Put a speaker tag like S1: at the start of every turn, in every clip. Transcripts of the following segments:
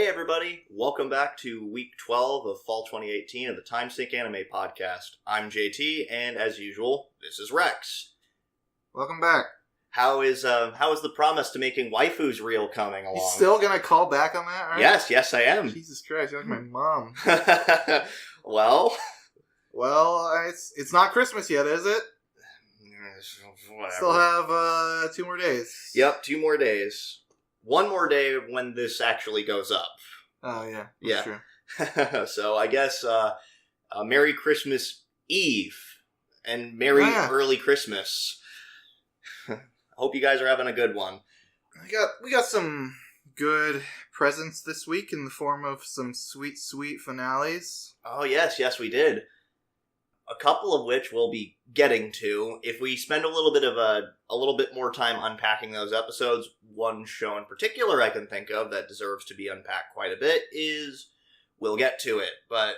S1: everybody, welcome back to week 12 of fall 2018 of the Timesink Anime Podcast. I'm JT, and as usual, this is Rex.
S2: Welcome back.
S1: How is the promise to making waifus real coming along?
S2: You still gonna call back on that, right?
S1: Yes, I am.
S2: Jesus Christ, you're like my mom.
S1: Well,
S2: it's not Christmas yet, is it?
S1: Whatever.
S2: Still have 2 more days.
S1: Yep, 2 more days. 1 more day when this actually goes up.
S2: Oh, yeah. That's true.
S1: So I guess Merry Christmas Eve and Merry Early Christmas. Hope you guys are having a good one.
S2: We got some good presents this week in the form of some sweet finales.
S1: Oh, yes, we did. A couple of which we'll be getting to. If we spend a little bit more time unpacking those episodes, one show in particular I can think of that deserves to be unpacked quite a bit is we'll get to it. But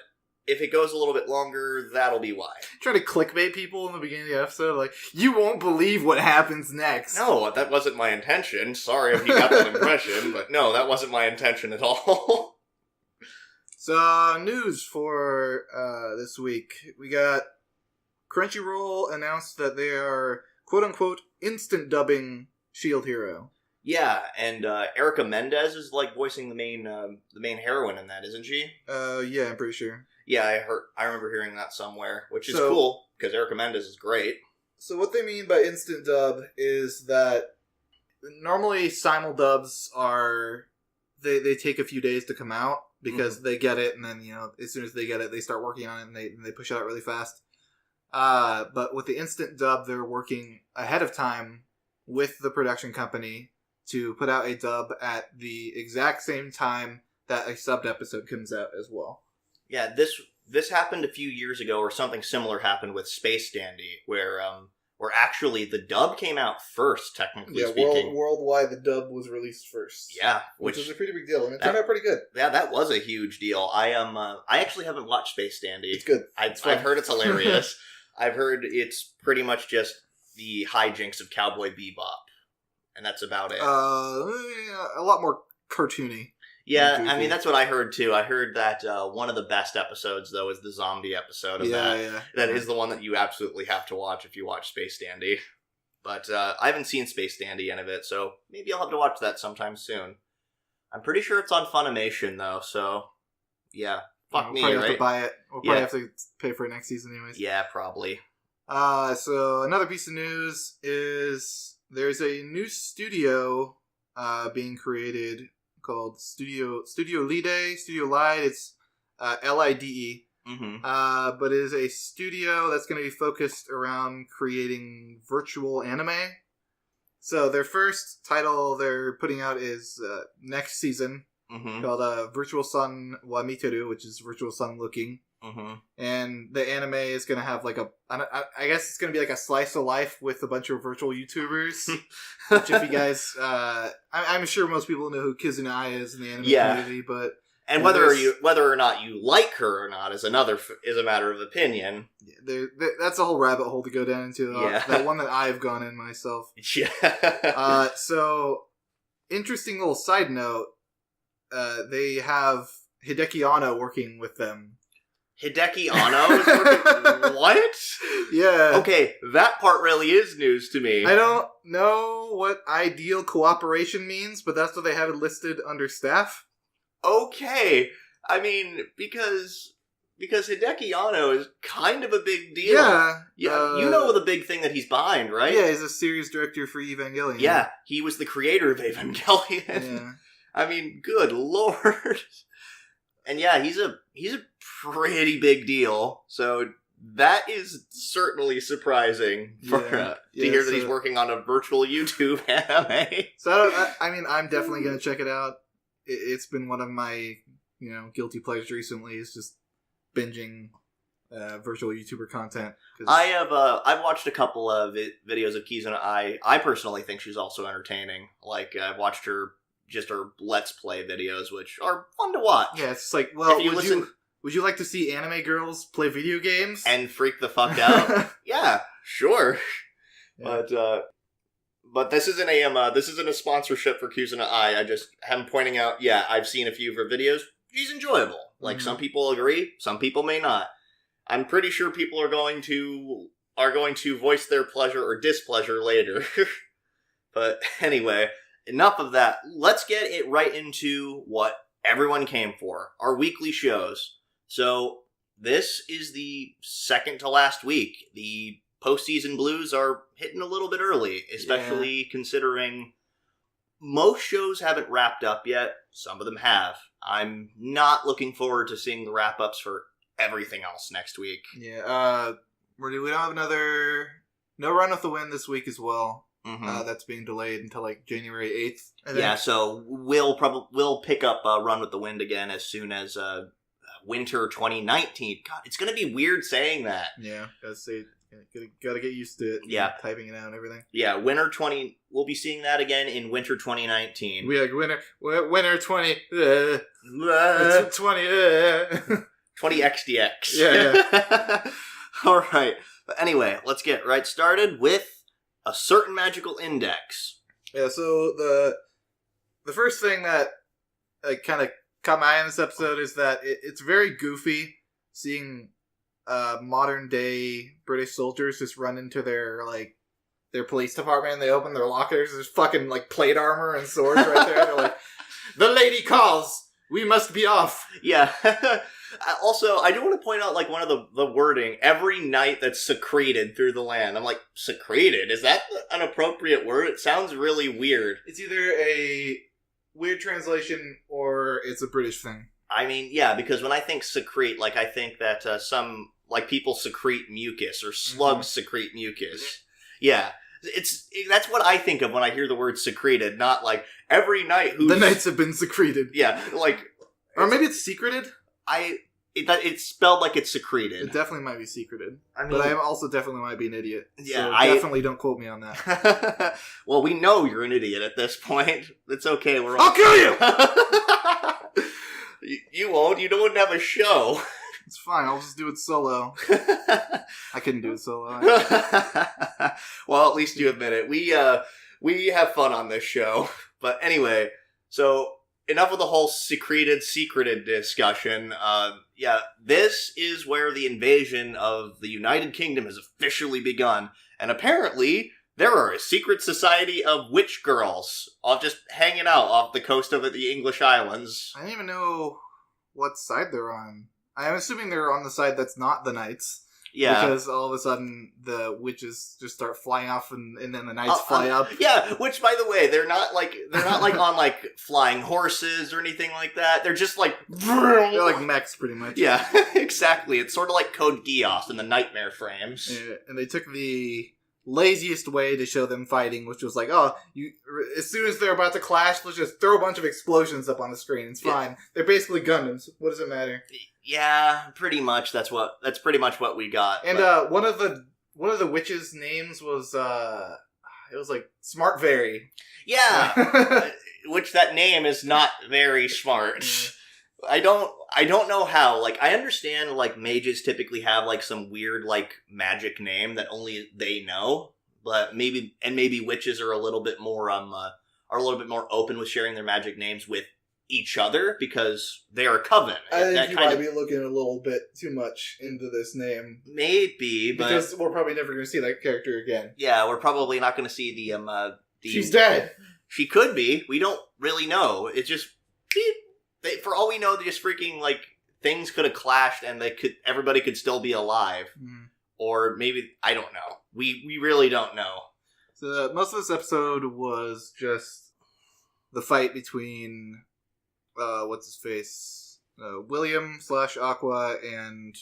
S1: if it goes a little bit longer, that'll be why.
S2: Try to clickbait people in the beginning of the episode, like, you won't believe what happens next.
S1: No, that wasn't my intention. Sorry if you got that impression, but no, that wasn't my intention at all.
S2: So, news for this week. We got Crunchyroll announced that they are, quote-unquote, instant dubbing Shield Hero.
S1: Yeah, and Erica Mendez is, voicing the main heroine in that, isn't she?
S2: Yeah, I'm pretty sure.
S1: Yeah, I remember hearing that somewhere, which is cool, because Erica Mendez is great.
S2: So what they mean by instant dub is that normally simuldubs are, they take a few days to come out, because they get it, and then, as soon as they get it, they start working on it, and they push it out really fast. But with the instant dub, they're working ahead of time with the production company to put out a dub at the exact same time that a subbed episode comes out as well.
S1: Yeah, this happened a few years ago, or something similar happened with Space Dandy, where actually the dub came out first, technically speaking.
S2: Worldwide, the dub was released first.
S1: Yeah,
S2: which was a pretty big deal, and it turned out pretty good.
S1: Yeah, that was a huge deal. I actually haven't watched Space Dandy.
S2: It's good.
S1: I've heard it's hilarious. I've heard it's pretty much just the hijinks of Cowboy Bebop, and that's about it.
S2: A lot more cartoony.
S1: Yeah, I mean, that's what I heard, too. I heard that one of the best episodes, though, is the zombie episode of that. Yeah. That is the one that you absolutely have to watch if you watch Space Dandy. But I haven't seen Space Dandy any of it, so maybe I'll have to watch that sometime soon. I'm pretty sure it's on Funimation, though, so yeah. Fuck me,
S2: probably
S1: right?
S2: Have to buy it. We'll probably have to pay for it next season anyways.
S1: Yeah, probably.
S2: So another piece of news is there's a new studio being created called Studio Lide. It's LIDE.
S1: Mm-hmm.
S2: But it is a studio that's going to be focused around creating virtual anime. So their first title they're putting out is next season, called Virtual Sun wa Miteru, which is Virtual Sun Looking.
S1: Mm-hmm.
S2: And the anime is going to have I guess it's going to be like a slice of life with a bunch of virtual YouTubers. Which if you guys, I'm sure most people know who Kizuna is in the anime community, but...
S1: And whether or not you like her or not is a matter of opinion.
S2: Yeah, that's a whole rabbit hole to go down into. That one that I've gone in myself.
S1: Yeah.
S2: So, interesting little side note, they have Hideki Anno working with them.
S1: Hideki Anno is working... What?
S2: Yeah.
S1: Okay, that part really is news to me.
S2: I don't know what ideal cooperation means, but that's what they have it listed under staff.
S1: Okay. I mean, because Hideki Anno is kind of a big deal.
S2: Yeah.
S1: You know the big thing that he's behind, right?
S2: Yeah, he's a series director for Evangelion.
S1: Yeah, he was the creator of Evangelion.
S2: Yeah.
S1: I mean, good lord. And yeah, he's a pretty big deal. So that is certainly surprising to hear that he's working on a virtual YouTube anime.
S2: So I'm definitely going to check it out. It's been one of my, guilty pleasures recently. Is just binging virtual YouTuber content.
S1: I've watched a couple of videos of Kizuna. I personally think she's also entertaining. I've watched her Let's Play videos, which are fun to watch.
S2: Yeah, it's just like, well, would you like to see anime girls play video games?
S1: And freak the fuck out? Yeah, sure. Yeah. But this isn't a sponsorship for Kuzuna Ai. I just am pointing out, yeah, I've seen a few of her videos. She's enjoyable. Like, some people agree, some people may not. I'm pretty sure people are going to voice their pleasure or displeasure later. But anyway, enough of that. Let's get it right into what everyone came for, our weekly shows. So, this is the second to last week. The postseason blues are hitting a little bit early, especially considering most shows haven't wrapped up yet. Some of them have. I'm not looking forward to seeing the wrap-ups for everything else next week.
S2: Yeah, we don't have no Run with the Wind this week as well. That's being delayed until like January 8th.
S1: Yeah, so we'll pick up Run with the Wind again as soon as winter 2019. God, it's gonna be weird saying that.
S2: Yeah, gotta get used to it.
S1: Yeah,
S2: typing it out and everything.
S1: Yeah, we'll be seeing that again in winter 2019.
S2: We like winter 20. 20.
S1: 20 XDX.
S2: Yeah.
S1: All right. But anyway, let's get right started with a certain magical index.
S2: Yeah. So the first thing that kind of caught my eye in this episode is that it's very goofy seeing modern day British soldiers just run into their police department and they open their lockers. There's fucking like plate armor and swords right there. They're like, "The lady calls. We must be off."
S1: Yeah. Also, I do want to point out like one of the wording. Every night that's secreted through the land. I'm like, secreted? Is that an appropriate word? It sounds really weird.
S2: It's either a weird translation or it's a British thing.
S1: I mean, yeah, because when I think secrete, like I think that some like people secrete mucus or slugs secrete mucus. Yeah. That's what I think of when I hear the word secreted, not like every night
S2: the nights have been secreted.
S1: Yeah, like
S2: or maybe it's secreted.
S1: It's spelled like it's secreted.
S2: It definitely might be secreted. I mean, but I also definitely might be an idiot.
S1: Yeah,
S2: so definitely don't quote me on that.
S1: Well, we know you're an idiot at this point. It's okay.
S2: I'll kill you.
S1: You won't. You don't have a show.
S2: It's fine. I'll just do it solo. I couldn't do it solo.
S1: Well, at least you admit it. We have fun on this show. But anyway, so enough of the whole secreted discussion. This is where the invasion of the United Kingdom has officially begun. And apparently, there are a secret society of witch girls all just hanging out off the coast of the English Islands.
S2: I don't even know what side they're on. I'm assuming they're on the side that's not the knights. Yeah. Because all of a sudden the witches just start flying off and then the knights fly up.
S1: Yeah, which by the way, they're not like on like flying horses or anything like that. They're just like
S2: they're like mechs pretty much.
S1: Yeah, exactly. It's sort of like Code Geass in the Nightmare frames.
S2: Yeah, and they took the laziest way to show them fighting, which was like, as soon as they're about to clash, let's just throw a bunch of explosions up on the screen. It's fine. Yeah. They're basically Gundams. What does it matter?
S1: Yeah, pretty much. That's pretty much what we got.
S2: And one of the witches' names was it was like Smart Very.
S1: Yeah, which that name is not very smart. I don't know how. Like, I understand like mages typically have like some weird like magic name that only they know, but maybe witches are a little bit more open with sharing their magic names with each other because they are a coven.
S2: I think you might be looking a little bit too much into this name.
S1: Maybe, but
S2: because we're probably never going to see that character again.
S1: Yeah, we're probably not going to see the
S2: She's dead.
S1: She could be. We don't really know. It's just for all we know, they just freaking like things could have clashed and everybody could still be alive, or maybe I don't know. We really don't know.
S2: So most of this episode was just the fight between what's his face, William / Aqua and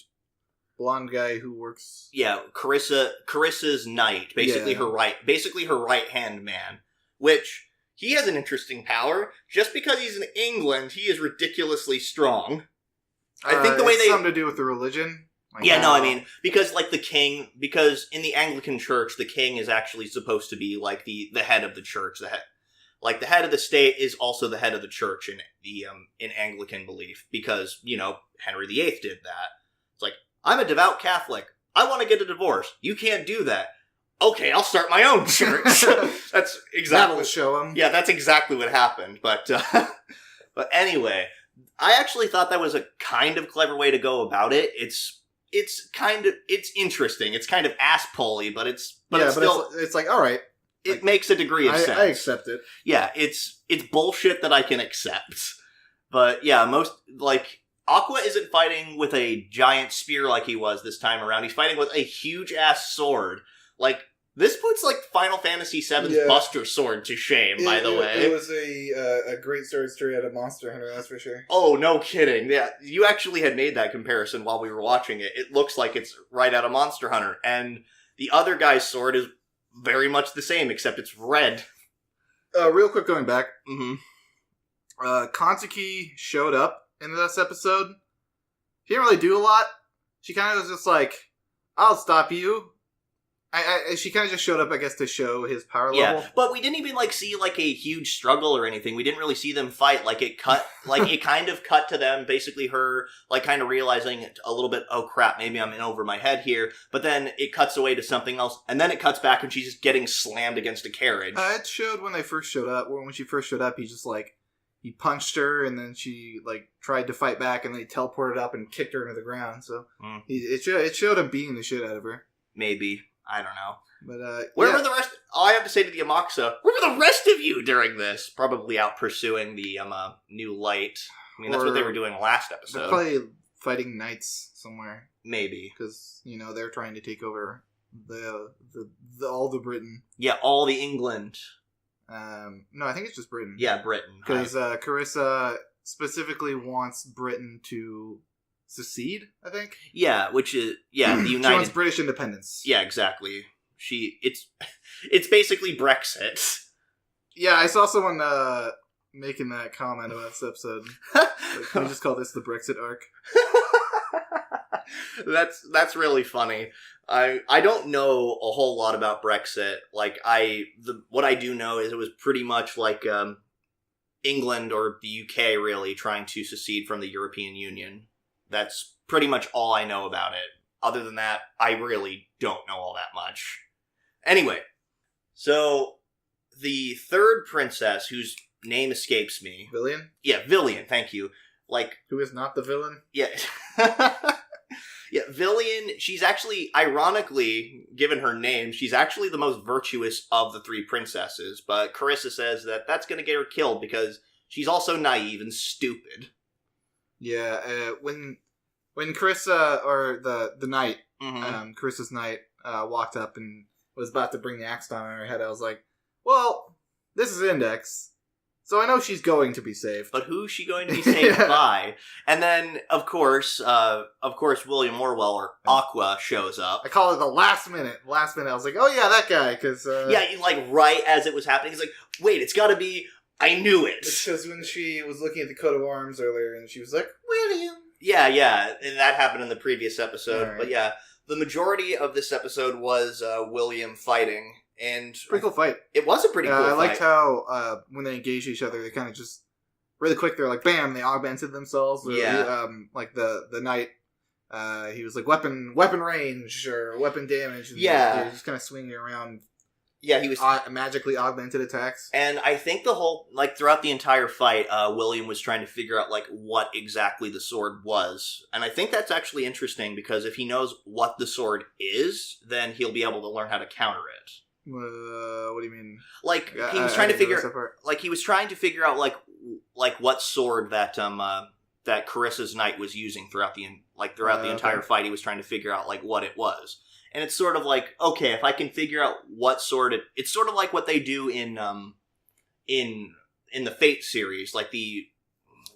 S2: blonde guy who works.
S1: Yeah, Carissa's knight, basically her right hand man, which. He has an interesting power. Just because he's in England, he is ridiculously strong. I think the way
S2: something to do with the religion.
S1: I mean, because like the king, because in the Anglican Church, the king is actually supposed to be like the head of the church. The head of the state is also the head of the church in Anglican belief, because Henry VIII did that. It's like, I'm a devout Catholic. I want to get a divorce. You can't do that. okay, I'll start my own church. That's exactly...
S2: That'll show him.
S1: Yeah, that's exactly what happened. But anyway, I actually thought that was a kind of clever way to go about it. It's interesting. It's kind of ass-pully, but it's still...
S2: It's like, all right.
S1: It makes a degree of sense.
S2: I accept it.
S1: Yeah, it's bullshit that I can accept. But yeah, Aqua isn't fighting with a giant spear like he was this time around. He's fighting with a huge-ass sword. Like, this puts, Final Fantasy VII's Buster Sword to shame, by the way.
S2: It was a great sword straight out of Monster Hunter, that's for sure.
S1: Oh, no kidding. Yeah, you actually had made that comparison while we were watching it. It looks like it's right out of Monster Hunter. And the other guy's sword is very much the same, except it's red.
S2: Real quick, going back.
S1: Mm-hmm.
S2: Kanzuki showed up in this episode. She didn't really do a lot. She kind of was just like, I'll stop you. She kind of just showed up, I guess, to show his power level.
S1: Yeah, but we didn't even, see, a huge struggle or anything. We didn't really see them fight. It kind of cut to them, basically her, kind of realizing a little bit, oh crap, maybe I'm in over my head here. But then it cuts away to something else, and then it cuts back and she's just getting slammed against a carriage.
S2: It showed when they first showed up, when she first showed up, he just, he punched her, and then she, tried to fight back, and they teleported up and kicked her into the ground. So, it showed him beating the shit out of her.
S1: Maybe. I don't know.
S2: But,
S1: where were the rest... All I have to say to the Amakusa, where were the rest of you during this? Probably out pursuing the new light. I mean, that's what they were doing last episode.
S2: They're probably fighting knights somewhere.
S1: Maybe.
S2: Because, they're trying to take over all the Britain.
S1: Yeah, all the England.
S2: No, I think it's just Britain.
S1: Yeah, Britain.
S2: Because Carissa specifically wants Britain to secede, I think.
S1: Yeah, which is the United.
S2: She wants British independence.
S1: Yeah, exactly. It's basically Brexit.
S2: Yeah, I saw someone making that comment about this episode. Can we just call this the Brexit arc?
S1: That's really funny. I don't know a whole lot about Brexit. What I do know is it was pretty much England or the UK really trying to secede from the European Union. That's pretty much all I know about it. Other than that, I really don't know all that much. Anyway, so the third princess, whose name escapes me...
S2: Villian?
S1: Yeah, Villian, thank you.
S2: Who is not the villain?
S1: Yeah. Yeah, Villian, she's actually, ironically, given her name, she's actually the most virtuous of the three princesses, but Carissa says that that's going to get her killed because she's also naive and stupid.
S2: Yeah, when Carissa, or the knight, Carissa's knight, walked up and was about to bring the axe down on her head, I was like, well, this is Index, so I know she's going to be saved.
S1: But who's she going to be saved by? And then, of course, William Orwell, or Aqua, shows up.
S2: I call it the last minute. Last minute, I was like, oh yeah, that guy, because...
S1: Yeah, right as it was happening, he's like, wait, it's gotta be... I knew it.
S2: It's because when she was looking at the coat of arms earlier, and she was like, William.
S1: Yeah, and that happened in the previous episode. Right. But yeah, the majority of this episode was William fighting, and...
S2: Pretty cool fight.
S1: It was a pretty cool fight.
S2: I liked how, when they engaged each other, they kind of just, really quick, they're like, bam, they augmented themselves. Or,
S1: yeah.
S2: The knight, he was like, weapon range, or weapon damage. And
S1: yeah.
S2: He was just kind of swinging around.
S1: Yeah, he was...
S2: magically augmented attacks.
S1: And I think the whole... throughout the entire fight, William was trying to figure out, what exactly the sword was. And I think that's actually interesting, because if he knows what the sword is, then he'll be able to learn how to counter it.
S2: What do you mean?
S1: He was trying to figure... he was trying to figure out, what sword that, that Carissa's knight was using throughout the entire fight. He was trying to figure out, what it was. And it's sort of okay, if I can figure out what sword it's sort of like what they do in the Fate series.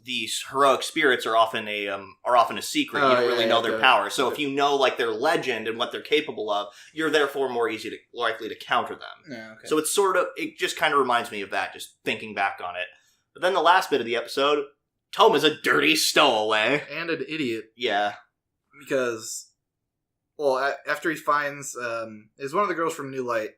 S1: These heroic spirits are often a secret. You don't really know their power. So if you know their legend and what they're capable of, you're therefore more likely to counter them.
S2: Yeah, okay.
S1: So it just kind of reminds me of that, just thinking back on it. But then the last bit of the episode, Toma's a dirty stowaway.
S2: And an idiot.
S1: Yeah.
S2: Because... Well, after he finds, is one of the girls from New Light.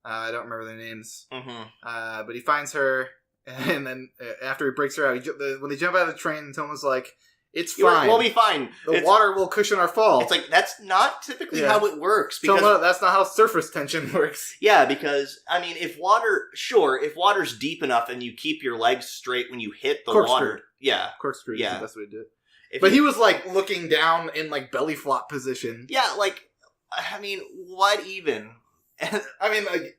S2: I don't remember their names.
S1: Mm-hmm.
S2: But he finds her, and then after he breaks her out, when they jump out of the train, Toma's like, It's fine.
S1: We'll be fine.
S2: The water will cushion our fall.
S1: It's like, that's not typically how it works. Because
S2: that's not how surface tension works.
S1: Yeah, because, I mean, if water's deep enough and you keep your legs straight when you hit the water. Yeah.
S2: Corkscrew is the best way to do it. But he was, like, looking down in, like, belly flop position.
S1: Yeah, like, I mean, what even?
S2: I mean, like,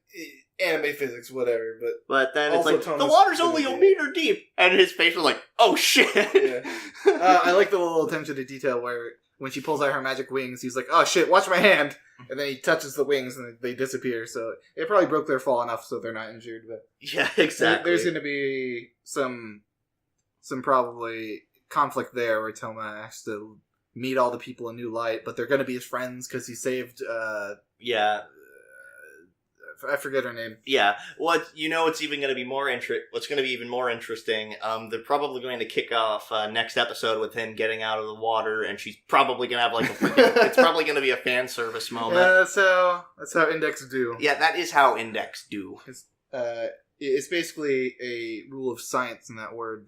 S2: anime physics, whatever,
S1: but then it's like, the water's only a meter deep! And his face was like, oh shit!
S2: Yeah. I like the little attention to detail where when she pulls out her magic wings, he's like, oh shit, watch my hand! And then he touches the wings and they disappear, so it probably broke their fall enough so they're not injured, but...
S1: Yeah, exactly.
S2: There's gonna be some probably conflict there where Toma has to meet all the people in New Light, but they're gonna be his friends because he saved, I forget her name.
S1: Yeah. What's even going to be what's going to be even more interesting, they're probably going to kick off next episode with him getting out of the water, and she's probably going to have like a freaking, it's probably going to be a fan service moment.
S2: Yeah, that's how Index do.
S1: Yeah, that is how Index do.
S2: It's basically a rule of science in that world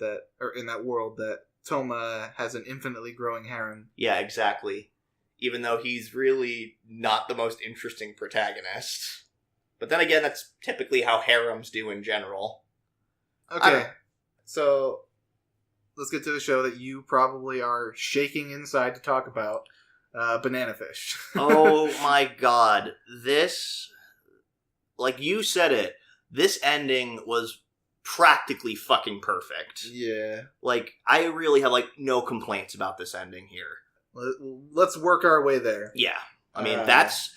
S2: that Toma has an infinitely growing harem.
S1: Yeah, exactly. Even though he's really not the most interesting protagonist. But then again, that's typically how harems do in general.
S2: Okay, so let's get to the show that you probably are shaking inside to talk about, Banana Fish.
S1: Oh my god. This, like you said it, this ending was practically fucking perfect.
S2: Yeah.
S1: Like, I really have, like, no complaints about this ending here.
S2: Let's work our way there.
S1: Yeah. I mean, that's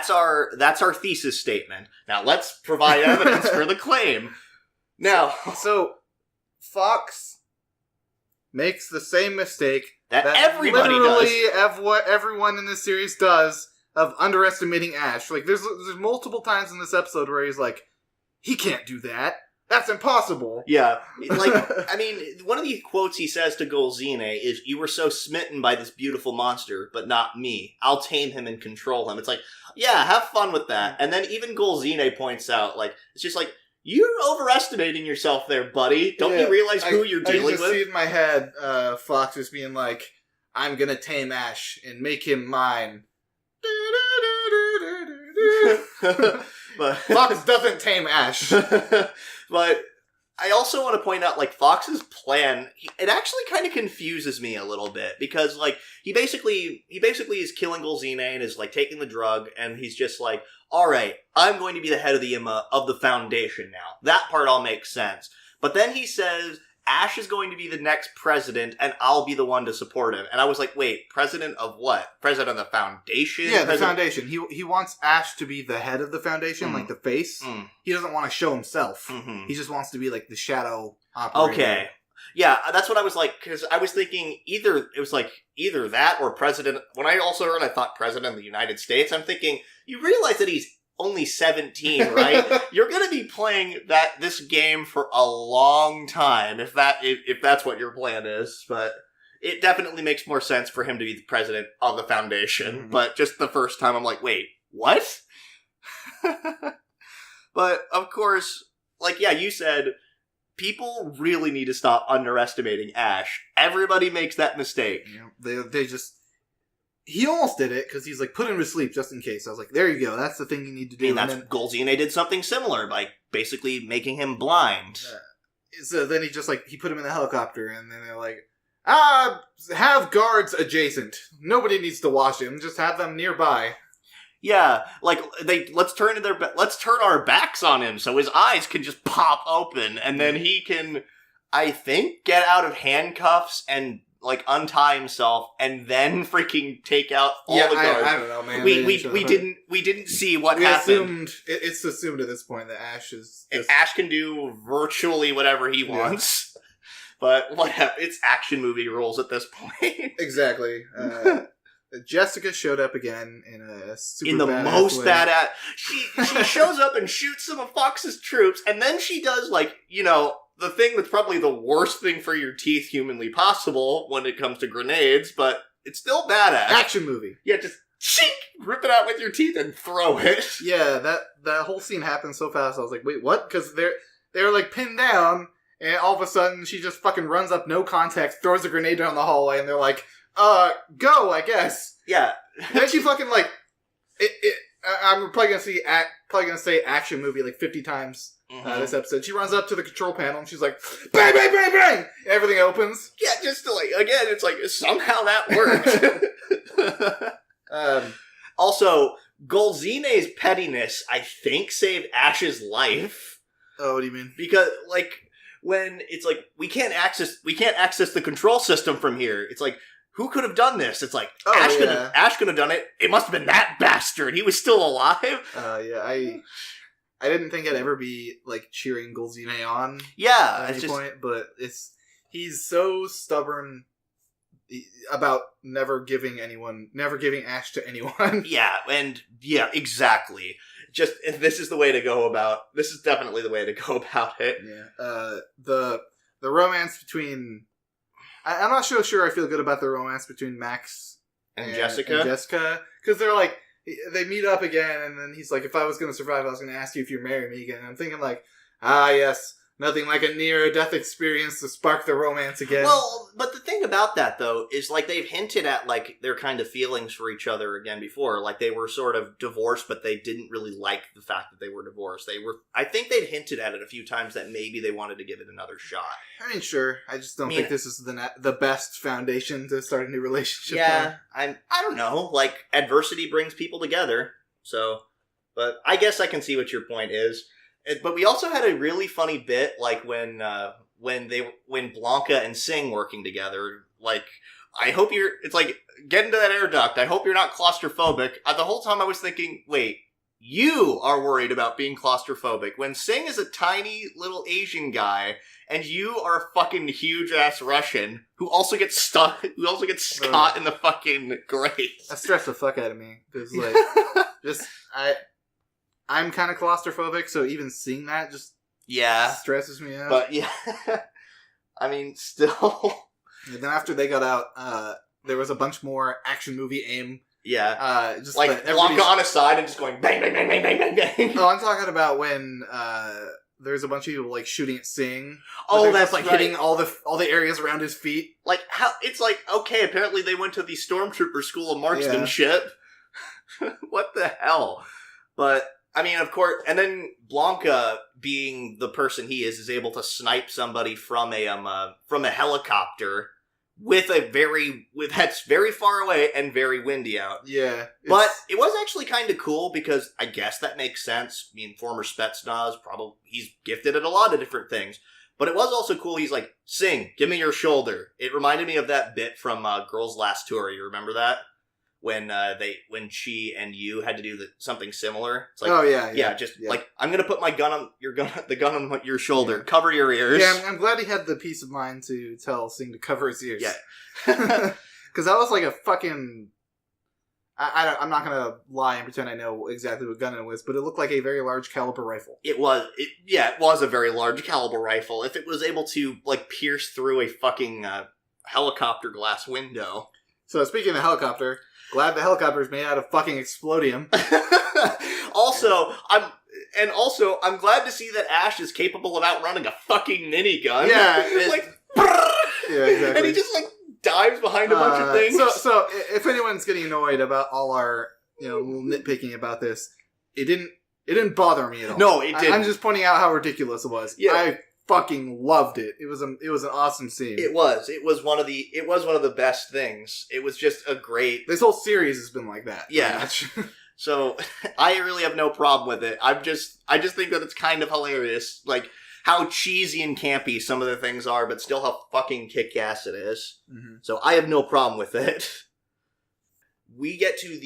S1: our thesis statement. Now let's provide evidence for the claim. Now,
S2: so Fox makes the same mistake
S1: that everybody does.
S2: What everyone in this series does of underestimating Ash. Like, there's multiple times in this episode where he's like, he can't do that. That's impossible.
S1: Yeah. Like, I mean, one of the quotes he says to Golzine is, "You were so smitten by this beautiful monster, but not me. I'll tame him and control him." It's like, yeah, have fun with that. And then even Golzine points out, like, it's just like, you're overestimating yourself there, buddy. Don't you realize who you're dealing with? I
S2: see in my head, Fox just being like, I'm gonna tame Ash and make him mine. But Fox doesn't tame Ash.
S1: But I also want to point out, like, Fox's plan, it actually kind of confuses me a little bit, because, like, he basically is killing Golzine and is, like, taking the drug, and he's just like, alright, I'm going to be the head of the Foundation now. That part all makes sense. But then he says, Ash is going to be the next president, and I'll be the one to support him. And I was like, wait, president of what? President of the Foundation?
S2: Yeah, the Foundation. He wants Ash to be the head of the Foundation, like the face. He doesn't want to show himself. He just wants to be like the shadow operator.
S1: Okay. Yeah, that's what I was like, because I was thinking either that or president. When I also heard, I thought president of the United States, I'm thinking, you realize that he's only 17, right? You're going to be playing this game for a long time if that's what your plan is. But it definitely makes more sense for him to be the president of the Foundation. But just the first time, I'm like, wait, what? But of course, like, yeah, you said, people really need to stop underestimating Ash. Everybody makes that mistake.
S2: Yeah, they just... He almost did it, because he's like, put him to sleep just in case. I was like, there you go, that's the thing you need to do.
S1: I mean, Golzine did something similar by basically making him blind.
S2: So then he put him in the helicopter, and then they're like, have guards adjacent. Nobody needs to watch him, just have them nearby.
S1: Yeah, like, let's turn our backs on him so his eyes can just pop open, and then he can, I think, get out of handcuffs and, like, untie himself and then freaking take out all the guards.
S2: I don't know, man.
S1: We didn't see what happened.
S2: It's assumed at this point that Ash is
S1: Ash can do virtually whatever he wants. But whatever, it's action movie rules at this point.
S2: Exactly. Jessica showed up again in a super
S1: in the most badass. She shows up and shoots some of Fox's troops, and then she does, like, the thing that's probably the worst thing for your teeth humanly possible when it comes to grenades, but it's still badass.
S2: Action movie.
S1: Yeah, just rip it out with your teeth and throw it.
S2: Yeah, that whole scene happened so fast. I was like, wait, what? Because they're like pinned down, And all of a sudden, she just fucking runs up, no context, throws a grenade down the hallway, and they're like, go, I guess.
S1: Yeah.
S2: Then she fucking, like, I'm probably gonna say action movie like 50 times this episode. She runs up to the control panel, and she's like, bang, bang, bang, bang! And everything opens.
S1: Yeah, just to, like, again, it's like, somehow that worked. Also, Golzine's pettiness, I think, saved Ash's life.
S2: Oh, what do you mean?
S1: Because, like, when it's like, we can't access the control system from here. It's like, who could have done this? It's like, Ash could have done it. It must have been that bastard. He was still alive.
S2: Yeah, I didn't think I'd ever be, like, cheering Golzine on.
S1: Yeah.
S2: At any point, but he's so stubborn about never giving Ash to anyone.
S1: Yeah, exactly. This is definitely the way to go about it.
S2: Yeah. The romance between... I'm not so sure I feel good about the romance between Max
S1: and Jessica.
S2: Because they're like... They meet up again, and then he's like, if I was going to survive, I was going to ask you if you marry me again. And I'm thinking like, yes... Nothing like a near-death experience to spark the romance again.
S1: Well, but the thing about that, though, is, like, they've hinted at, like, their kind of feelings for each other again before. Like, they were sort of divorced, but they didn't really like the fact that they were divorced. I think they'd hinted at it a few times that maybe they wanted to give it another shot.
S2: I mean, sure. I just don't think this is the best foundation to start a new relationship.
S1: Yeah, I don't know. Like, adversity brings people together. So, but I guess I can see what your point is. But we also had a really funny bit, like when Blanca and Sing working together. Like, it's like, get into that air duct. I hope you're not claustrophobic. The whole time I was thinking, wait, you are worried about being claustrophobic when Sing is a tiny little Asian guy and you are a fucking huge ass Russian who also gets caught in the fucking grate.
S2: That stressed the fuck out of me. Because, like, I'm kind of claustrophobic, so even seeing that just stresses me out.
S1: But yeah, I mean, still.
S2: And then after they got out, there was a bunch more action movie aim.
S1: Yeah, just like Blanca on a side and just going bang, bang, bang, bang, bang, bang, bang.
S2: Oh, I'm talking about when there's a bunch of people like shooting at Sing.
S1: Oh, that's
S2: like hitting all the areas around his feet.
S1: Like how it's like okay, apparently they went to the Stormtrooper School of Marksmanship. Yeah. What the hell? But. I mean, of course, and then Blanca, being the person he is able to snipe somebody from a helicopter that's very far away and very windy out.
S2: Yeah,
S1: but it was actually kind of cool because I guess that makes sense. I mean, former Spetsnaz, he's gifted at a lot of different things. But it was also cool. He's like, Sing, give me your shoulder. It reminded me of that bit from Girls Last Tour. You remember that? When she and you had to do something similar. It's like, like, I'm gonna put the gun on your shoulder, cover your ears.
S2: Yeah, I'm glad he had the peace of mind to tell Sing to cover his ears.
S1: Yeah.
S2: Because that was like a fucking... I'm not gonna lie and pretend I know exactly what gun it was, but it looked like a very large caliber rifle.
S1: It was a very large caliber rifle. If it was able to, like, pierce through a fucking helicopter glass window.
S2: So, speaking of helicopter... Glad the helicopter is made out of fucking explodium.
S1: Also, I'm glad to see that Ash is capable of outrunning a fucking minigun.
S2: Yeah,
S1: yeah, exactly. And he just like dives behind a bunch of things.
S2: So if anyone's getting annoyed about all our little nitpicking about this, it didn't bother me at all.
S1: No, it didn't.
S2: I'm just pointing out how ridiculous it was. Yeah. I fucking loved it. It was an awesome scene.
S1: It was one of the best things. It was just a great.
S2: This whole series has been like that.
S1: Yeah. So I really have no problem with it. I just think that it's kind of hilarious, like how cheesy and campy some of the things are, but still how fucking kick-ass it is. Mm-hmm. So I have no problem with it. We get to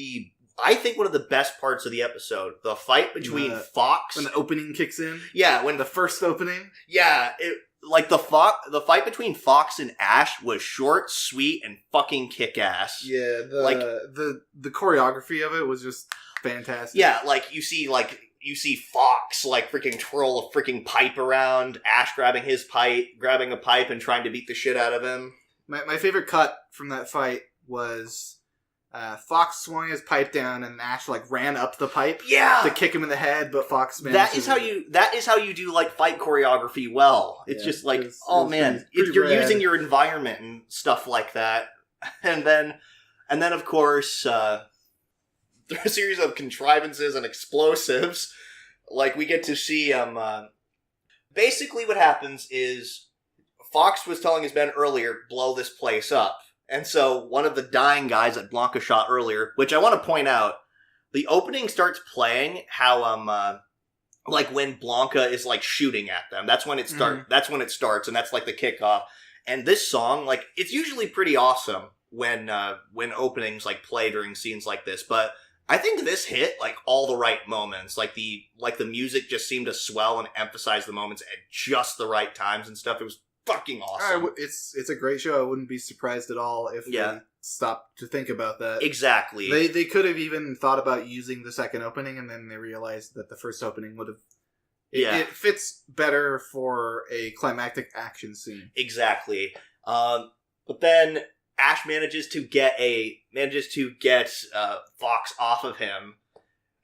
S1: I think one of the best parts of the episode, the fight between Fox.
S2: When the opening kicks in?
S1: Yeah, when
S2: the first opening?
S1: Yeah, the fight between Fox and Ash was short, sweet, and fucking kick-ass.
S2: Yeah, the choreography of it was just fantastic.
S1: Yeah, you see Fox, freaking twirl a freaking pipe around, Ash grabbing a pipe and trying to beat the shit out of him.
S2: My favorite cut from that fight was... Fox swung his pipe down, and Ash like ran up the pipe to kick him in the head, but Fox managed
S1: that is how you do like fight choreography well. It's just like, it's you're using your environment and stuff like that. And then of course through a series of contrivances and explosives, like we get to see basically what happens is Fox was telling his men earlier, blow this place up. And so one of the dying guys that Blanca shot earlier, which I want to point out, the opening starts playing how like when Blanca is like shooting at them. That's when it that's when it starts, and that's like the kickoff. And this song, like, it's usually pretty awesome when openings like play during scenes like this, but I think this hit like all the right moments. Like the music just seemed to swell and emphasize the moments at just the right times and stuff. It was fucking awesome.
S2: It's a great show. I wouldn't be surprised at all if they stopped to think about that.
S1: Exactly.
S2: They could have even thought about using the second opening, and then they realized that the first opening would have... It fits better for a climactic action scene.
S1: Exactly. But then Ash manages to get Fox off of him.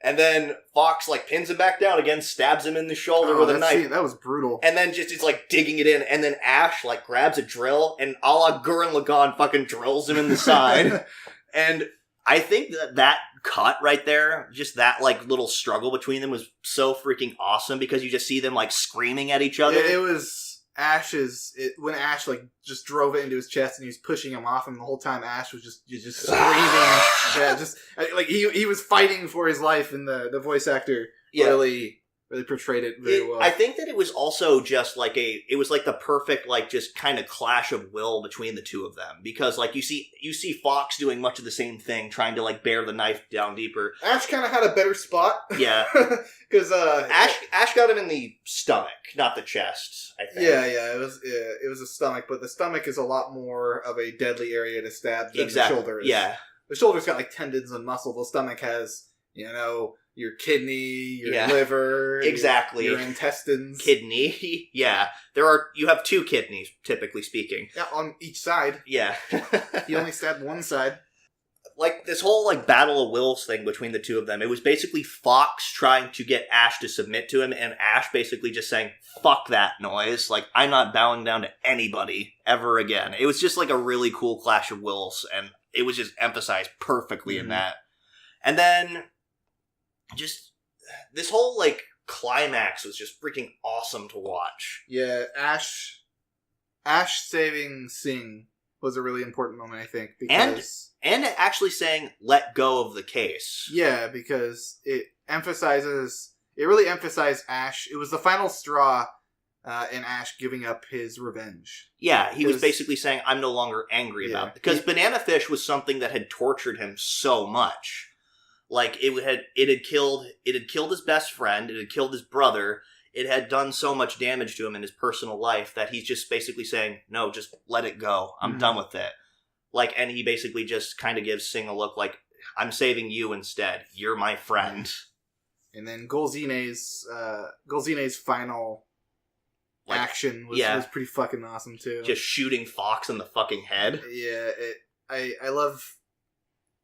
S1: And then Fox, like, pins him back down again, stabs him in the shoulder with a knife.
S2: That was brutal.
S1: And then just is, like, digging it in. And then Ash, like, grabs a drill and a la Gurren Lagann fucking drills him in the side. And I think that cut right there, just that, like, little struggle between them was so freaking awesome because you just see them, like, screaming at each other.
S2: It was... when Ash like just drove it into his chest and he was pushing him off him the whole time, Ash was just screaming. Just like he was fighting for his life, and the voice actor really portrayed it very well.
S1: I think that it was also just like it was like the perfect like just kind of clash of will between the two of them, because like you see Fox doing much of the same thing, trying to like bear the knife down deeper.
S2: Ash kind of had a better spot.
S1: Yeah.
S2: Because
S1: Ash got him in the stomach, not the chest, I think.
S2: Yeah, it was a stomach, but the stomach is a lot more of a deadly area to stab than the shoulder is. Yeah. The shoulder's got like tendons and muscle. The stomach has, your kidney, your liver,
S1: exactly,
S2: your intestines,
S1: kidney. Yeah, you have two kidneys, typically speaking.
S2: Yeah, on each side.
S1: Yeah,
S2: he only stabbed one side.
S1: Like this whole like battle of wills thing between the two of them. It was basically Fox trying to get Ash to submit to him, and Ash basically just saying, "Fuck that noise! Like I'm not bowing down to anybody ever again." It was just like a really cool clash of wills, and it was just emphasized perfectly in that. And then just this whole like climax was just freaking awesome to watch.
S2: Yeah, Ash saving Sing was a really important moment, I think, because
S1: and actually saying let go of the case.
S2: Yeah, because it really emphasized Ash. It was the final straw in Ash giving up his revenge.
S1: Yeah, he was basically saying I'm no longer angry about it, because Banana Fish was something that had tortured him so much. Like it had killed his best friend, it had killed his brother, it had done so much damage to him in his personal life that he's just basically saying, no, just let it go. I'm done with it. Like, and he basically just kind of gives Sing a look like, I'm saving you instead. You're my friend. And
S2: then Golzine's final action was pretty fucking awesome too.
S1: Just shooting Fox in the fucking head.
S2: Yeah, I love.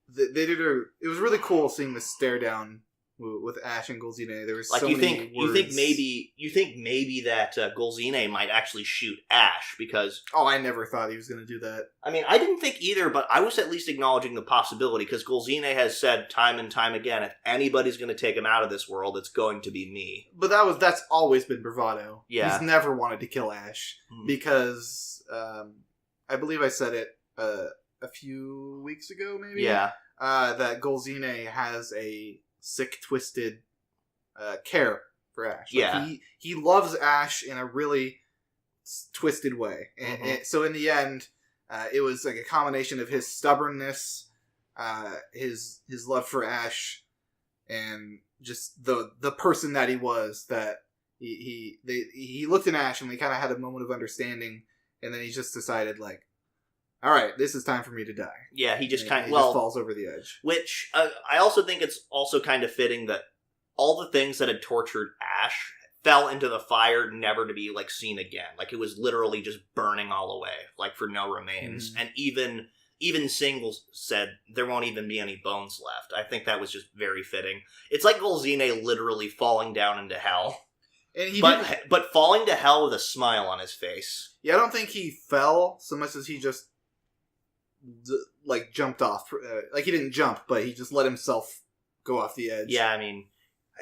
S2: They did it was really cool seeing the stare down with Ash and Golzine. There was like so many words.
S1: You think maybe that Golzine might actually shoot Ash because...
S2: Oh, I never thought he was going to do that.
S1: I mean, I didn't think either, but I was at least acknowledging the possibility because Golzine has said time and time again, if anybody's going to take him out of this world, it's going to be me.
S2: But that's always been bravado. Yeah. He's never wanted to kill Ash because I believe I said it a few weeks ago, maybe?
S1: Yeah.
S2: That Golzine has a sick, twisted care for Ash. Like, he loves Ash in a really twisted way. And so in the end, it was like a combination of his stubbornness, his love for Ash, and just the person that he was, that he looked at Ash and they kind of had a moment of understanding, and then he just decided, like, all right, this is time for me to die.
S1: Yeah, he just just
S2: falls over the edge.
S1: Which I also think it's also kind of fitting that all the things that had tortured Ash fell into the fire, never to be like seen again. Like it was literally just burning all away, like for no remains. And even even Singles said there won't even be any bones left. I think that was just very fitting. It's like Golzine literally falling down into hell. And but falling to hell with a smile on his face.
S2: Yeah, I don't think he fell so much as he just jumped off. He didn't jump, but he just let himself go off the edge.
S1: Yeah, I mean,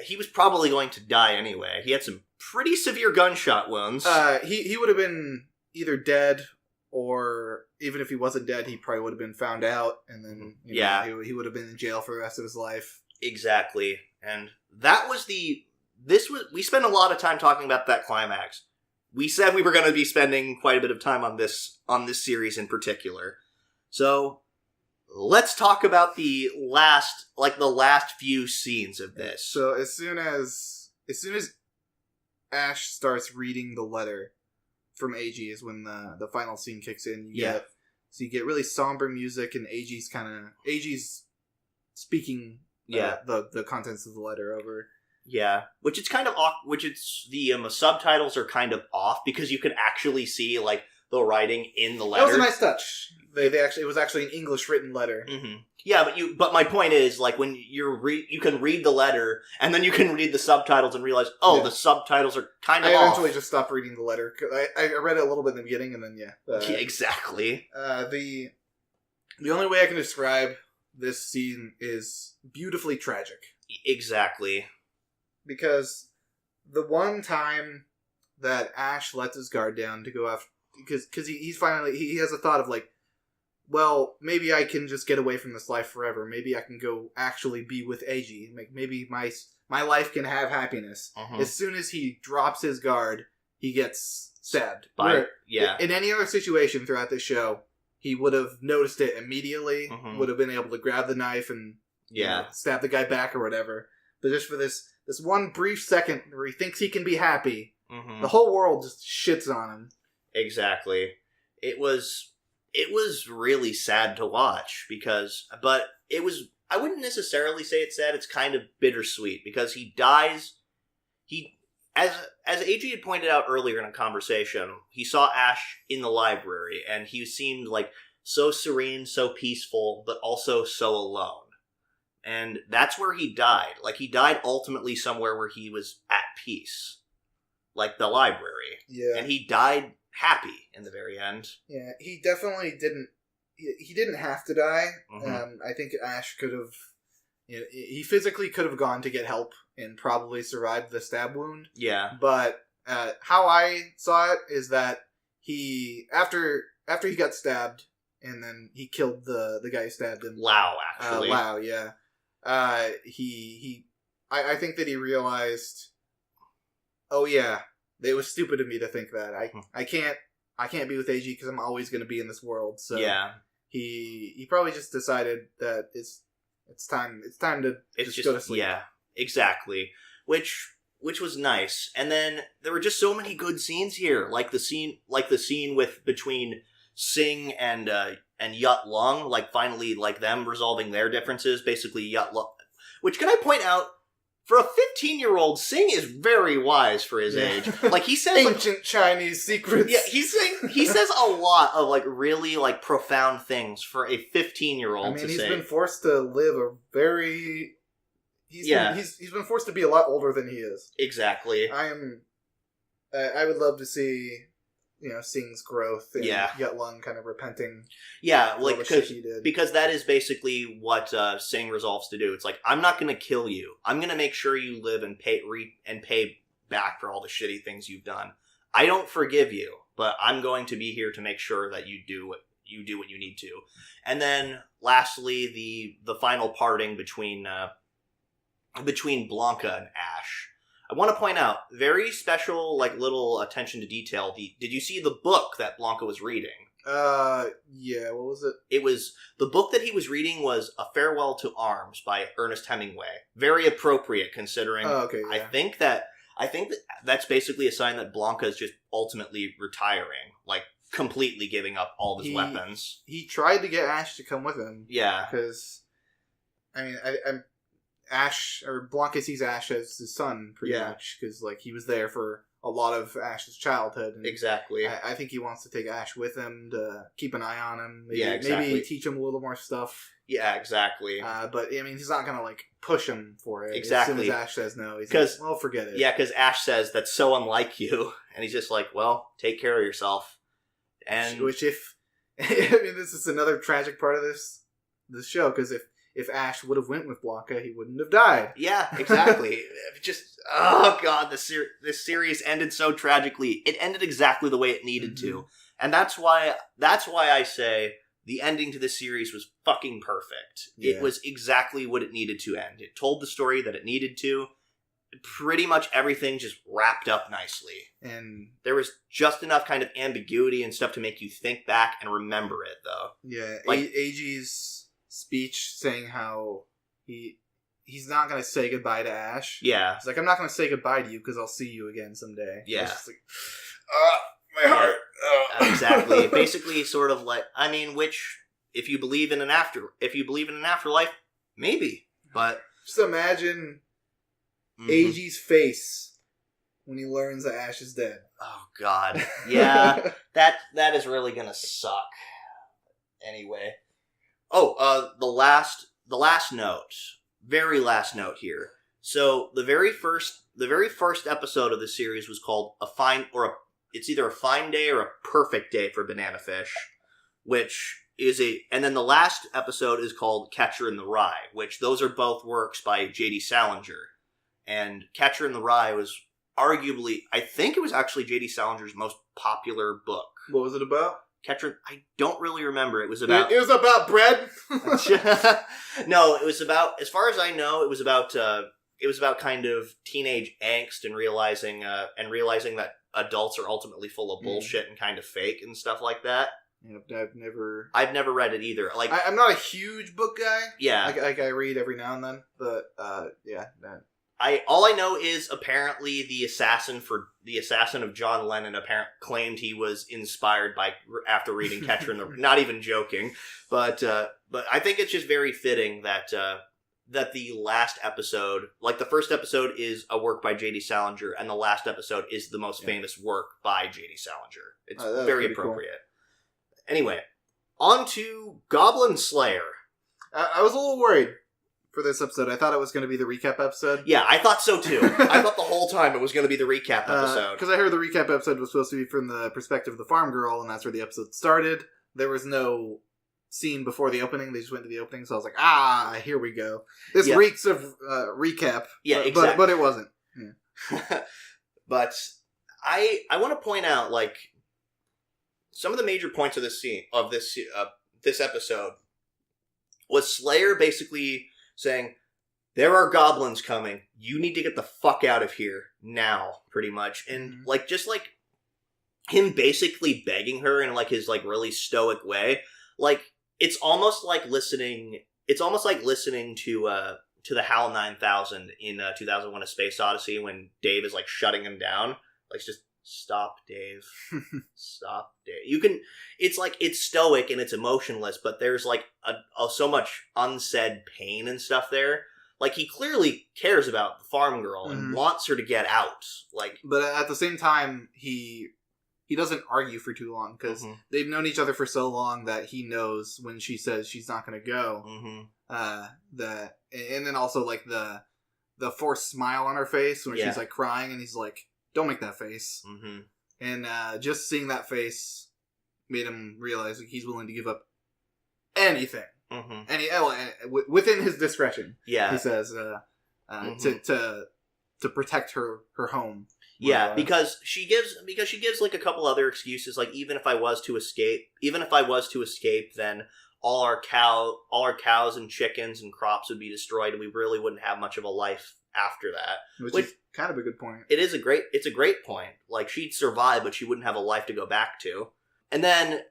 S1: he was probably going to die anyway. He had some pretty severe gunshot wounds.
S2: He would have been either dead, or even if he wasn't dead, he probably would have been found out, and then he would have been in jail for the rest of his life.
S1: Exactly, and that was we spent a lot of time talking about that climax. We said we were going to be spending quite a bit of time on this series in particular. So let's talk about the last few scenes of this.
S2: So as soon as Ash starts reading the letter from AG is when the final scene kicks in. You get really somber music, and AG's speaking the contents of the letter over.
S1: Yeah, which it's kind of off. Which it's the subtitles are kind of off because you can actually see the writing in the letter.
S2: That was a nice touch. It was actually an English written letter.
S1: Mm-hmm. Yeah, but my point is when you can read the letter and then you can read the subtitles and realize the subtitles are kind of off.
S2: I eventually just stopped reading the letter. I read it a little bit in the beginning and then
S1: exactly.
S2: The only way I can describe this scene is beautifully tragic.
S1: Exactly.
S2: Because the one time that Ash lets his guard down to go after, because he's finally he has a thought of well, maybe I can just get away from this life forever. Maybe I can go actually be with AG. Maybe my life can have happiness. Mm-hmm. As soon as he drops his guard, he gets stabbed. In any other situation throughout this show, he would have noticed it immediately. Mm-hmm. Would have been able to grab the knife and stab the guy back or whatever. But just for this one brief second where he thinks he can be happy, mm-hmm. the whole world just shits on him.
S1: Exactly. It was really sad to watch but I wouldn't necessarily say it's sad. It's kind of bittersweet because he dies. As AJ had pointed out earlier in a conversation, he saw Ash in the library and he seemed so serene, so peaceful, but also so alone. And that's where he died. He died ultimately somewhere where he was at peace. The library. Yeah. And he died happy in the very end.
S2: Yeah, he definitely didn't... He didn't have to die. Mm-hmm. I think Ash could have... he physically could have gone to get help and probably survived the stab wound. Yeah. But how I saw it is that he... After he got stabbed, and then he killed the guy who stabbed him.
S1: Lao, actually.
S2: Lao, yeah. I think that he realized, oh yeah, it was stupid of me to think that. I can't be with AG because I'm always going to be in this world. So yeah, he probably just decided that it's time to just go to sleep.
S1: Yeah, exactly. Which was nice. And then there were just so many good scenes here, like the scene between Sing and Yut Lung, finally, them resolving their differences, basically Yut Lung. Which, can I point out, for a 15-year-old, Sing is very wise for his age. He says...
S2: Ancient Chinese secrets.
S1: Yeah, he says a lot of, really, profound things for a 15-year-old to say.
S2: He's been forced to live a very... He's been forced to be a lot older than he is.
S1: Exactly.
S2: I would love to see... Sing's growth and Yut Lung kind of repenting.
S1: Yeah, because that is basically what Sing resolves to do. It's I'm not going to kill you. I'm going to make sure you live and pay back for all the shitty things you've done. I don't forgive you, but I'm going to be here to make sure that you do what you need to. And then, lastly, the final parting between Blanca and Ash. I want to point out, very special, little attention to detail. Did you see the book that Blanca was reading?
S2: Yeah, what was it?
S1: The book that he was reading was A Farewell to Arms by Ernest Hemingway. Very appropriate, considering.
S2: Oh, okay, yeah.
S1: I think that's basically a sign that Blanca is just ultimately retiring, completely giving up all of his weapons.
S2: He tried to get Ash to come with him.
S1: Yeah.
S2: Because, Ash, or Blanca sees Ash as his son, pretty much, because, he was there for a lot of Ash's childhood. And
S1: exactly.
S2: I think he wants to take Ash with him to keep an eye on him. Maybe,
S1: exactly.
S2: Maybe teach him a little more stuff.
S1: Yeah, exactly.
S2: But, I mean, he's not going to, like, push him for it.
S1: Exactly.
S2: As soon as Ash says no, he's like, well, forget it.
S1: Yeah, because Ash says, that's so unlike you. And he's just like, well, take care of yourself. And
S2: Which if... I mean, this is another tragic part of this show, because if Ash would have went with Blanca, he wouldn't have died.
S1: Yeah, exactly. Just, oh god, this series ended so tragically. It ended exactly the way it needed to. And that's why I say the ending to this series was fucking perfect. Yeah. It was exactly what it needed to end. It told the story that it needed to. Pretty much everything just wrapped up nicely. And there was just enough kind of ambiguity and stuff to make you think back and remember it, though.
S2: Yeah, like Eiji's speech saying how he's not going to say goodbye to Ash.
S1: Yeah.
S2: He's like, I'm not going to say goodbye to you because I'll see you again someday.
S1: Yeah.
S2: It's just like, my heart.
S1: Exactly. Basically, sort of like, I mean, which, if you believe in an afterlife, maybe. But
S2: just imagine Eiji's face when he learns that Ash is dead.
S1: Oh god. Yeah. that is really gonna suck. Anyway. Oh, the last note. Very last note here. So the very first episode of the series was called it's either a fine day or a perfect day for Banana Fish, and then the last episode is called Catcher in the Rye, which those are both works by J.D. Salinger. And Catcher in the Rye was arguably, I think it was actually J.D. Salinger's most popular book.
S2: What was it about?
S1: I don't really remember. It was about
S2: bread?
S1: No, it was about, as far as I know, it was about kind of teenage angst and realizing that adults are ultimately full of bullshit and kind of fake and stuff like that.
S2: Yeah, I've
S1: never read it either. Like,
S2: I'm not a huge book guy.
S1: Yeah.
S2: Like I read every now and then, but yeah.
S1: All I know is apparently the assassin of John Lennon claimed he was inspired after reading Catcher in the not even joking, but I think it's just very fitting that the last episode, like the first episode is a work by J.D. Salinger, and the last episode is the most famous work by J.D. Salinger. It's very appropriate. Cool. Anyway, on to Goblin Slayer.
S2: I was a little worried for this episode. I thought it was going to be the recap episode.
S1: Yeah, I thought so too. I thought the whole time it was going to be the recap episode.
S2: Because I heard the recap episode was supposed to be from the perspective of the farm girl, and that's where the episode started. There was no scene before the opening. They just went to the opening, so I was like, here we go. This reeks of recap.
S1: Yeah, exactly.
S2: But it wasn't.
S1: Yeah. But I want to point out, like, some of the major points of this episode was Slayer basically saying, there are goblins coming. You need to get the fuck out of here now, pretty much. And just him basically begging her in like his like really stoic way. Like it's almost like listening to the HAL 9000 in 2001: A Space Odyssey when Dave is like shutting him down. Like just stop, Dave. Stop, Dave. It's stoic and it's emotionless, but there's like so much unsaid pain and stuff there. Like he clearly cares about the farm girl and wants her to get out. Like, but
S2: at the same time, he doesn't argue for too long because they've known each other for so long that he knows when she says she's not going to go. And then also like the forced smile on her face when she's like crying, and he's like, don't make that face. And just seeing that face made him realize like, he's willing to give up anything. Within his discretion. Yeah. He says to protect her home.
S1: Yeah, because she gives like a couple other excuses, like even if I was to escape, then all our cows and chickens and crops would be destroyed, and we really wouldn't have much of a life after that.
S2: Which is kind of a good point.
S1: It's a great point. Like she'd survive, but she wouldn't have a life to go back to. And then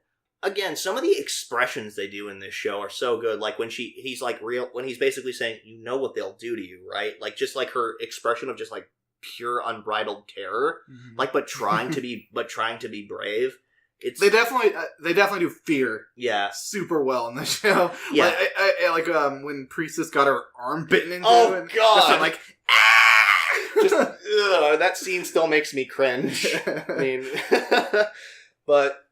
S1: again, some of the expressions they do in this show are so good. Like when when he's basically saying, you know what they'll do to you, right? Like just like her expression of just like pure unbridled terror, like but trying to be brave. They definitely do fear super well in the show. Yeah, like when Priestess got her arm bitten into. Oh god!
S2: like ah!
S1: That scene still makes me cringe. I mean, but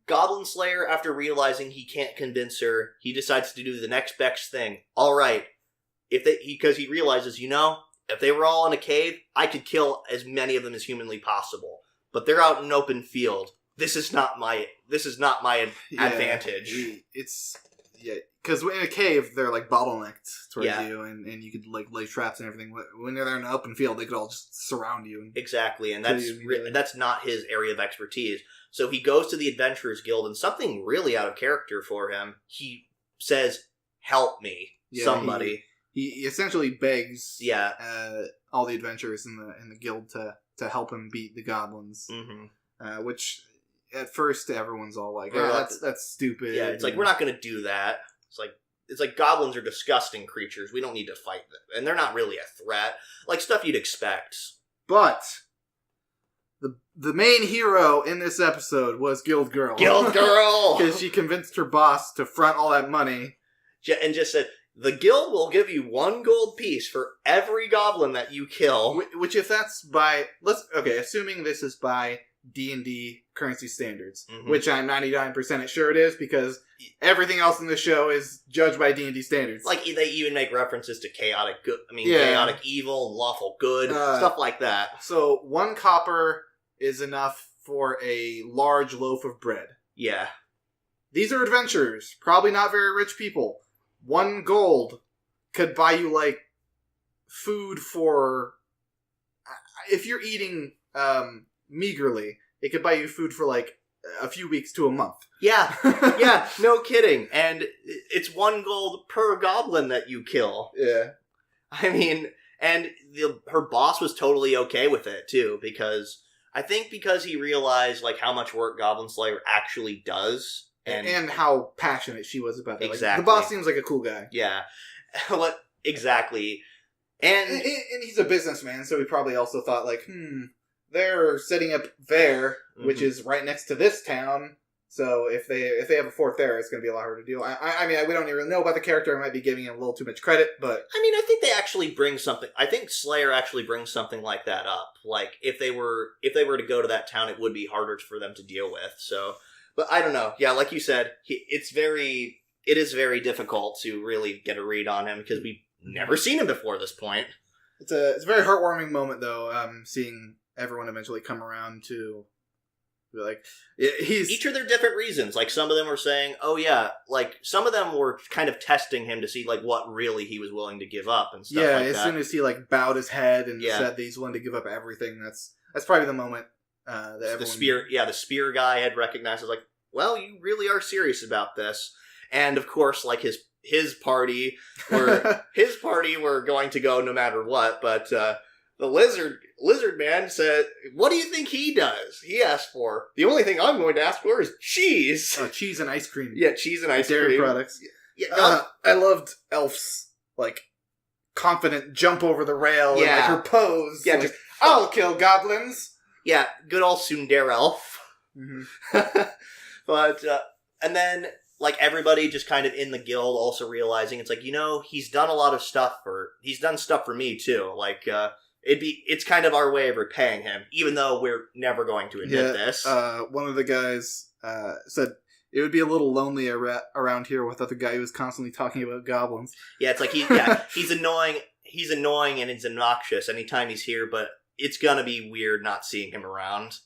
S1: Goblin Slayer, after realizing he can't convince her, he decides to do the next best thing. All right, because he realizes, if they were all in a cave, I could kill as many of them as humanly possible. But they're out in an open field. This is not my advantage.
S2: Because in a cave, they're like bottlenecked towards you, and you could like lay traps and everything. When they're in an open field, they could all just surround you.
S1: Exactly, and that's not his area of expertise. So he goes to the Adventurers Guild, and something really out of character for him. He says, "Help me, somebody."
S2: He essentially begs all the adventurers in the guild to help him beat the goblins, which at first everyone's all like, that's stupid.
S1: Yeah, it's like, we're not going to do that. It's like goblins are disgusting creatures. We don't need to fight them. And they're not really a threat. Like stuff you'd expect.
S2: But the main hero in this episode was Guild Girl.
S1: Guild Girl!
S2: Because she convinced her boss to front all that money.
S1: And just said, the guild will give you 1 gold piece for every goblin that you kill.
S2: Which if that's by... assuming this is by D&D currency standards, which I'm 99% sure it is, because everything else in the show is judged by D&D standards.
S1: Like, they even make references to chaotic good, chaotic evil, lawful good, stuff like that.
S2: So 1 copper is enough for a large loaf of bread.
S1: Yeah.
S2: These are adventurers, probably not very rich people. 1 gold could buy you, like, food for... If you're eating meagerly, it could buy you food for, like, a few weeks to a month.
S1: Yeah. Yeah, no kidding. And it's 1 gold per goblin that you kill.
S2: Yeah.
S1: I mean, and her boss was totally okay with it, too, because he realized, like, how much work Goblin Slayer actually does.
S2: And how passionate she was about it.
S1: Exactly.
S2: Like, the boss seems like a cool guy.
S1: Yeah. Exactly. And
S2: he's a businessman, so he probably also thought, like, they're setting up there, which is right next to this town, so if they have a fort there, it's going to be a lot harder to deal. I mean, we don't even know about the character. I might be giving him a little too much credit, but...
S1: I mean, I think they actually bring something... I think Slayer actually brings something like that up. Like, if they were to go to that town, it would be harder for them to deal with, so... But I don't know. Yeah, like you said, it is very difficult to really get a read on him because we've never seen him before this point.
S2: It's a very heartwarming moment, though, seeing everyone eventually come around to be like,
S1: each of their different reasons. Like, some of them were saying, oh yeah, like, some of them were kind of testing him to see, like, what really he was willing to give up and stuff like that.
S2: Yeah, as soon as he, like, bowed his head and said that he's willing to give up everything, that's probably the moment.
S1: The spear guy had recognized, like, well, you really are serious about this. And of course, like, his party were going to go no matter what, but the lizard man said, what do you think he does? He asked for, the only thing I'm going to ask for is cheese.
S2: Cheese and ice cream.
S1: Yeah, cheese and ice cream.
S2: Dairy products. Yeah, I loved Elf's, like, confident jump over the rail and, like, her pose.
S1: Yeah,
S2: like, I'll kill goblins.
S1: Yeah, good old tsundere elf. But, and then, like, everybody just kind of in the guild also realizing, it's like, he's done a lot of stuff he's done stuff for me, too. Like, it's kind of our way of repaying him, even though we're never going to admit this.
S2: One of the guys, said, it would be a little lonely around here without the guy who was constantly talking about goblins.
S1: Yeah, it's like, he's annoying, and he's obnoxious anytime he's here, but it's gonna be weird not seeing him around.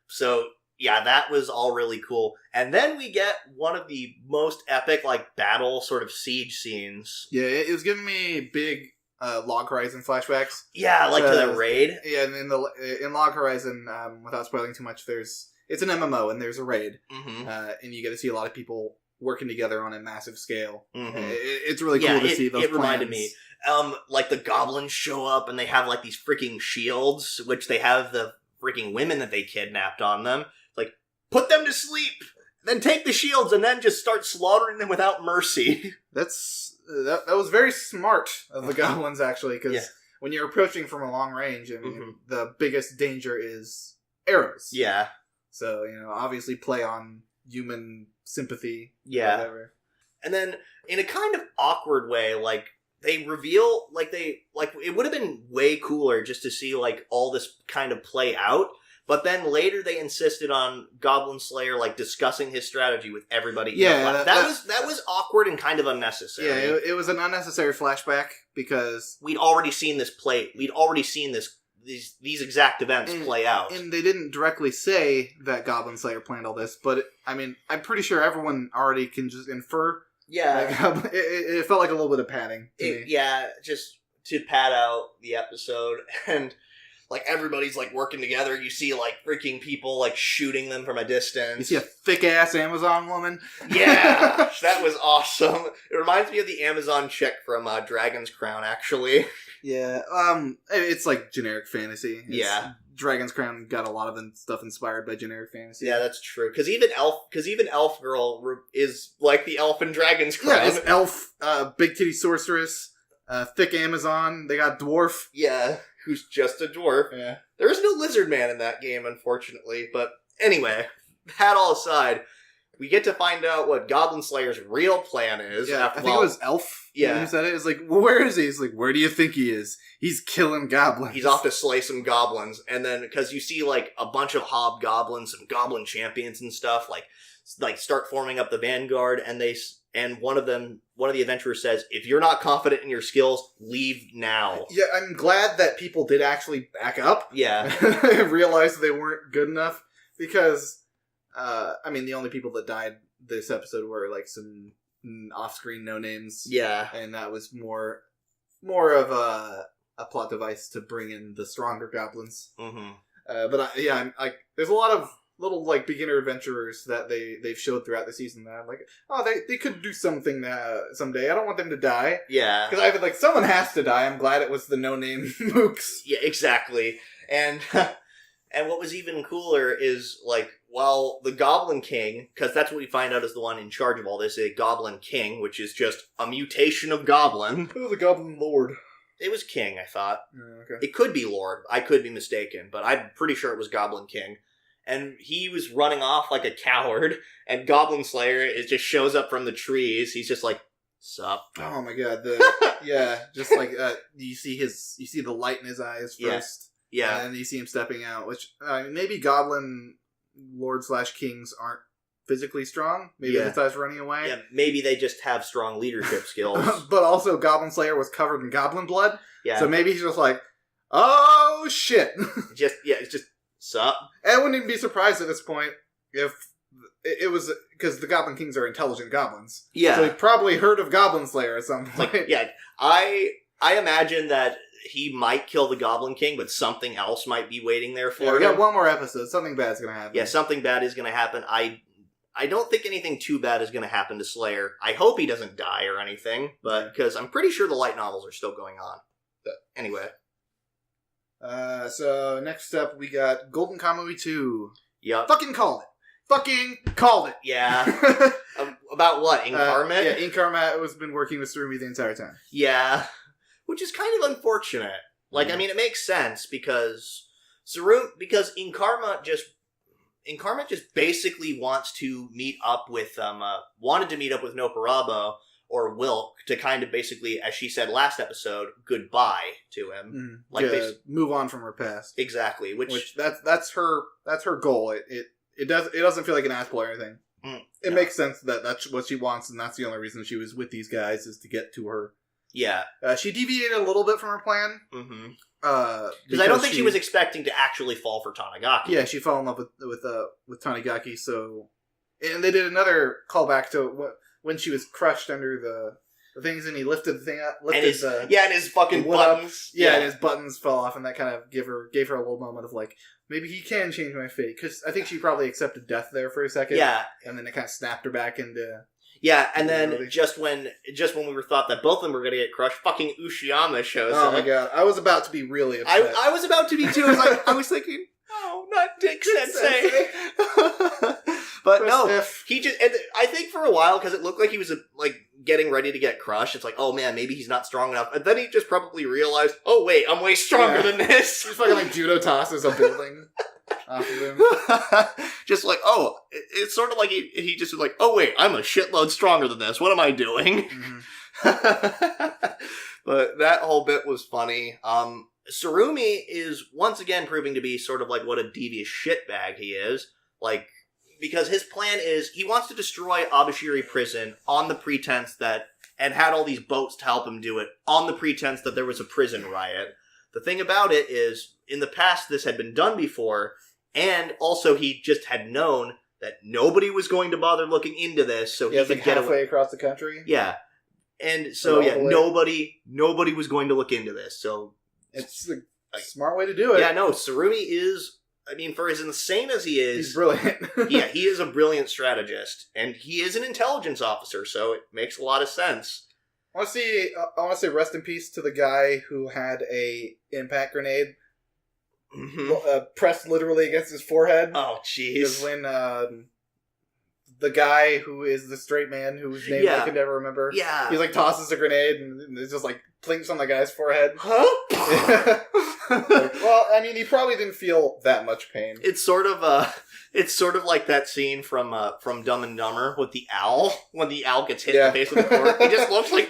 S1: So, yeah, that was all really cool. And then we get one of the most epic, like, battle sort of siege scenes.
S2: Yeah, it was giving me big Log Horizon flashbacks.
S1: Yeah, like to the raid.
S2: Yeah, and in Log Horizon, without spoiling too much, it's an MMO and there's a raid. And you get to see a lot of people working together on a massive scale. It's really cool to see those plans. It reminded me.
S1: Like, the goblins show up and they have, like, these freaking shields, which they have the freaking women that they kidnapped on them. Like, put them to sleep, then take the shields, and then just start slaughtering them without mercy.
S2: That was very smart of the goblins, actually, because when you're approaching from a long range, I mean, the biggest danger is arrows.
S1: Yeah.
S2: So, obviously play on human sympathy.
S1: Yeah. Whatever. And then, in a kind of awkward way, like, they reveal, it would have been way cooler just to see, all this kind of play out. But then later they insisted on Goblin Slayer, discussing his strategy with everybody.
S2: Yeah,
S1: that was awkward and kind of unnecessary.
S2: Yeah, it was an unnecessary flashback because
S1: we'd already seen this play. We'd already seen these exact events play out.
S2: And they didn't directly say that Goblin Slayer planned all this, but I'm pretty sure everyone already can just infer.
S1: Yeah,
S2: it felt like a little bit of padding to me.
S1: Yeah, just to pad out the episode and. Everybody's, working together. You see, freaking people, shooting them from a distance. You
S2: see a thick-ass Amazon woman.
S1: Yeah! That was awesome. It reminds me of the Amazon chick from Dragon's Crown, actually.
S2: Yeah, it's, generic fantasy. Dragon's Crown got a lot of stuff inspired by generic fantasy.
S1: Yeah, that's true. Because even Elf Girl is like the elf in Dragon's Crown.
S2: Yeah, it's elf, big titty sorceress, thick Amazon. They got dwarf.
S1: Yeah. Who's just a dwarf.
S2: Yeah.
S1: There is no lizard man in that game, unfortunately. But anyway, that all aside, we get to find out what Goblin Slayer's real plan is.
S2: Yeah, I think it was Elf who said it. It's where is he? He's where do you think he is? He's killing goblins.
S1: He's off to slay some goblins. And then, because you see, a bunch of hobgoblins and goblin champions and stuff, start forming up the vanguard, and one of the adventurers says, if you're not confident in your skills, leave now.
S2: Yeah, I'm glad that people did actually back up.
S1: Yeah.
S2: Realized they weren't good enough. Because, the only people that died this episode were, some off-screen no-names.
S1: Yeah.
S2: And that was more of a plot device to bring in the stronger goblins.
S1: Mm-hmm.
S2: There's a lot of little beginner adventurers that they've showed throughout the season that I'm they could do something someday. I don't want them to die.
S1: Yeah,
S2: because I feel someone has to die. I'm glad it was the no-name mooks.
S1: Yeah, exactly. And and what was even cooler is while the Goblin King, because that's what we find out is the one in charge of all this, a Goblin King, which is just a mutation of Goblin.
S2: It was a Goblin Lord.
S1: It was King, I thought.
S2: Okay.
S1: It could be Lord. I could be mistaken, but I'm pretty sure it was Goblin King. And he was running off like a coward, and Goblin Slayer just shows up from the trees. He's just sup?
S2: Oh my god! You see the light in his eyes first,
S1: yeah,
S2: and you see him stepping out. Which maybe Goblin Lord / Kings aren't physically strong. Maybe that's why he's running away.
S1: Yeah, maybe they just have strong leadership skills.
S2: But also, Goblin Slayer was covered in goblin blood.
S1: Yeah,
S2: so maybe he's just oh shit!
S1: It's just. Sup?
S2: I wouldn't even be surprised at this point if it was because the Goblin Kings are intelligent goblins.
S1: Yeah.
S2: So he probably heard of Goblin Slayer at some point.
S1: I imagine that he might kill the Goblin King, but something else might be waiting there for him.
S2: We got one more episode. Something bad's going to happen.
S1: Yeah, something bad is going to happen. I don't think anything too bad is going to happen to Slayer. I hope he doesn't die or anything, but because I'm pretty sure the light novels are still going on. But anyway.
S2: So next up we got Golden Kamuy 2.
S1: Yep.
S2: Fucking called it.
S1: Yeah. About what? Incarnate?
S2: Yeah, Incarnate has been working with Surumi the entire time.
S1: Yeah. Which is kind of unfortunate. It makes sense because Incarnate just basically wants to meet up with wanted to meet up with Noparabo or Wilk to kind of basically, as she said last episode, goodbye to him.
S2: Move on from her past.
S1: Exactly. Which
S2: that's her goal. It doesn't feel like an asshole or anything. It makes sense that that's what she wants, and that's the only reason she was with these guys is to get to her.
S1: Yeah.
S2: She deviated a little bit from her plan.
S1: Mm-hmm. Because I don't think she was expecting to actually fall for Tanigaki.
S2: Yeah, she fell in love with Tanigaki. So, and they did another callback to when she was crushed under the things, and he lifted the thing up, and
S1: his fucking buttons.
S2: And his buttons fell off, and that kind of gave her a little moment of maybe he can change my fate, because I think she probably accepted death there for a second.
S1: Yeah,
S2: and then it kind of snapped her back into.
S1: Yeah, and then just when we were thought that both of them were going to get crushed, fucking Ushiyama shows up.
S2: Oh my god, I was about to be really upset.
S1: I was about to be too. I was thinking, oh, not Dick Sensei. But no, he just. And I think for a while, because it looked like he was getting ready to get crushed. It's oh man, maybe he's not strong enough. And then he just probably realized, oh wait, I'm way stronger than this.
S2: He's fucking judo tosses a building off of him.
S1: Just it's sort of like he just was oh wait, I'm a shitload stronger than this. What am I doing?
S2: Mm-hmm.
S1: But that whole bit was funny. Tsurumi is once again proving to be sort of like what a devious shitbag he is. Like, because his plan is he wants to destroy Abashiri Prison on the pretense that, and had all these boats to help him do it, on the pretense that there was a prison riot. The thing about it is, in the past this had been done before, and also he just had known that nobody was going to bother looking into this, so he could
S2: like
S1: get
S2: halfway across the country.
S1: Yeah, and so nobody was going to look into this. So
S2: it's a smart way to do it.
S1: Yeah, no, Tsurumi is. I mean, for as insane as he is,
S2: he's brilliant.
S1: Yeah, he is a brilliant strategist, and he is an intelligence officer, so it makes a lot of sense.
S2: I want to say rest in peace to the guy who had a impact grenade pressed literally against his forehead.
S1: Oh, jeez.
S2: Because when the guy who is the straight man, whose name I can never remember, he like tosses a grenade and it just like plinks on the guy's forehead.
S1: Huh?
S2: Well, I mean, he probably didn't feel that much pain.
S1: It's sort of like that scene from Dumb and Dumber with the owl when the owl gets hit in the face with the cord. He just looks like.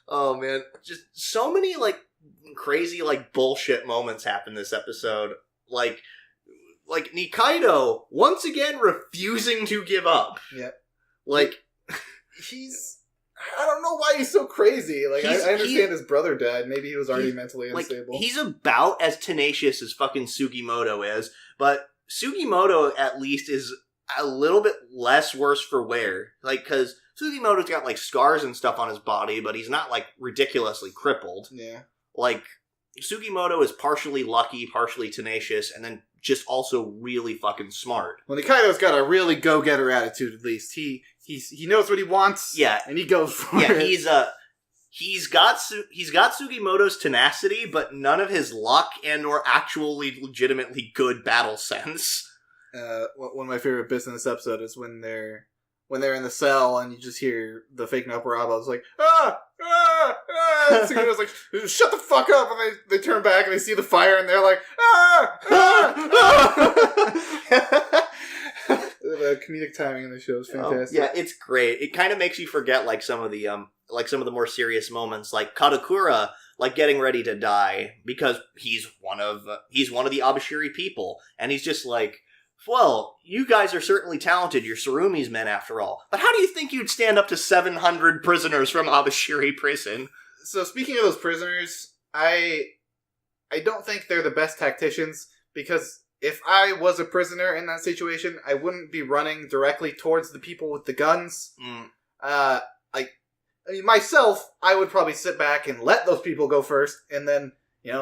S1: Oh man, just so many like crazy like bullshit moments happen this episode. Like Nikaido once again refusing to give up.
S2: Yeah,
S1: like
S2: I don't know why he's so crazy. Like, I understand his brother died. Maybe he was already mentally unstable.
S1: Like, he's about as tenacious as fucking Sugimoto is, but Sugimoto at least is a little bit less worse for wear. Like, because Sugimoto's got, like, scars and stuff on his body, but he's not, like, ridiculously crippled.
S2: Yeah.
S1: Like, Sugimoto is partially lucky, partially tenacious, and then just also really fucking smart.
S2: Well, Nikaido's got a really go-getter attitude, at least. He knows what he wants, and he goes for it.
S1: Yeah, he's got Sugimoto's tenacity, but none of his luck and or actually legitimately good battle sense.
S2: One of my favorite bits in this episode is when they're in the cell and you just hear the fake Noparabo. It's like, Sugimoto's like, shut the fuck up, and they turn back and they see the fire and they're like, The comedic timing in the show is fantastic.
S1: Yeah, it's great. It kind of makes you forget like some of the more serious moments, like Karakura, like getting ready to die because he's one of the Abashiri people, and he's just like, well, you guys are certainly talented. You're Tsurumi's men, after all. But how do you think you'd stand up to 700 prisoners from Abashiri prison?
S2: So speaking of those prisoners, I don't think they're the best tacticians, because if I was a prisoner in that situation, I wouldn't be running directly towards the people with the guns. I mean, myself, I would probably sit back and let those people go first, and then,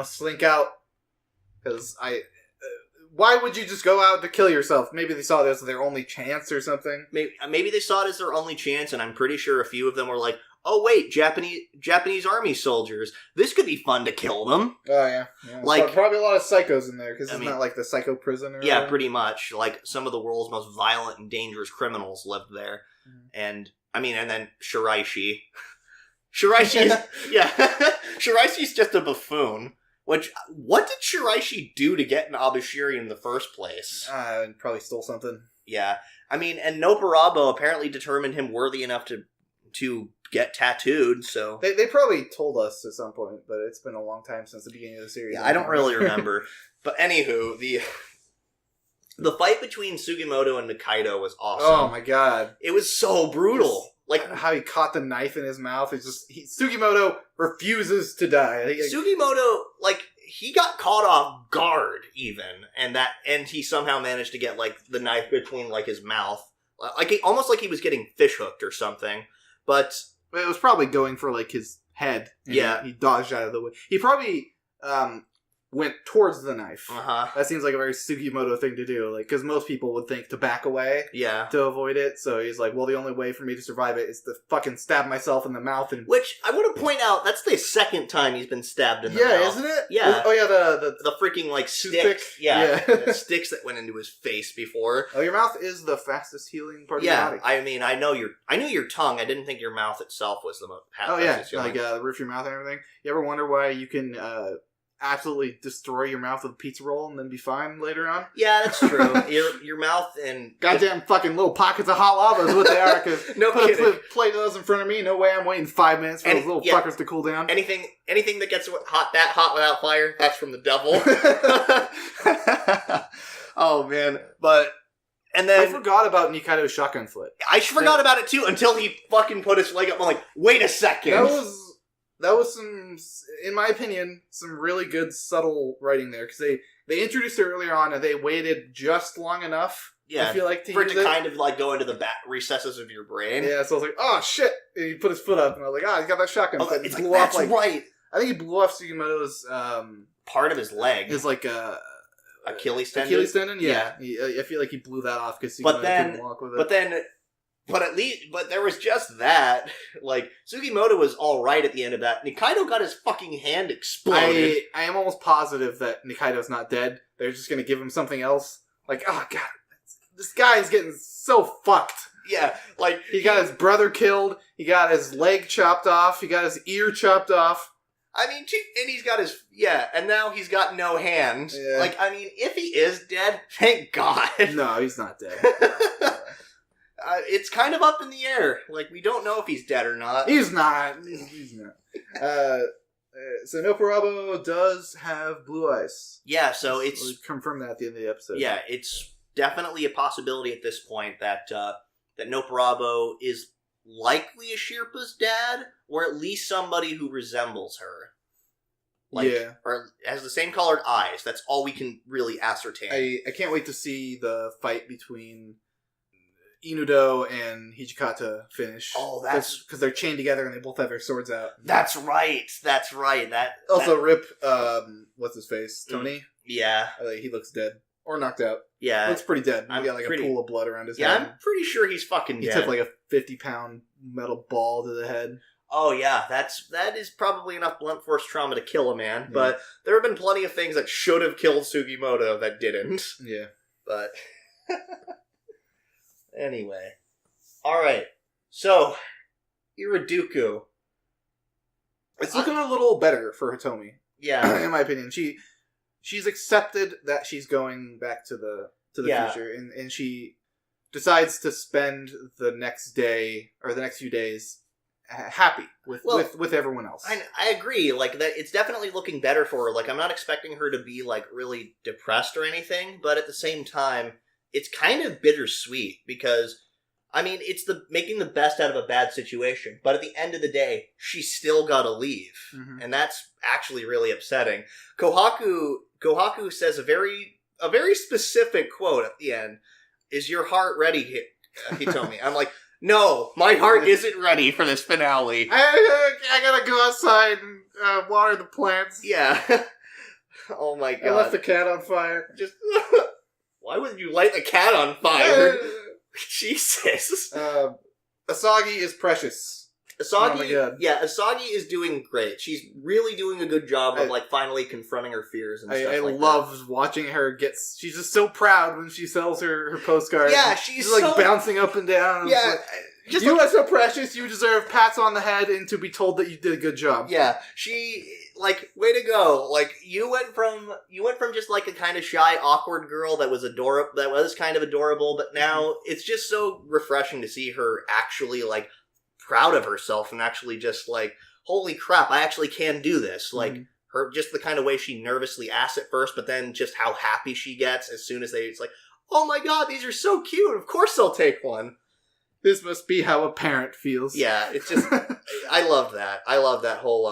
S2: slink out. Because why would you just go out to kill yourself? Maybe they saw this as their only chance or something.
S1: Maybe they saw it as their only chance, and I'm pretty sure a few of them were like, oh wait, Japanese army soldiers. This could be fun to kill them.
S2: Oh yeah. Like, probably a lot of psychos in there, because it's not like the psycho prison or
S1: whatever. Pretty much. Like, some of the world's most violent and dangerous criminals lived there. And then Shiraishi. Shiraishi's just a buffoon. What did Shiraishi do to get in Abashiri in the first place?
S2: Probably stole something.
S1: Yeah. And Noparabo apparently determined him worthy enough to get tattooed, so...
S2: They probably told us at some point, but it's been a long time since the beginning of the series.
S1: Yeah, I don't really remember. But anywho, the fight between Sugimoto and Nikaido was awesome.
S2: Oh my god.
S1: It was so brutal. Like
S2: how he caught the knife in his mouth. It's just Sugimoto refuses to die.
S1: Sugimoto, he got caught off guard even, and he somehow managed to get the knife between his mouth, almost like he was getting fish hooked or something. But
S2: it was probably going for his head.
S1: Yeah,
S2: he dodged out of the way. He probably went towards the knife. That seems like a very Sugimoto thing to do, because most people would think to back away to avoid it. So he's like, well, the only way for me to survive it is to fucking stab myself in the mouth.
S1: Which I want to point out, that's the second time he's been stabbed in the mouth.
S2: Yeah, isn't it?
S1: Yeah.
S2: Oh yeah, the
S1: freaking sticks. Yeah, the sticks that went into his face before.
S2: Oh, your mouth is the fastest healing part of your body.
S1: I mean, I knew your tongue. I didn't think your mouth itself was the most.
S2: Oh yeah, the roof of your mouth and everything. You ever wonder why you can absolutely destroy your mouth with a pizza roll and then be fine later on.
S1: Yeah, that's true. your mouth and
S2: goddamn fucking little pockets of hot lava is what they are. Cause
S1: no
S2: put
S1: kidding.
S2: a plate of those in front of me. No way I'm waiting 5 minutes for those little fuckers to cool down.
S1: Anything that gets that hot without fire, that's from the devil. Oh man, and then
S2: I forgot about Nikaido's shotgun flip.
S1: I forgot about it too until he fucking put his leg up. I'm like, wait a second.
S2: That was some, in my opinion, some really good subtle writing there, because they introduced it earlier on and they waited just long enough.
S1: Yeah,
S2: I feel like
S1: for it to kind of like go into the back recesses of your brain.
S2: Yeah, so I was like, oh shit! And he put his foot up, and I was like, he's got that shotgun.
S1: Oh, it's blew off, that's right.
S2: I think he blew off Sugimoto's
S1: part of his leg.
S2: His
S1: Achilles tendon.
S2: Achilles tendon, yeah. I feel like he blew that off because Sugimoto couldn't walk with it.
S1: But there was just that. Like, Sugimoto was alright at the end of that. Nikaido got his fucking hand exploded.
S2: I am almost positive that Nikaido's not dead. They're just gonna give him something else. Like, oh god, this guy is getting so fucked.
S1: Yeah, like...
S2: He got his brother killed, he got his leg chopped off, he got his ear chopped off.
S1: I mean, and he's got his... Yeah, and now he's got no hand. Yeah. Like, I mean, if he is dead, thank God.
S2: No, he's not dead.
S1: It's kind of up in the air. Like, we don't know if he's dead or not.
S2: He's not. He's not. So Noparabo does have blue eyes.
S1: Yeah, so it's...
S2: We'll confirm that at the end of the episode.
S1: Yeah, it's definitely a possibility at this point that Noparabo is likely Ashirpa's dad, or at least somebody who resembles her. Like, yeah. Or has the same colored eyes. That's all we can really ascertain.
S2: I can't wait to see the fight between Inudo and Hijikata finish.
S1: Oh, that's...
S2: Because they're chained together and they both have their swords out.
S1: That's right.
S2: Rip, what's his face? Tony?
S1: Yeah.
S2: He looks dead. Or knocked out.
S1: Yeah.
S2: Looks pretty dead. He got a pool of blood around his head.
S1: Yeah, I'm pretty sure he's fucking dead.
S2: He took a 50-pound metal ball to the head.
S1: Oh yeah, that is probably enough blunt force trauma to kill a man, but there have been plenty of things that should have killed Sugimoto that didn't.
S2: Yeah.
S1: But... Anyway. Alright. So, IRODUKU.
S2: It's looking a little better for Hitomi.
S1: Yeah.
S2: In my opinion. She's accepted that she's going back to the future, and she decides to spend the next day, or the next few days, happy with everyone else.
S1: I agree. Like, that, it's definitely looking better for her. Like, I'm not expecting her to be, like, really depressed or anything, but at the same time, it's kind of bittersweet because, I mean, it's making the best out of a bad situation. But at the end of the day, she's still got to leave. Mm-hmm. And that's actually really upsetting. Kohaku says a very specific quote at the end. Is your heart ready, Hitomi? I'm like, no, my heart isn't ready for this finale.
S2: I gotta go outside and water the plants.
S1: Yeah. Oh my god.
S2: I left the cat on fire.
S1: Just... Why would you light the cat on fire? Jesus.
S2: Asagi is precious.
S1: Asagi is doing great. She's really doing a good job of finally confronting her fears and stuff. I
S2: love watching her she's just so proud when she sells her postcards.
S1: Yeah, she's
S2: like bouncing up and down.
S1: Yeah.
S2: You are so precious, you deserve pats on the head and to be told that you did a good job.
S1: Yeah, she, way to go. Like, you went from just a kind of shy, awkward girl that was kind of adorable, but now it's just so refreshing to see her actually, proud of herself and actually just, holy crap, I actually can do this. Her, just the kind of way she nervously asks at first, but then just how happy she gets as soon as it's like, oh my god, these are so cute, of course I'll take one.
S2: This must be how a parent feels.
S1: Yeah, it's just I love that. I love that whole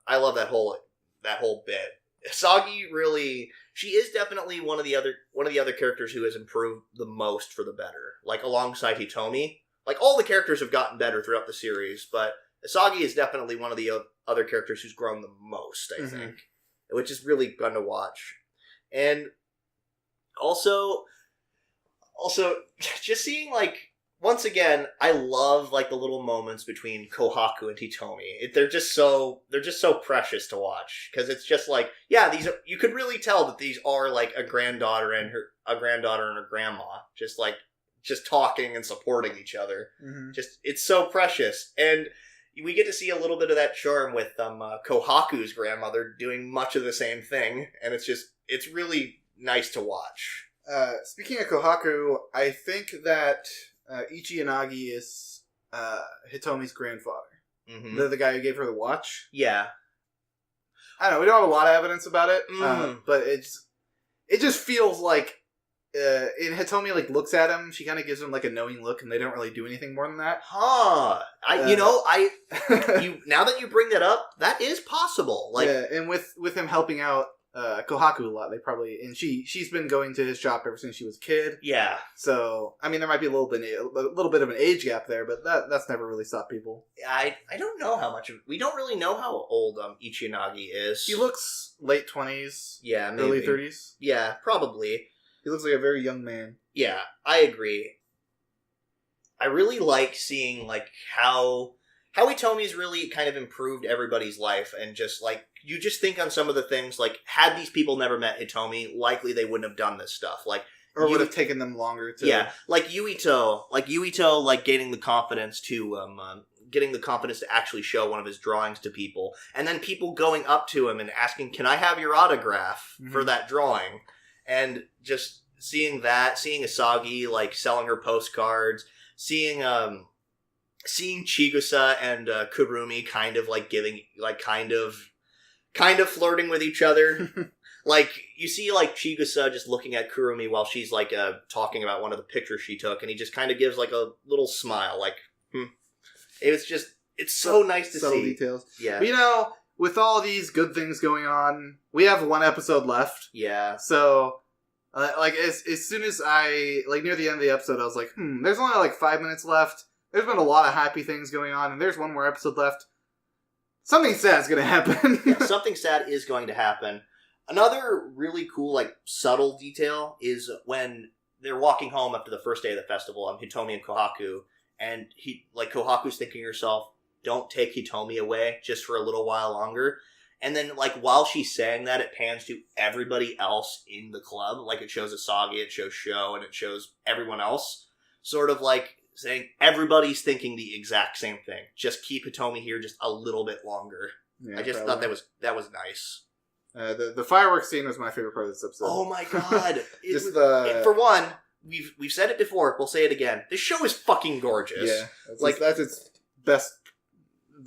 S1: that whole bit. Asagi really, she is definitely one of the other characters who has improved the most for the better. Alongside Hitomi. All the characters have gotten better throughout the series, but Asagi is definitely one of the other characters who's grown the most, I think. Which is really fun to watch. And also just seeing once again, I love the little moments between Kohaku and Hitomi. They're just so precious to watch because it's just these are, you could really tell that these are a granddaughter and her grandma just talking and supporting each other. Mm-hmm. Just it's so precious. And we get to see a little bit of that charm with Kohaku's grandmother doing much of the same thing, and it's really nice to watch.
S2: Speaking of Kohaku, I think that Ichi Yanagi is Hitomi's grandfather.
S1: Mm-hmm.
S2: The guy who gave her the watch.
S1: Yeah.
S2: I don't know, we don't have a lot of evidence about it, but it just feels like and Hitomi like looks at him, she kind of gives him like a knowing look, and they don't really do anything more than that.
S1: Huh. Now that you bring that up, that is possible. Like,
S2: yeah, and with him helping out Kohaku a lot, they probably, and she's been going to his shop ever since she was a kid.
S1: Yeah.
S2: So I mean, there might be a little bit of an age gap there, but that's never really stopped people.
S1: I don't know how much we don't really know how old Ichinagi is.
S2: He looks late 20s.
S1: Yeah, maybe.
S2: Early 30s.
S1: Yeah, probably.
S2: He looks like a very young man.
S1: Yeah, I agree. I really like seeing like how Hitomi's really kind of improved everybody's life, and just like you just think on some of the things like had these people never met Hitomi, likely they wouldn't have done this stuff. Like,
S2: or would have taken them longer to.
S1: Yeah, like Yuito, like gaining the confidence to actually show one of his drawings to people, and then people going up to him and asking, "Can I have your autograph for that drawing?" And just seeing Asagi like selling her postcards, seeing Chigusa and Kurumi kind of like giving like kind of flirting with each other. Like you see like Chigusa just looking at Kurumi while she's like talking about one of the pictures she took, and he just kind of gives like a little smile, like it's so nice to
S2: subtle
S1: see
S2: details.
S1: Yeah,
S2: but, with all these good things going on, we have one episode left.
S1: Yeah.
S2: So, as soon as near the end of the episode, I was like, there's only like 5 minutes left. There's been a lot of happy things going on, and there's one more episode left. Something sad's gonna happen.
S1: Yeah, something sad is going to happen. Another really cool, like, subtle detail is when they're walking home after the first day of the festival, Hitomi and Kohaku, and Kohaku's thinking to herself, don't take Hitomi away just for a little while longer. And then, like, while she's saying that, it pans to everybody else in the club. Like, it shows Asagi, it shows Sho, and it shows everyone else. Sort of, like, saying everybody's thinking the exact same thing. Just keep Hitomi here just a little bit longer. Yeah, I just thought that was nice.
S2: The fireworks scene was my favorite part of this episode.
S1: Oh my god! For one, we've said it before. We'll say it again. This show is fucking gorgeous.
S2: Yeah, that's its best.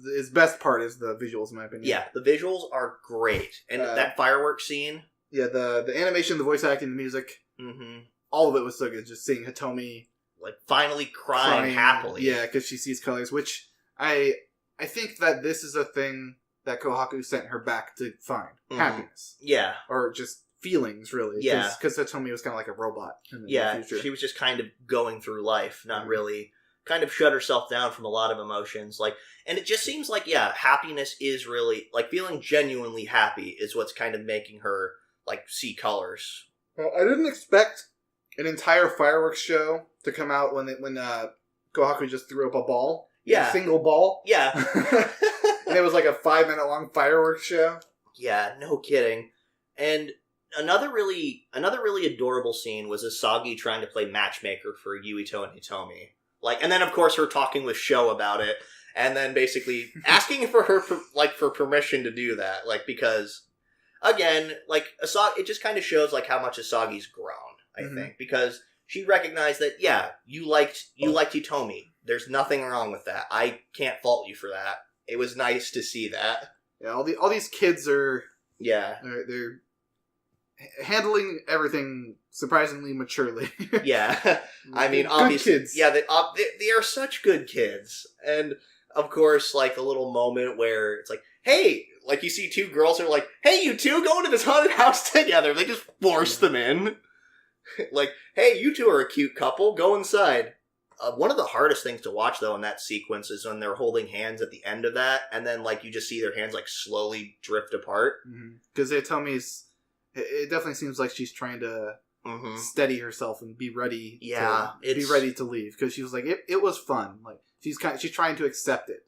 S2: Its best part is the visuals, in my opinion.
S1: Yeah, the visuals are great, and that fireworks scene.
S2: Yeah, the animation, the voice acting, the music, all of it was so good. Just seeing Hitomi
S1: like finally crying happily.
S2: Yeah, because she sees colors, which I think that this is a thing that Kohaku sent her back to find. Happiness.
S1: Yeah.
S2: Or just feelings, really.
S1: Yeah.
S2: Because Hitomi was kind of like a robot in the future.
S1: She was just kind of going through life, not really, kind of shut herself down from a lot of emotions. Like, and it just seems like, happiness is really, like, feeling genuinely happy is what's kind of making her, like, see colors.
S2: Well, I didn't expect an entire fireworks show to come out when Kohaku just threw up a ball.
S1: Yeah.
S2: A single ball.
S1: Yeah.
S2: And it was like a 5-minute long fireworks show.
S1: Yeah, no kidding. And another really adorable scene was Asagi trying to play matchmaker for Yuito and Hitomi. Like, and then of course her talking with Sho about it, and then basically asking for her for permission to do that. Like, because again, like Asagi, it just kind of shows like how much Asagi's grown. I think, because she recognized that you liked Hitomi. There's nothing wrong with that. I can't fault you for that. It was nice to see that. Yeah,
S2: all these kids are they're handling everything surprisingly maturely.
S1: Yeah, I mean, obviously,
S2: kids.
S1: Yeah, they are such good kids, and of course, like the little moment where it's like, hey, like you see two girls are like, hey, you two go into this haunted house together. They just force them in. Like, hey, you two are a cute couple. Go inside. One of the hardest things to watch, though, in that sequence is when they're holding hands at the end of that, and then, like, you just see their hands, like, slowly drift apart.
S2: Because Hitomi's... It definitely seems like she's trying to steady herself and be ready be ready to leave. Because she was like, it was fun. Like, she's trying to accept it.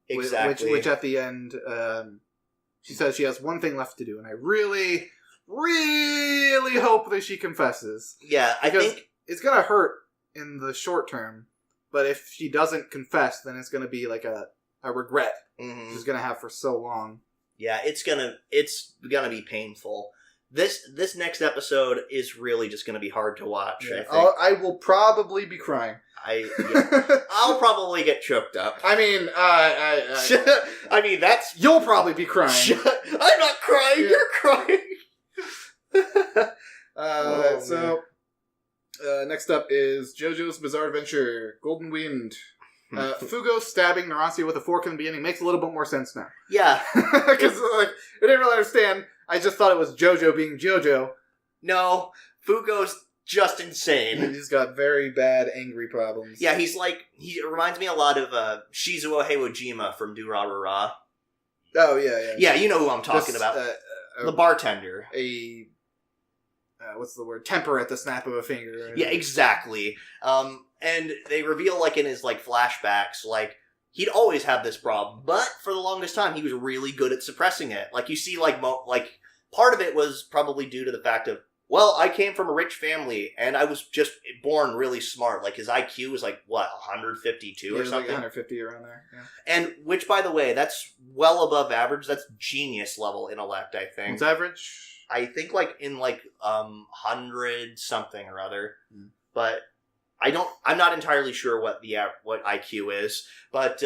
S1: Exactly.
S2: Which at the end, she says she has one thing left to do, and I really, really hope that she confesses.
S1: Yeah, I think...
S2: It's gonna hurt in the short term, but if she doesn't confess, then it's going to be like a regret. He's going to have for so long.
S1: Yeah, it's gonna be painful. This next episode is really just gonna be hard to watch.
S2: Yeah.
S1: I think.
S2: I will probably be crying.
S1: I'll probably get choked up.
S2: I mean,
S1: I mean that's
S2: you'll probably be crying.
S1: I'm not crying. Yeah. You're crying.
S2: Next up is JoJo's Bizarre Adventure: Golden Wind. Fugo stabbing Narancio with a fork in the beginning makes a little bit more sense now.
S1: Yeah.
S2: Because I didn't really understand. I just thought it was JoJo being JoJo.
S1: No, Fugo's just insane.
S2: He's got very bad angry problems.
S1: Yeah, he reminds me a lot of Shizuo Heiwojima from Durarara.
S2: Oh, yeah.
S1: Yeah, you know who I'm talking about. The bartender.
S2: What's the word? Temper at the snap of a finger.
S1: Yeah, exactly. And they reveal, in his, flashbacks, he'd always have this problem, but for the longest time, he was really good at suppressing it. You see, part of it was probably due to the fact of, well, I came from a rich family, and I was just born really smart. His IQ was, 152 or something?
S2: 150 around there, yeah.
S1: And, which, by the way, that's well above average. That's genius level intellect, I think.
S2: What's average?
S1: I think, 100 something or other. But I'm not entirely sure what IQ is, but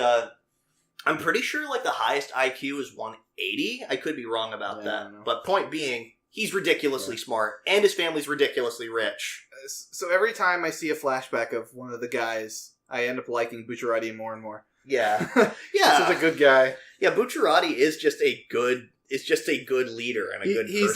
S1: I'm pretty sure the highest IQ is 180. I could be wrong about that. But point being, he's ridiculously smart, and his family's ridiculously rich.
S2: So every time I see a flashback of one of the guys, I end up liking Bucciarati more and more.
S1: Yeah.
S2: Yeah. This is a good guy.
S1: Yeah, Bucciarati is just a good leader and a good person.
S2: He's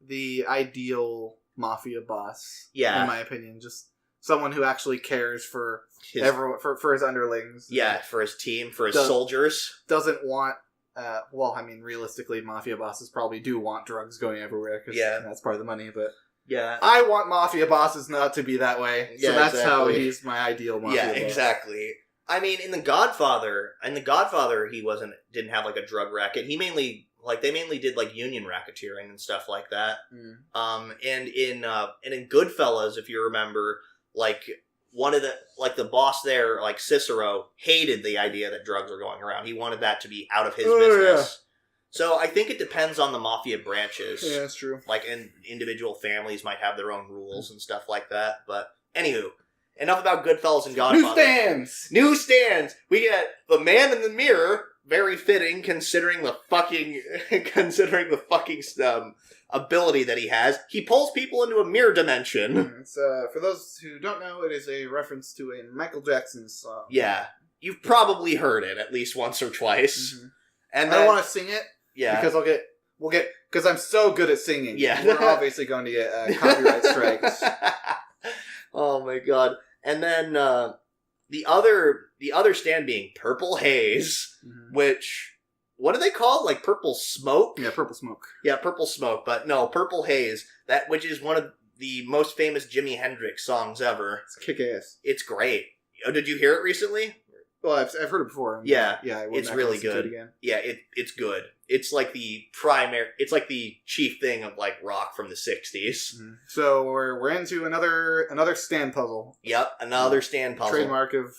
S2: the ideal mafia boss, in my opinion. Just someone who actually cares for everyone, for his underlings.
S1: Yeah, for his team, for his soldiers.
S2: Doesn't want, realistically, mafia bosses probably do want drugs going everywhere, because that's part of the money, but
S1: yeah,
S2: I want mafia bosses not to be that way, so that's how he's my ideal mafia boss.
S1: Yeah, exactly. I mean, in The Godfather, he didn't have a drug racket. He mainly they did union racketeering and stuff like that. And in Goodfellas, if you remember, one of the boss there, Cicero, hated the idea that drugs were going around. He wanted that to be out of his business. Yeah. So I think it depends on the mafia branches.
S2: Yeah, that's true.
S1: And individual families might have their own rules and stuff like that. But anywho. Enough about Goodfellas and Godfather. Newsstands! We get the man in the mirror, very fitting considering the fucking ability that he has. He pulls people into a mirror dimension.
S2: It's, for those who don't know, it is a reference to a Michael Jackson song.
S1: Yeah. You've probably heard it at least once or twice.
S2: Mm-hmm. And I don't want to sing it. Yeah. Because because I'm so good at singing.
S1: Yeah.
S2: We're obviously going to get copyright strikes.
S1: Oh my god. And then the other stand being Purple Haze, which, what do they call it? Purple Smoke?
S2: Yeah, Purple Smoke.
S1: Yeah, Purple Smoke, but no, Purple Haze, which is one of the most famous Jimi Hendrix songs ever.
S2: It's kick-ass.
S1: It's great. Oh, did you hear it recently?
S2: Well, I've heard it before.
S1: Yeah,
S2: it's
S1: really good.
S2: Again.
S1: Yeah, it's good. It's the chief thing of rock from the 60s.
S2: Mm-hmm. So we're into another stand puzzle.
S1: Yep, another stand puzzle.
S2: Trademark of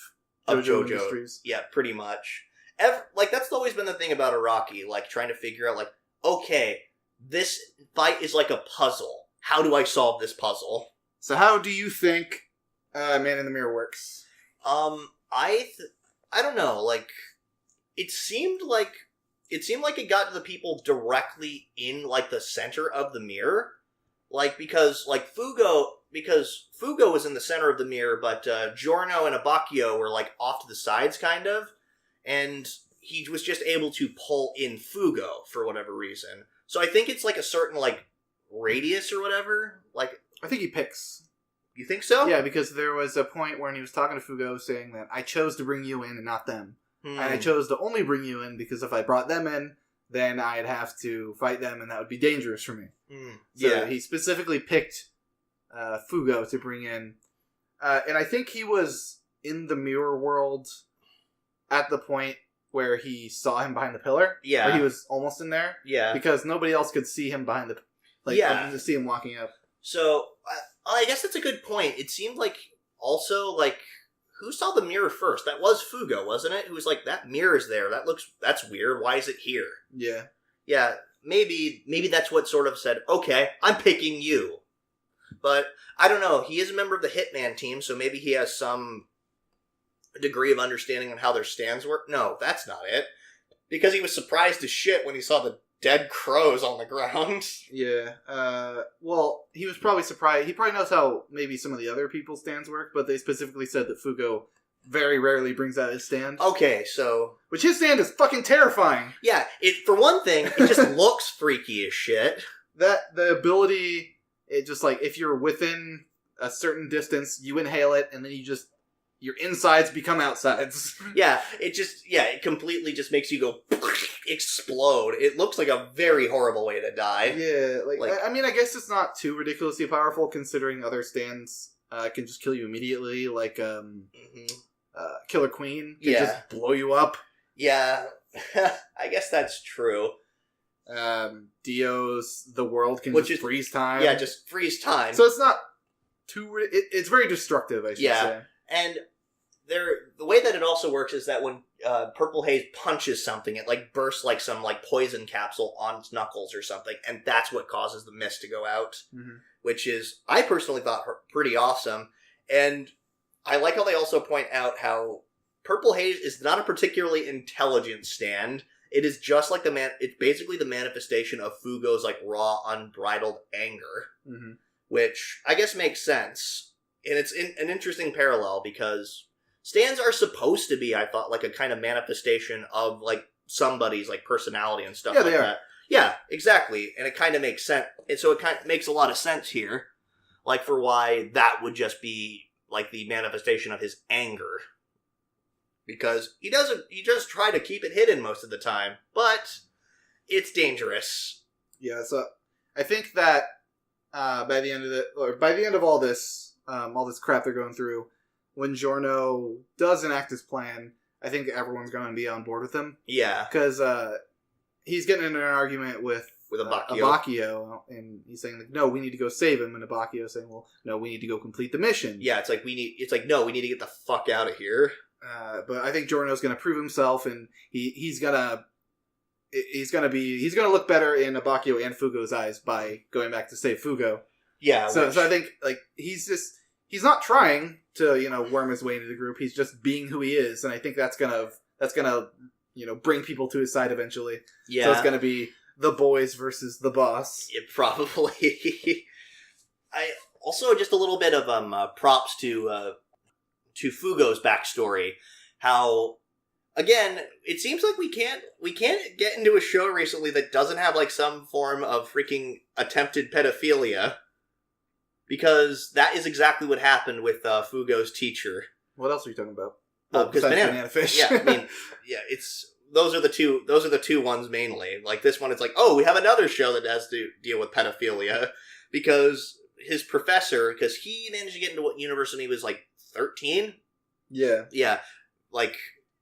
S2: JoJo Industries.
S1: Yeah, pretty much. That's always been the thing about Araki, trying to figure out okay, this fight is a puzzle. How do I solve this puzzle?
S2: So how do you think Man in the Mirror works?
S1: I don't know, it seemed like it got to the people directly in, the center of the mirror. Because Fugo was in the center of the mirror, but Giorno and Abacchio were, off to the sides, kind of. And he was just able to pull in Fugo, for whatever reason. So I think it's, a certain, radius or whatever.
S2: I think he picks.
S1: You think so?
S2: Yeah, because there was a point when he was talking to Fugo saying that, I chose to bring you in and not them. And I chose to only bring you in because if I brought them in, then I'd have to fight them and that would be dangerous for me. So he specifically picked Fugo to bring in. And I think he was in the mirror world at the point where he saw him behind the pillar. Yeah. Or he was almost in there.
S1: Yeah.
S2: Because nobody else could see him behind the... see him walking up.
S1: So... I guess that's a good point. It seemed also, who saw the mirror first? That was Fugo, wasn't it? Who was like, that mirror's there. That's weird. Why is it here?
S2: Yeah.
S1: Yeah, maybe that's what sort of said, okay, I'm picking you. But, I don't know, he is a member of the Hitman team, so maybe he has some degree of understanding on how their stands work. No, that's not it. Because he was surprised as shit when he saw the dead crows on the ground.
S2: Yeah. Well, he was probably surprised. He probably knows how maybe some of the other people's stands work, but they specifically said that Fugo very rarely brings out his stand.
S1: Okay, so...
S2: Which his stand is fucking terrifying.
S1: Yeah, for one thing, it just looks freaky as shit.
S2: The ability, it just like, if you're within a certain distance, you inhale it, and then your insides become outsides.
S1: It completely just makes you go explode. It looks like a very horrible way to die.
S2: Yeah, I mean, I guess it's not too ridiculously powerful considering other stands can just kill you immediately, like Killer Queen can just blow you up.
S1: Yeah, I guess that's true.
S2: Dio's The World can just freeze time.
S1: Yeah, just freeze time.
S2: So it's not too... it's very destructive, I should say.
S1: And the way that it also works is that when Purple Haze punches something, it like bursts like some like poison capsule on its knuckles or something, and that's what causes the mist to go out, which is, I personally thought, pretty awesome. And I like how they also point out how Purple Haze is not a particularly intelligent stand. It is just like it's basically the manifestation of Fugo's like raw, unbridled anger, which I guess makes sense. And it's an interesting parallel because stands are supposed to be, I thought, like a kind of manifestation of like somebody's like personality and stuff like that. Yeah, exactly. And it kind of makes sense. And so it kind of makes a lot of sense here, like for why that would just be like the manifestation of his anger. Because he just try to keep it hidden most of the time, but it's dangerous. Yeah,
S2: so I think that by the end of all this crap they're going through, when Giorno does enact his plan, I think everyone's going to be on board with him.
S1: Yeah.
S2: Because he's getting in an argument with Abakio, and he's saying, like, no, we need to go save him, and Abakio saying, well, no, we need to go complete the mission.
S1: Yeah, no, we need to get the fuck out of here.
S2: But I think Giorno's going to prove himself, and he's gonna look better in Abakio and Fugo's eyes by going back to save Fugo.
S1: Yeah.
S2: So I think like he's not trying to worm his way into the group. He's just being who he is, and I think that's gonna bring people to his side eventually. Yeah. So it's gonna be the boys versus the boss.
S1: It probably. I also just a little bit of props to Fugo's backstory. How, again, it seems like we can't get into a show recently that doesn't have like some form of freaking attempted pedophilia. Because that is exactly what happened with Fugo's teacher.
S2: What else are you talking about?
S1: Because banana fish. Yeah, I mean, yeah, those are the two ones mainly. Like this one, it's like, oh, we have another show that has to deal with pedophilia because his professor, because he managed to get into what university he was like 13.
S2: Yeah.
S1: Yeah, like,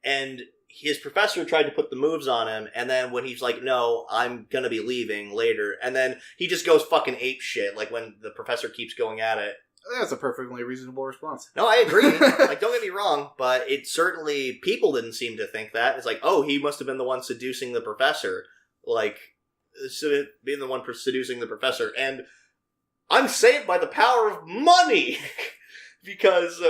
S1: and his professor tried to put the moves on him, and then when he's like, no, I'm gonna be leaving later, and then he just goes fucking ape shit, like when the professor keeps going at it.
S2: That's a perfectly reasonable response.
S1: No, I agree. Like, don't get me wrong, but it certainly, people didn't seem to think that. It's like, oh, he must have been the one seducing the professor. Like, being the one seducing the professor. And I'm saved by the power of money! because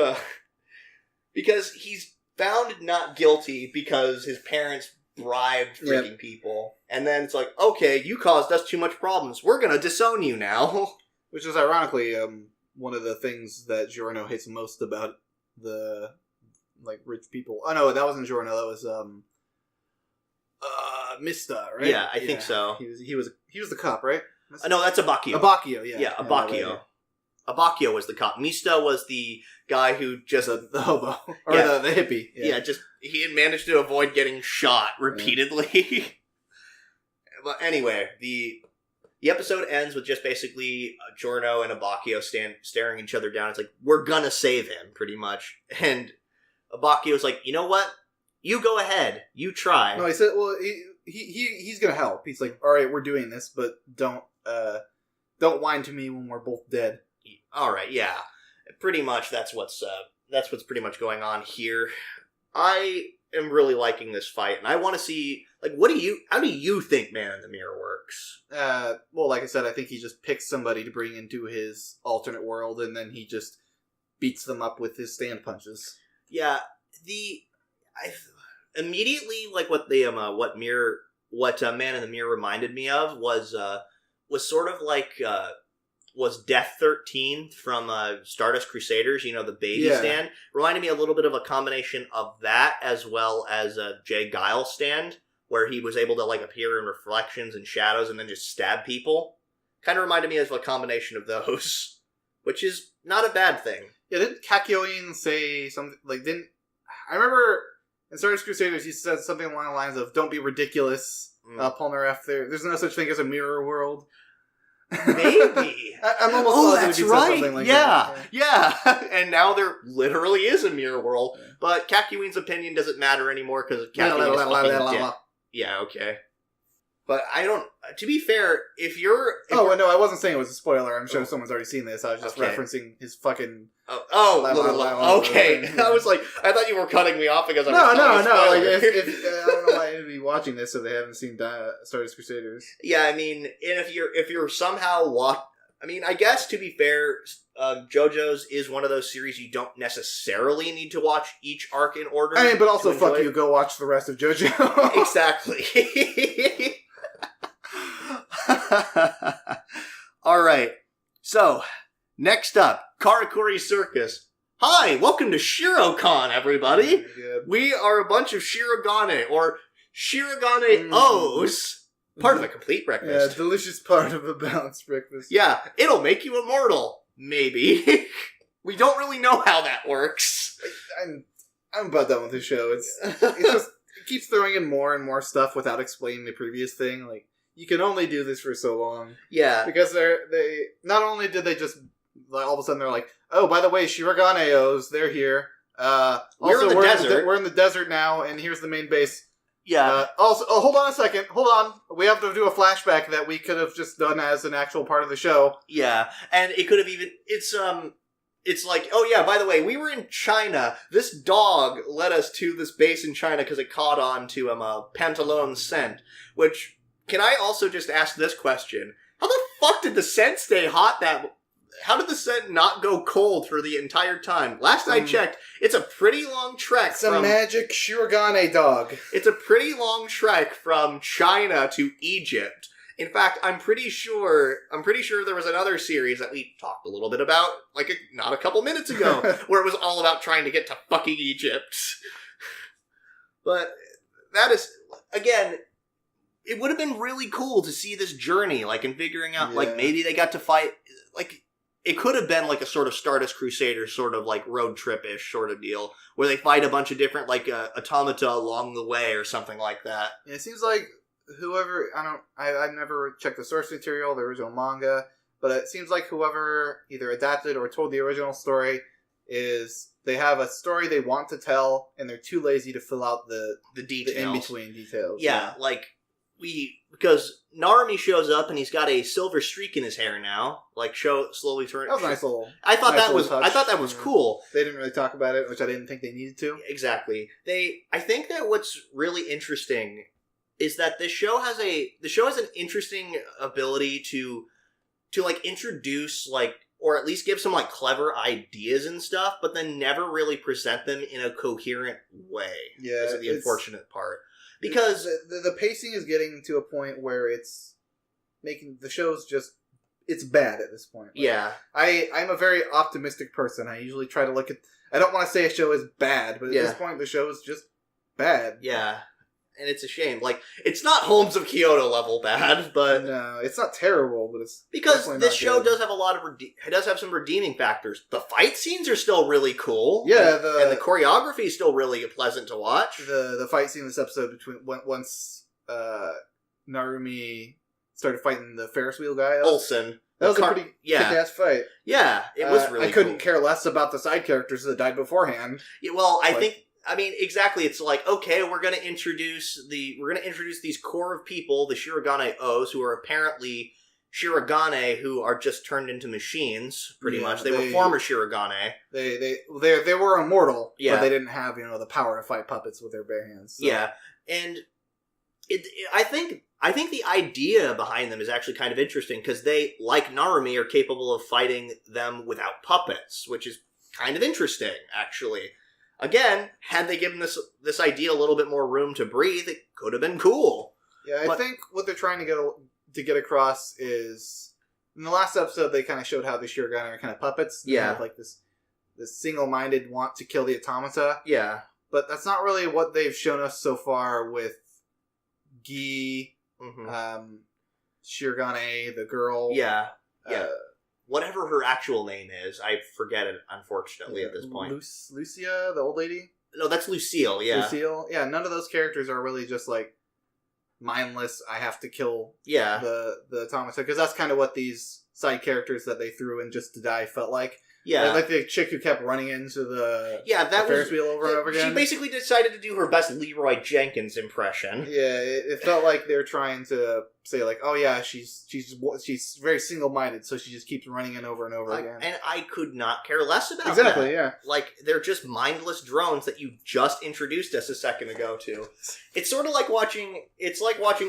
S1: he's found not guilty because his parents bribed freaking people. And then it's like, okay, you caused us too much problems. We're gonna disown you now.
S2: Which is ironically one of the things that Giorno hates most about the like rich people. Oh no, that wasn't Giorno. That was Mista, right?
S1: Yeah, I think so.
S2: He was the cop, right?
S1: No, that's Abakio.
S2: Abakio, yeah.
S1: Yeah, Abakio. Abakio was the cop. Mista was the guy who just...
S2: The hobo. Or the hippie.
S1: Yeah, just... He had managed to avoid getting shot repeatedly. Yeah. But anyway, the episode ends with just basically Giorno and Abakio staring each other down. It's like, we're gonna save him, pretty much. And Abakio's like, you know what? You go ahead. You try.
S2: No, he said, well, he's gonna help. He's like, all right, we're doing this, but don't whine to me when we're both dead.
S1: All right, yeah. Pretty much that's what's that's what's pretty much going on here. I am really liking this fight, and I want to see, like, how do you think Man in the Mirror works?
S2: Well, like I said, I think he just picks somebody to bring into his alternate world, and then he just beats them up with his stand punches.
S1: Yeah, immediately, like, what Man in the Mirror reminded me of was sort of like, was Death 13 from Stardust Crusaders, the baby stand. Reminded me a little bit of a combination of that as well as Jay Giles' stand, where he was able to, like, appear in reflections and shadows and then just stab people. Kind of reminded me of a combination of those, which is not a bad thing.
S2: Yeah, didn't Kakyoin say something, like, I remember in Stardust Crusaders he said something along the lines of, don't be ridiculous, Polnareff, there's no such thing as a mirror world.
S1: Maybe.
S2: I'm almost
S1: that's right. Like yeah. And now there literally is a mirror world, but Kakyoin's opinion doesn't matter anymore because Kakyoin is fucking dead. Yeah, okay. But I don't... To be fair, if you're...
S2: no, I wasn't saying it was a spoiler. I'm sure someone's already seen this. I was just referencing his fucking...
S1: Okay. I was like... I thought you were cutting me off because I was
S2: No. Like, I don't know why they'd be watching this if they haven't seen Stardust Crusaders.
S1: Yeah, I mean, and if you're somehow... I mean, I guess, to be fair, JoJo's is one of those series you don't necessarily need to watch each arc in order.
S2: I mean, but also, fuck you, go watch the rest of JoJo.
S1: Exactly. Alright, so, next up, Karakuri Circus. Hi, welcome to ShiroCon, everybody! We are a bunch of Shirogane, or Shirogane-Os, part of a complete breakfast.
S2: Yeah, delicious part of a balanced breakfast.
S1: Yeah, it'll make you immortal, maybe. We don't really know how that works.
S2: I'm about done with this show. It keeps throwing in more and more stuff without explaining the previous thing, like, you can only do this for so long.
S1: Yeah.
S2: Because they not only did they just, like, all of a sudden they're like, oh, by the way, Shirogane-Os, they're here.
S1: We're in the desert.
S2: We're in the desert now, and here's the main base.
S1: Yeah.
S2: Also, hold on a second. Hold on. We have to do a flashback that we could have just done as an actual part of the show.
S1: Yeah. And it could have even, it's like, oh yeah, by the way, we were in China. This dog led us to this base in China because it caught on to a Pantalone scent, which... Can I also just ask this question? How the fuck did the scent stay hot how did the scent not go cold for the entire time? Last I checked, it's a pretty long trek
S2: It's a magic Shirogane dog.
S1: It's a pretty long trek from China to Egypt. In fact, I'm pretty sure there was another series that we talked a little bit about, like, not a couple minutes ago, where it was all about trying to get to fucking Egypt. But that is, again... It would have been really cool to see this journey, like, in figuring out, like, maybe they got to fight, like, it could have been, like, a sort of Stardust Crusaders sort of, like, road trip-ish sort of deal, where they fight a bunch of different, like, automata along the way or something like that.
S2: Yeah, it seems like whoever, I've never checked the source material, the original manga, but it seems like whoever either adapted or told the original story they have a story they want to tell, and they're too lazy to fill out the details. The in-between details.
S1: Yeah, like... Because Narumi shows up and he's got a silver streak in his hair now, like slowly turning.
S2: That was a nice little.
S1: I thought that was cool.
S2: They didn't really talk about it, which I didn't think they needed to.
S1: Exactly. I think that what's really interesting is that the show has an interesting ability to like introduce, like, or at least give some, like, clever ideas and stuff, but then never really present them in a coherent way. Yeah, is the unfortunate part. Because
S2: the pacing is getting to a point where it's making the show's just... It's bad at this point. Like,
S1: yeah.
S2: I'm a very optimistic person. I usually try to look at... I don't want to say a show is bad, but at this point the show is just bad.
S1: Yeah. And it's a shame. Like, it's not Holmes of Kyoto level bad, but...
S2: No, it's not terrible, but it's...
S1: Because this show does have a lot of... It does have some redeeming factors. The fight scenes are still really cool.
S2: Yeah,
S1: and the choreography is still really pleasant to watch.
S2: The fight scene in this episode once Narumi started fighting the Ferris wheel guy.
S1: Olsen.
S2: That was a pretty kick-ass fight.
S1: Yeah, it was really
S2: I couldn't care less about the side characters that died beforehand.
S1: Yeah, well, I mean, exactly. It's like, okay, we're going to introduce these core of people, the Shirogane-Os, who are apparently Shirogane who are just turned into machines, pretty much. They were former Shirogane.
S2: They were immortal, but they didn't have, the power to fight puppets with their bare hands. So.
S1: Yeah, and I think the idea behind them is actually kind of interesting, because they, like Narumi, are capable of fighting them without puppets, which is kind of interesting, actually. Again, had they given this idea a little bit more room to breathe, it could have been cool.
S2: Yeah, I think what they're trying to get across is, in the last episode, they kind of showed how the Shirogane are kind of puppets. They have like this single-minded want to kill the automata.
S1: Yeah.
S2: But that's not really what they've shown us so far with Gi, Shirogane, the girl.
S1: Yeah. Whatever her actual name is, I forget it, unfortunately, at this point.
S2: Lucia, the old lady?
S1: No, that's Lucille, yeah.
S2: Lucille? Yeah, none of those characters are really just, like, mindless, I have to kill the automata, because that's kind of what these side characters that they threw in just to die felt like. Yeah. Like the chick who kept running into the Ferris wheel over and over again.
S1: She basically decided to do her best Leroy Jenkins impression.
S2: Yeah, it felt like they were trying to say, like, oh yeah, she's very single-minded, so she just keeps running in over and over again.
S1: And I could not care less about that.
S2: Exactly, yeah.
S1: Like, they're just mindless drones that you just introduced us a second ago to. It's sort of like watching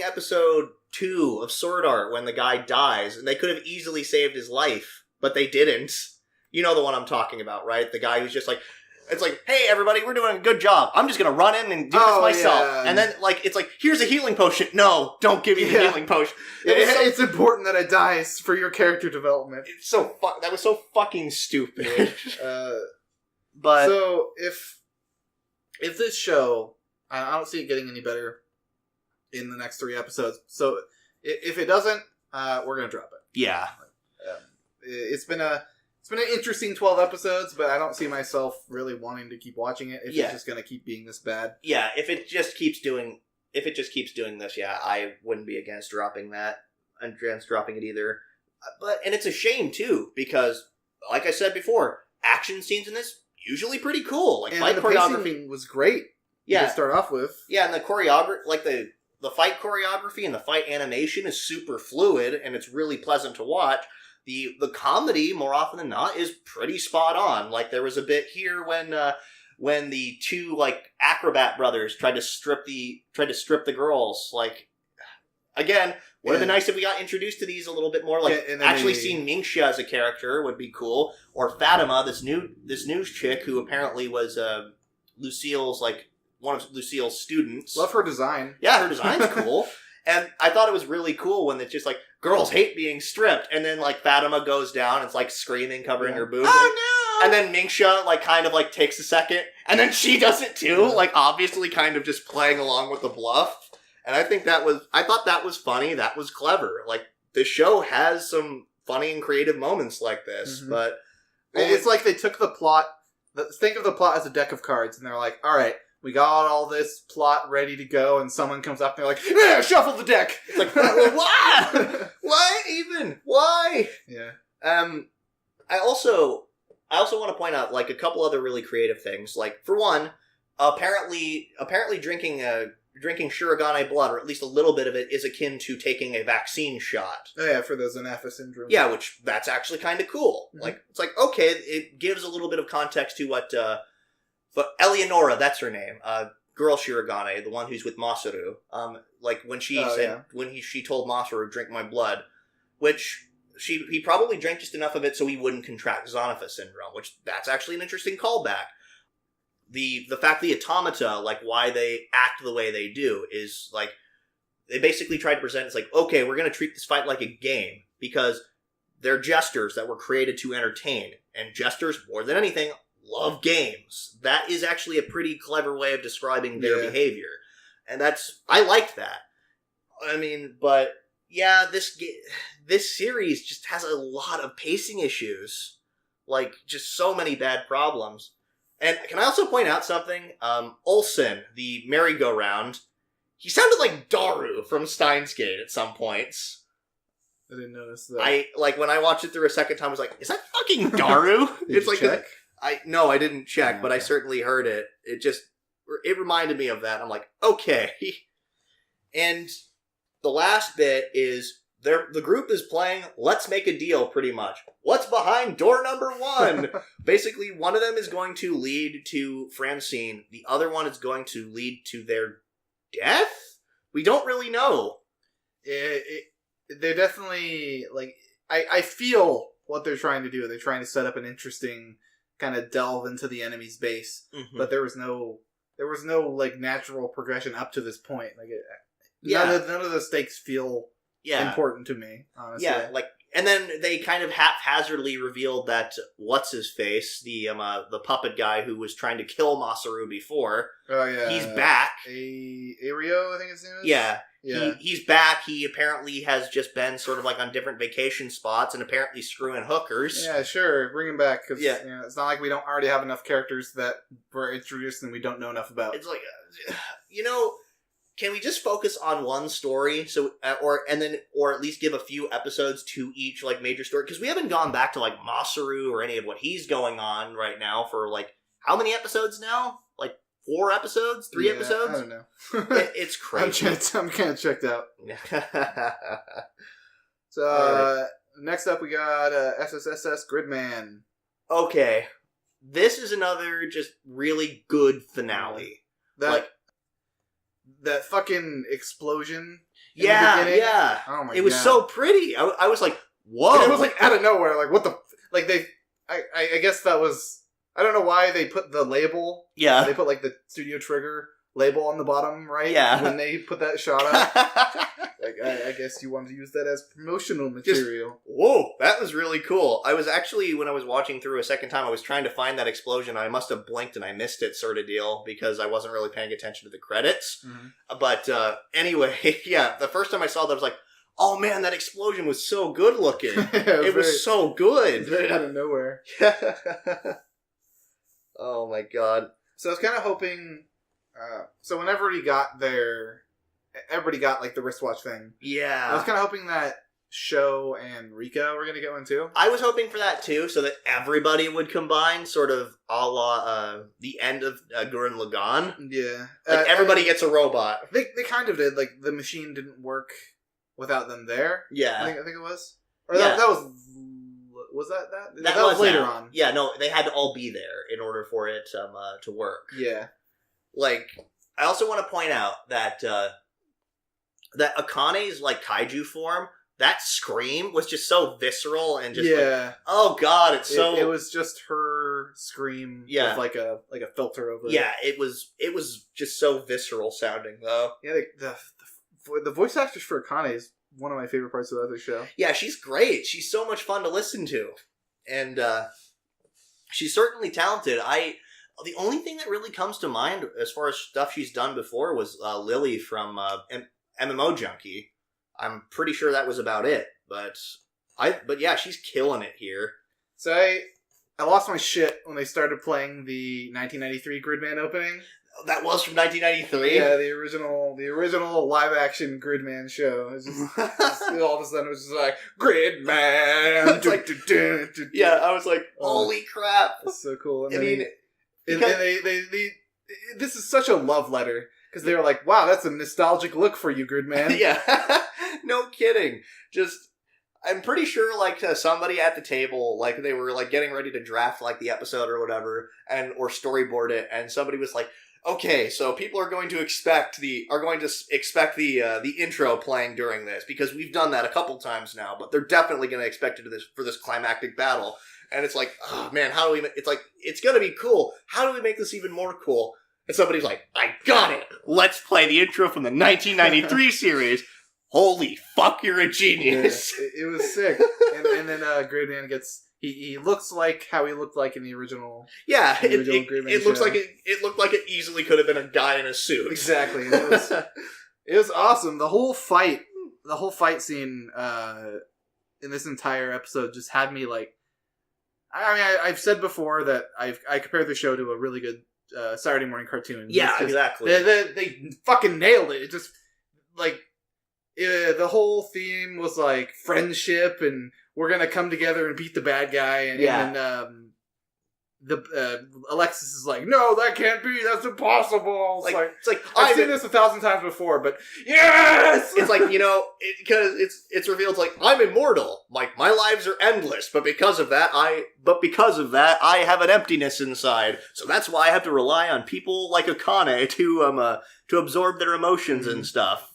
S1: episode 2 of Sword Art when the guy dies, and they could have easily saved his life, but they didn't. You know the one I'm talking about, right? The guy who's just like, it's like, hey, everybody, we're doing a good job. I'm just going to run in and do this myself. Yeah. And then, like, it's like, here's a healing potion. No, don't give me the healing potion.
S2: It's important that I die for your character development.
S1: It's that was so fucking stupid.
S2: But so, if this show, I don't see it getting any better in the next 3 episodes. So, if it doesn't, we're going to drop it.
S1: Yeah.
S2: It's been an interesting 12 episodes, but I don't see myself really wanting to keep watching it if it's just going to keep being this bad.
S1: Yeah, if it just keeps doing this, I wouldn't be against dropping that. I'm against dropping it either. And it's a shame too, because like I said before, action scenes in this usually pretty cool. Like, fight choreography
S2: was great. Yeah, to start off with.
S1: Yeah, and the choreography, like the fight choreography and the fight animation is super fluid, and it's really pleasant to watch. The comedy, more often than not, is pretty spot on. Like, there was a bit here when the 2, like, acrobat brothers tried to strip the girls. Like, again, would have been nice if we got introduced to these a little bit more. Like, actually seeing Mingxia as a character would be cool. Or Fatima, this new chick who apparently was Lucille's, like, one of Lucille's students.
S2: Love her design.
S1: Yeah, her design's cool. And I thought it was really cool when it's just like, girls hate being stripped. And then, like, Fatima goes down, it's like screaming, covering her boobs.
S2: Oh,
S1: no! And then Mingxia, like, kind of, like, takes a second. And then she does it too. Like, obviously kind of just playing along with the bluff. And I thought that was funny. That was clever. Like, the show has some funny and creative moments like this. Mm-hmm. But
S2: it's like they took the plot, think of the plot as a deck of cards. And they're like, all right, we got all this plot ready to go, and someone comes up and they're like, yeah, shuffle the deck!
S1: It's like, why? Why even? Why?
S2: Yeah.
S1: I also want to point out, like, a couple other really creative things. Like, for one, apparently drinking Shirogane blood, or at least a little bit of it, is akin to taking a vaccine shot.
S2: Oh yeah, for the Zanafa syndrome.
S1: Yeah, which, that's actually kind of cool. Mm-hmm. Like, it's like, okay, it gives a little bit of context to what, but Eleonora, that's her name. Girl Shirogane, the one who's with Masaru. Like, when she she told Masaru, drink my blood, which he probably drank just enough of it so he wouldn't contract Zanafa syndrome, which that's actually an interesting callback. The fact the automata, like, why they act the way they do is, like, they basically try to present it's like, okay, we're going to treat this fight like a game, because they're jesters that were created to entertain, and jesters, more than anything, love games. That is actually a pretty clever way of describing their behavior. And I liked that. I mean, but yeah, this series just has a lot of pacing issues. Like, just so many bad problems. And can I also point out something? Olsen, the merry-go-round, he sounded like Daru from Steins Gate at some points.
S2: I didn't notice that.
S1: When I watched it through a second time, I was like, is that fucking Daru?
S2: It's like check?
S1: No, I didn't check, but I certainly heard it. It reminded me of that. I'm like, okay. And the last bit is the group is playing Let's Make a Deal, pretty much. What's behind door number 1? Basically, one of them is going to lead to Francine. The other one is going to lead to their death? We don't really know.
S2: They're definitely, like, I feel what they're trying to do. They're trying to set up an interesting kind of delve into the enemy's base, but there was no like natural progression up to this point. Like, none of the stakes feel important to me, honestly.
S1: Yeah, like, and then they kind of haphazardly revealed that what's-his-face, the puppet guy who was trying to kill Masaru before, he's back.
S2: Ario, I think his name is?
S1: Yeah. He's back. He apparently has just been sort of like on different vacation spots and apparently screwing hookers.
S2: Yeah, sure. Bring him back. Cause, it's not like we don't already have enough characters that were introduced and we don't know enough about.
S1: It's like, can we just focus on one story? So, or at least give a few episodes to each like major story? Because we haven't gone back to like Masaru or any of what he's going on right now for like how many episodes now? Like 4 episodes? 3 episodes?
S2: I don't know.
S1: It's crazy.
S2: I'm kind of checked out. So, next up we got SSSS.Gridman.
S1: Okay. This is another just really good finale.
S2: That fucking explosion.
S1: Yeah.
S2: Oh my god.
S1: It was so pretty. I was like, whoa.
S2: And it was like out of nowhere. Like, what the... Like, I guess that was... I don't know why they put the label.
S1: Yeah.
S2: They put, like, the Studio Trigger label on the bottom, right?
S1: Yeah.
S2: When they put that shot up. Like, I guess you wanted to use that as promotional material.
S1: Whoa, that was really cool. I was actually, when I was watching through a second time, I was trying to find that explosion. I must have blinked and I missed it, sort of deal, because I wasn't really paying attention to the credits. Mm-hmm. But anyway, yeah, the first time I saw that, I was like, oh man, that explosion was so good looking. It was so good.
S2: Very out of nowhere.
S1: Oh my god.
S2: So I was kind of hoping... so when everybody got like the wristwatch thing.
S1: Yeah.
S2: I was kind of hoping that Sho and Rika were going to get one too.
S1: I was hoping for that too, so that everybody would combine, sort of a la the end of Gurren Lagann.
S2: Yeah.
S1: Like everybody gets a robot.
S2: They kind of did. Like the machine didn't work without them there.
S1: Yeah.
S2: I think it was. Or that was... Was that? That was later on.
S1: Yeah, no, they had to all be there in order for it to work.
S2: Yeah.
S1: Like, I also want to point out that that Akane's like kaiju form, that scream was just so visceral and just like, oh god, it
S2: was just her scream with like a filter over it.
S1: Yeah, it was just so visceral sounding though.
S2: Yeah, the voice actress for Akane is one of my favorite parts of the other show.
S1: Yeah, she's great. She's so much fun to listen to. And she's certainly talented. The only thing that really comes to mind as far as stuff she's done before was Lily from MMO Junkie. I'm pretty sure that was about it. But yeah, she's killing it here.
S2: So I lost my shit when they started playing the 1993 Gridman opening.
S1: That was from 1993?
S2: Yeah, the original live-action Gridman show. It was just, all of a sudden it was just like, Gridman!
S1: Like, yeah, I was like, holy crap!
S2: That's so cool. And
S1: they
S2: this is such a love letter, because they were like, wow, that's a nostalgic look for you, Gridman.
S1: Yeah, no kidding. Just... I'm pretty sure, like, somebody at the table, like, they were, like, getting ready to draft, like, the episode or whatever, or storyboard it, and somebody was like, okay, so people are going to expect the intro playing during this, because we've done that a couple times now, but they're definitely going to expect it for this climactic battle. And it's like, oh man, it's like, it's going to be cool. How do we make this even more cool? And somebody's like, I got it! Let's play the intro from the 1993 series! Holy fuck, you're a genius!
S2: Yeah, it was sick. and then Gridman gets... He looks like how he looked like in the original.
S1: Yeah, it looks like it looked like it easily could have been a guy in a suit.
S2: Exactly. It was awesome. The whole fight scene in this entire episode just had me like. I mean, I've said before that I compared the show to a really good Saturday morning cartoon.
S1: Yeah, exactly.
S2: They fucking nailed it. It just like the whole theme was like friendship and. We're gonna come together and beat the bad guy, and Alexis is like, no, that can't be. That's impossible.
S1: It's like
S2: I've seen this 1,000 times before, but yes.
S1: It's like, because it's revealed like I'm immortal. Like my lives are endless, but because of that, I have an emptiness inside. So that's why I have to rely on people like Akane to absorb their emotions and stuff.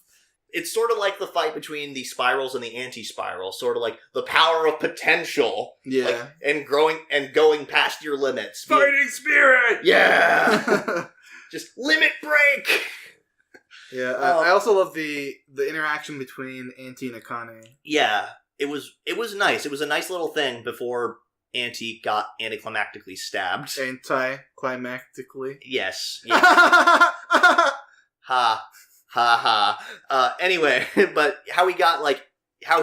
S1: It's sort of like the fight between the spirals and the anti-spiral, sort of like the power of potential, and going past your limits.
S2: Fighting spirit,
S1: yeah, just limit break.
S2: Yeah, I also love the interaction between Auntie and Akane.
S1: Yeah, it was nice. It was a nice little thing before Auntie got anticlimactically stabbed.
S2: Anticlimactically,
S1: yes. Ha. Anyway, but how he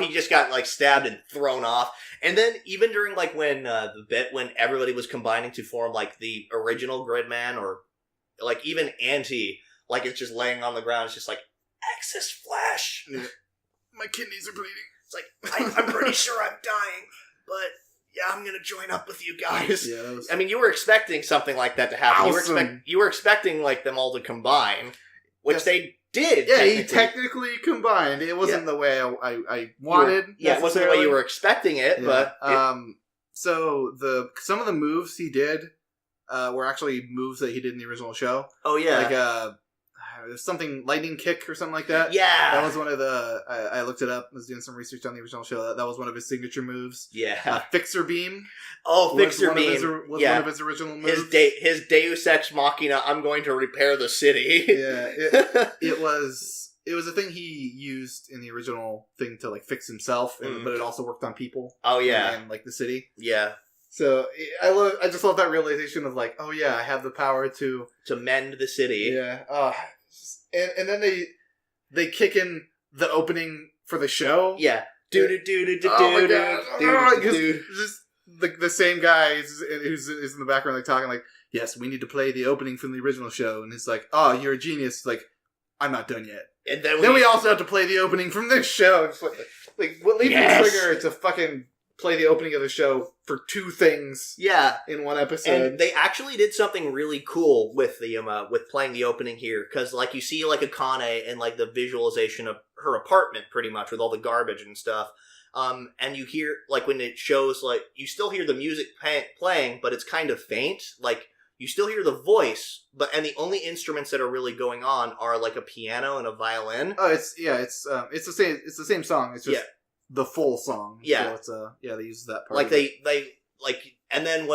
S1: just got stabbed and thrown off. And then even during when the bit when everybody was combining to form the original Gridman, or even Auntie, it's just laying on the ground, it's just excess flesh.
S2: Yeah. My kidneys are bleeding.
S1: It's I'm pretty sure I'm dying, but yeah, I'm gonna join up with you guys.
S2: Yeah,
S1: I mean, you were expecting something like that to happen.
S2: Awesome.
S1: You were expecting them all to combine, which they did.
S2: Yeah, he technically combined. It wasn't the way I wanted.
S1: It wasn't the way you were expecting it, but
S2: so some of the moves he did were actually moves that he did in the original show.
S1: Oh yeah,
S2: there's something lightning kick or something like that.
S1: Yeah,
S2: that was one of the. I looked it up. I was doing some research on the original show. That was one of his signature moves.
S1: Yeah,
S2: Fixer beam.
S1: Oh, Fixer beam
S2: was one of his original moves.
S1: His Deus Ex Machina. I'm going to repair the city.
S2: Yeah, it was a thing he used in the original thing to fix himself, but it also worked on people.
S1: Oh yeah,
S2: and the city.
S1: Yeah.
S2: So I just love that realization of I have the power to
S1: mend the city.
S2: Yeah. And then they kick in the opening for the show.
S1: Yeah. Just
S2: the same guy who's in the background talking yes, we need to play the opening from the original show, and it's oh, you're a genius. I'm not done yet.
S1: And
S2: then we also have to play the opening from this show. It's what leaves me trigger to fucking play the opening of the show for two things.
S1: Yeah,
S2: in one episode.
S1: And they actually did something really cool with the with playing the opening here, because you see Akane and the visualization of her apartment, pretty much with all the garbage and stuff. And you hear when it shows you still hear the music playing, but it's kind of faint. You still hear the voice, and the only instruments that are really going on are a piano and a violin.
S2: Oh, it's the same song. It's just the full song.
S1: Yeah.
S2: So it's they use that part.
S1: And then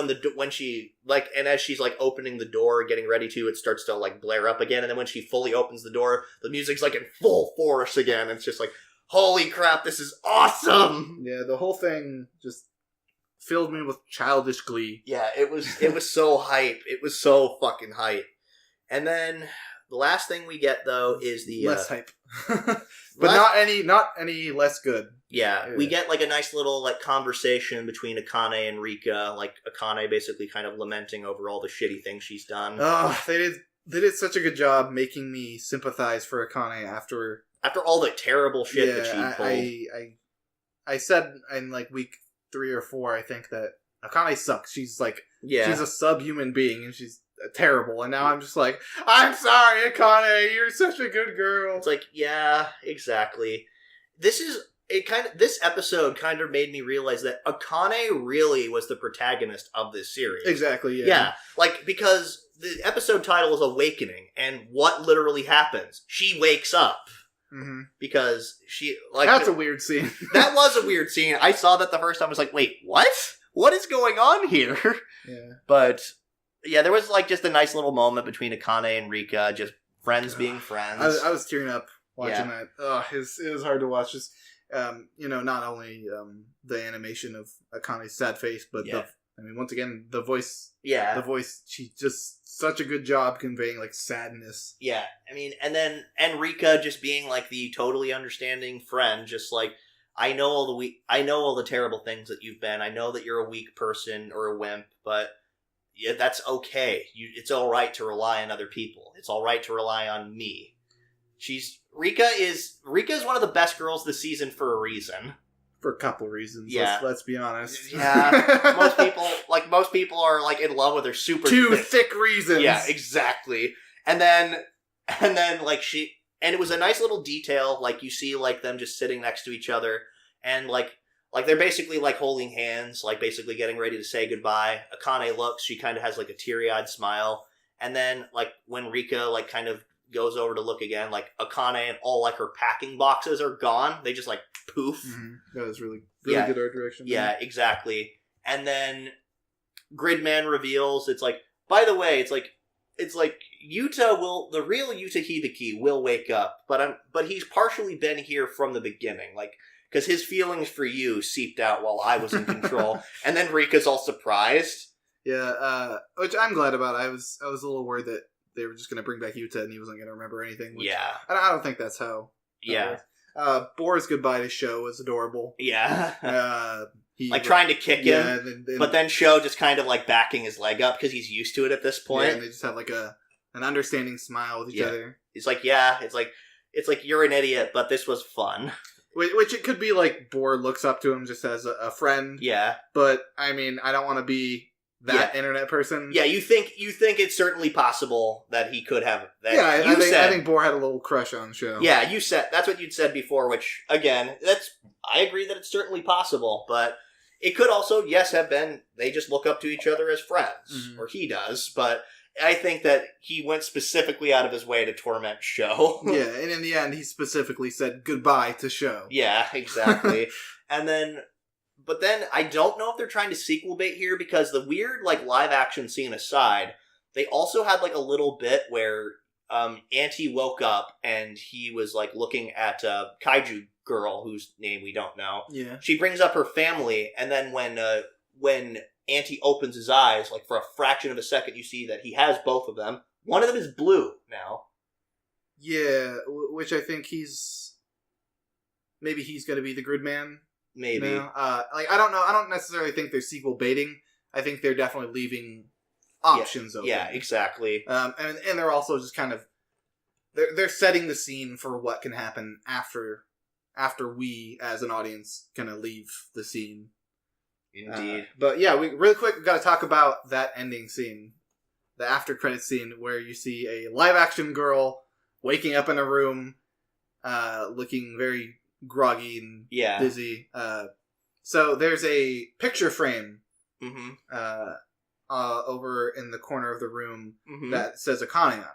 S1: and as she's opening the door, getting ready to, it starts to blare up again. And then when she fully opens the door, the music's in full force again. It's just holy crap, this is awesome.
S2: Yeah, the whole thing just filled me with childish glee.
S1: Yeah, it was so hype. It was so fucking hype. And then the last thing we get though is the
S2: less hype. But not any less good.
S1: Yeah, we get a nice little conversation between Akane and Rika, Akane basically kind of lamenting over all the shitty things she's done.
S2: Oh, they did such a good job making me sympathize for Akane after
S1: all the terrible shit that she pulled.
S2: I said in week 3 or 4, I think, that Akane sucks. She's she's a subhuman being, and she's terrible. And now I'm just I'm sorry, Akane, you're such a good girl.
S1: It's yeah, exactly. This episode kind of made me realize that Akane really was the protagonist of this series.
S2: Exactly, yeah.
S1: Yeah, because the episode title is Awakening, and what literally happens? She wakes up.
S2: Mm-hmm.
S1: Because she
S2: that's a weird scene.
S1: That was a weird scene. I saw that the first time. I was wait, what? What is going on here?
S2: Yeah.
S1: But yeah, there was just a nice little moment between Akane and Rika, just friends being friends.
S2: I was tearing up watching that. Oh, it was hard to watch. Just not only the animation of Akane's sad face, but once again, the voice. Yeah, the voice. She just such a good job conveying sadness.
S1: Yeah, and Rika just being the totally understanding friend, just I know all the terrible things that you've been. I know that you're a weak person or a wimp, but yeah, that's okay. It's all right to rely on other people. It's all right to rely on me. Rika is one of the best girls this season for a reason.
S2: For a couple reasons.
S1: Yeah.
S2: Let's be honest.
S1: Yeah. most people are like in love with her super
S2: Two thick reasons.
S1: Yeah, exactly. And then like and it was a nice little detail, like you see like them just sitting next to each other and like they're basically like holding hands, like basically getting ready to say goodbye. Akane looks, she kind of has like a teary-eyed smile. And then like when Rika like kind of goes over to look again, like Akane and all like her packing boxes are gone. They just like poof.
S2: Mm-hmm. That was really good art direction.
S1: Yeah, exactly. And then Gridman reveals, it's like, by the way, it's like the real Yuta Hibiki will wake up, but he's partially been here from the beginning, like, because his feelings for you seeped out while I was in control. And then Rika's all surprised.
S2: Yeah, which I'm glad about. I was a little worried that they were just going to bring back Yuta and he wasn't going to remember anything.
S1: Yeah.
S2: I don't think that's how.
S1: Yeah.
S2: Bora's goodbye to Sho was adorable.
S1: Yeah. Like trying to kick him, but then Sho just kind of like backing his leg up because he's used to it at this point.
S2: Yeah, and they just have like an understanding smile with each other.
S1: He's like, yeah, it's like you're an idiot, but this was fun.
S2: Which it could be like Bora looks up to him just as a friend.
S1: Yeah. But
S2: I mean, I don't want to be that internet person.
S1: Yeah, you think it's certainly possible that he could have that.
S2: Yeah, I think Bora had a little crush on Sho.
S1: Yeah, that's what you'd said before, which again, I agree that it's certainly possible, but it could also, yes, have been they just look up to each other as friends, or he does, but I think that he went specifically out of his way to torment Sho.
S2: Yeah, and in the end, he specifically said goodbye to Sho.
S1: Yeah, exactly. But then I don't know if they're trying to sequel bait here, because the weird like live action scene aside, they also had like a little bit where Auntie woke up and he was like looking at a kaiju girl whose name we don't know.
S2: Yeah.
S1: She brings up her family, and then when Auntie opens his eyes, like for a fraction of a second, you see that he has both of them. One of them is blue now.
S2: Yeah, which I think maybe he's going to be the Gridman.
S1: Maybe.
S2: Like I don't know. I don't necessarily think they're sequel baiting. I think they're definitely leaving options open.
S1: Yeah, exactly.
S2: And they're also just kind of they're setting the scene for what can happen after we as an audience kind of leave the scene.
S1: Indeed.
S2: But yeah, we got to talk about that ending scene, the after credit scene where you see a live action girl waking up in a room, looking very groggy and dizzy. So there's a picture frame over in the corner of the room that says Akane on it.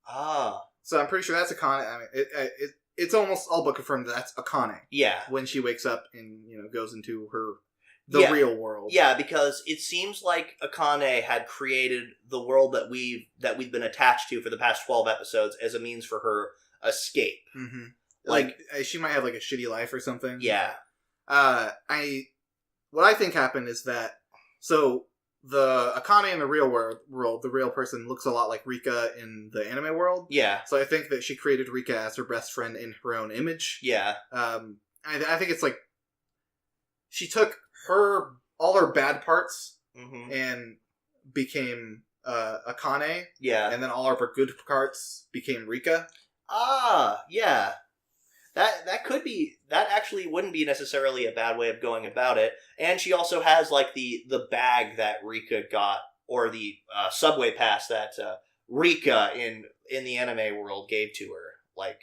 S1: Ah.
S2: So I'm pretty sure that's Akane. I mean, it's almost all but confirmed that that's Akane. Yeah. When she wakes up and goes into the real world. Yeah, because it seems like Akane had created the world that we've been attached to for the past 12 episodes as a means for her escape. Mm-hmm. Like she might have like a shitty life or something. Yeah. What I think happened is that the Akane in the real world, the real person looks a lot like Rika in the anime world. Yeah. So I think that she created Rika as her best friend in her own image. Yeah. I think it's like she took all her bad parts and became Akane. Yeah. And then all of her good parts became Rika. Ah, yeah. That actually wouldn't be necessarily a bad way of going about it. And she also has like the bag that Rika got, or the subway pass that Rika in the anime world gave to her, like,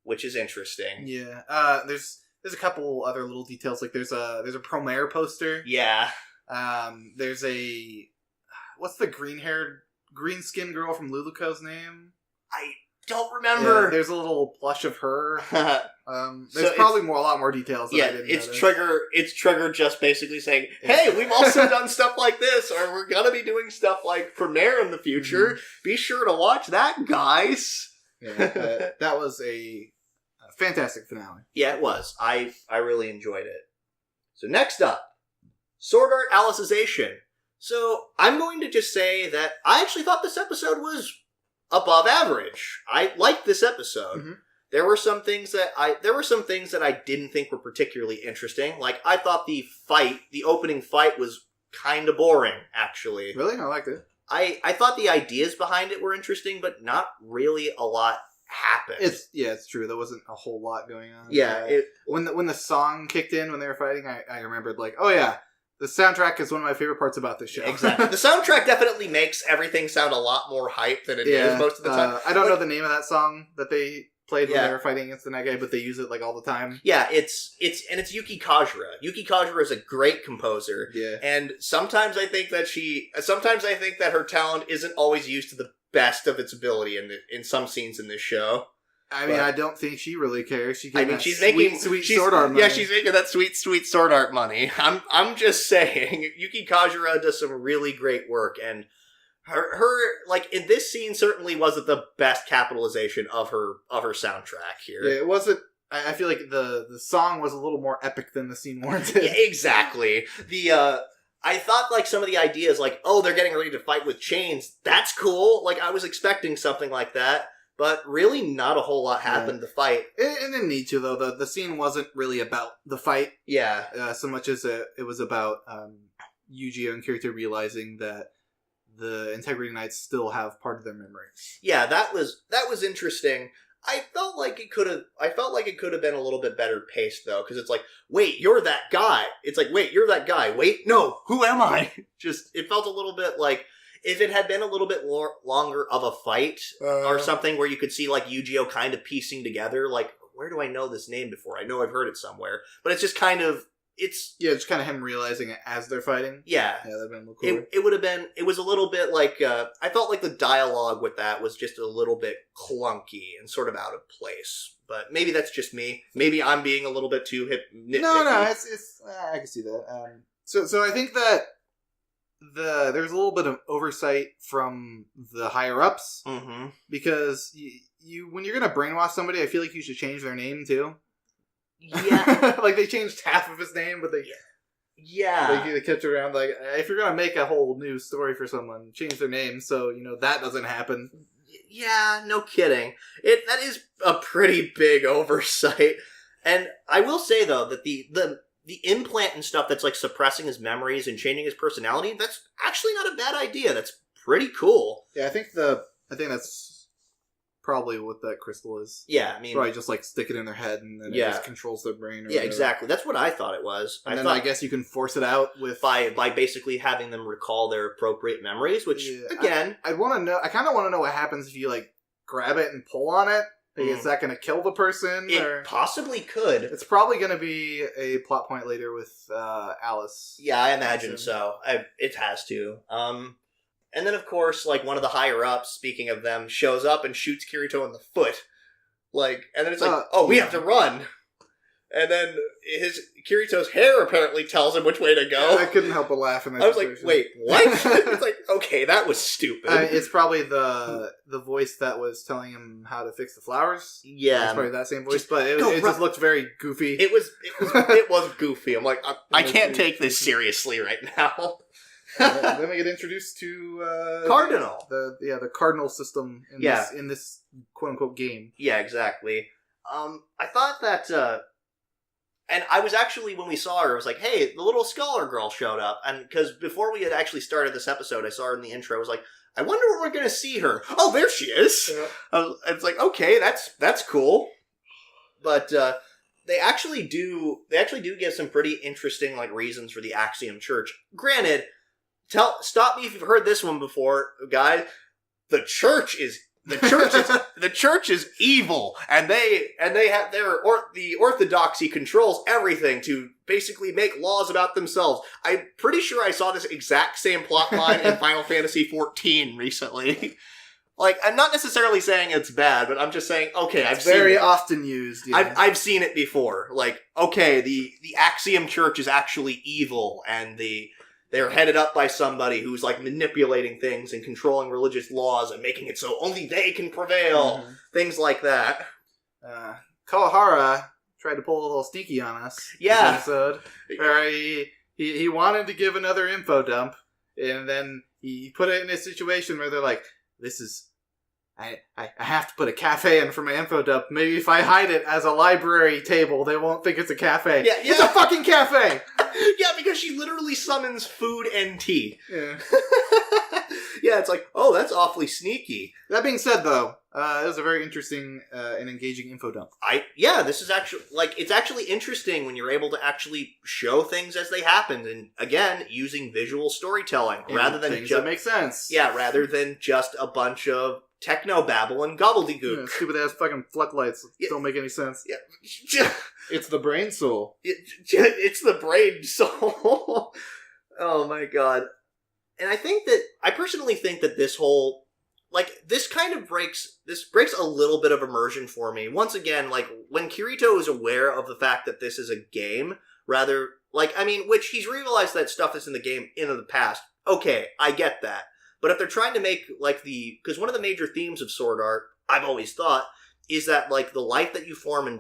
S2: which is interesting. Yeah. There's a couple other little details, like there's a Promare poster. Yeah. There's what's the green skin girl from Luluko's name? I don't remember. Yeah, there's a little plush of her. There's probably a lot more details. That I didn't notice. It's Trigger just basically saying, "Hey, we've also done stuff like this, or we're gonna be doing stuff like Premiere in the future. Be sure to watch that, guys." Yeah, that was a fantastic finale. Yeah, it was. I really enjoyed it. So next up, Sword Art Alicization. So I'm going to just say that I actually thought this episode was above average. I liked this episode. Mm-hmm. There were some things that I didn't think were particularly interesting. Like, I thought the opening fight was kind of boring, actually. Really? I liked it. I thought the ideas behind it were interesting, but not really a lot
S1: happen.
S2: It's true. There wasn't a whole lot going on.
S1: Yeah.
S2: When the song kicked in when they were fighting, I remembered like, oh yeah, the soundtrack is one of my favorite parts about this show.
S1: Exactly. The soundtrack definitely makes everything sound a lot more hype than it is most of the time.
S2: I don't know the name of that song that they played when they were fighting against the Night Guy, but they use it like all the time.
S1: Yeah, it's Yuki Kajira. Yuki Kajira is a great composer.
S2: Yeah.
S1: And sometimes I think that her talent isn't always used to the best of its ability in some scenes in this show.
S2: I mean, I don't think she really cares.
S1: She's making
S2: sweet sword art money.
S1: Yeah, she's making that sweet sword art money. I'm just saying, Yuki Kajira does some really great work, and her like in this scene certainly wasn't the best capitalization of her soundtrack here.
S2: Yeah, it wasn't. I feel like the song was a little more epic than the scene warranted.
S1: Yeah, exactly. I thought, like, some of the ideas, like, oh, they're getting ready to fight with chains. That's cool. Like, I was expecting something like that. But really not a whole lot happened to fight.
S2: It didn't need to, though. The scene wasn't really about the fight.
S1: Yeah.
S2: So much as it was about Yu-Gi-Oh! And Kirito realizing that the Integrity Knights still have part of their memories.
S1: Yeah, that was interesting. I felt like it could have been a little bit better paced, though, because it's like, wait, you're that guy. It's like, wait, you're that guy. Wait, no, who am I? Just, it felt a little bit like, if it had been a little bit longer of a fight or something where you could see, like, Yu-Gi-Oh! Kind of piecing together, like, where do I know this name before? I know I've heard it somewhere. But it's just kind of, it's kind
S2: of him realizing it as they're fighting.
S1: Yeah.
S2: Yeah, that'd been a little cooler.
S1: It would have been, it was a little bit like, I felt like the dialogue with that was just a little bit clunky and sort of out of place. But maybe that's just me. Maybe I'm being a little bit too nitpicky.
S2: No, it's I can see that. So I think that there's a little bit of oversight from the higher ups because you when you're gonna brainwash somebody, I feel like you should change their name too. Yeah, like they changed half of his name, but they kept it around. Like, if you're gonna make a whole new story for someone, change their name so that doesn't happen.
S1: Yeah, no kidding. That is a pretty big oversight, and I will say though that the implant and stuff that's like suppressing his memories and changing his personality, that's actually not a bad idea. That's pretty cool.
S2: Yeah, I think that's probably what that crystal is.
S1: Yeah, I mean,
S2: probably just like stick it in their head and then it just controls their brain. Or
S1: whatever. Exactly. That's what I thought it was.
S2: And I guess you can force it out with
S1: by basically having them recall their appropriate memories. Which again,
S2: I want to know. I kind of want to know what happens if you like grab it and pull on it. Is that going to kill the person?
S1: It possibly could.
S2: It's probably going to be a plot point later with Alice.
S1: Yeah, I imagine so. It has to. And then, of course, like, one of the higher-ups, speaking of them, shows up and shoots Kirito in the foot. Like, and then it's like, we have to run. And then Kirito's hair apparently tells him which way to go.
S2: I couldn't help but laugh in that situation.
S1: Like, wait, what? It's like, okay, that was stupid.
S2: It's probably the voice that was telling him how to fix the flowers.
S1: Yeah.
S2: It's probably that same voice, but it just looked very goofy.
S1: It was goofy. I'm like, I can't take this seriously right now.
S2: Then we get introduced to
S1: Cardinal.
S2: The Cardinal system in this quote unquote game.
S1: Yeah, exactly. I thought that and I was actually, when we saw her, I was like, hey, the little scholar girl showed up. And because before we had actually started this episode, I saw her in the intro. I was like, I wonder where we're going to see her. Oh, there she is. Yeah. It's like, okay, that's cool. But they actually do give some pretty interesting like reasons for the Axiom Church. Granted, stop me if you've heard this one before, guys. The church is evil, and they have the orthodoxy controls everything to basically make laws about themselves. I'm pretty sure I saw this exact same plot line in Final Fantasy XIV recently. Like, I'm not necessarily saying it's bad, but I'm just saying, okay, I've seen it.
S2: Very often used. Yeah.
S1: I've seen it before. Like, okay, the Axiom Church is actually evil, and they're headed up by somebody who's, like, manipulating things and controlling religious laws and making it so only they can prevail. Mm-hmm. Things like that.
S2: Kawahara tried to pull a little sneaky on us.
S1: Yeah.
S2: This episode. Where he wanted to give another info dump, and then he put it in a situation where they're like, this is... I have to put a cafe in for my info dump. Maybe if I hide it as a library table, they won't think it's a cafe.
S1: Yeah.
S2: It's a fucking cafe!
S1: Yeah, because she literally summons food and tea.
S2: Yeah.
S1: Yeah, it's like, oh, that's awfully sneaky.
S2: That being said, though, It was a very interesting and engaging info dump.
S1: This is actually, it's actually interesting when you're able to actually show things as they happen, and again, using visual storytelling, rather than
S2: things that make sense.
S1: Yeah, rather than just a bunch of techno-babble and gobbledygook.
S2: Yeah, stupid-ass fucking floodlights don't make any sense. Yeah. It's the brain soul.
S1: It's the brain soul. Oh my god. And I personally think that this whole, this kind of breaks a little bit of immersion for me. Once again, when Kirito is aware of the fact that this is a game, which he's realized that stuff is in the game in the past. Okay, I get that. But if they're trying to make, because one of the major themes of Sword Art, I've always thought, is that, the life that you form in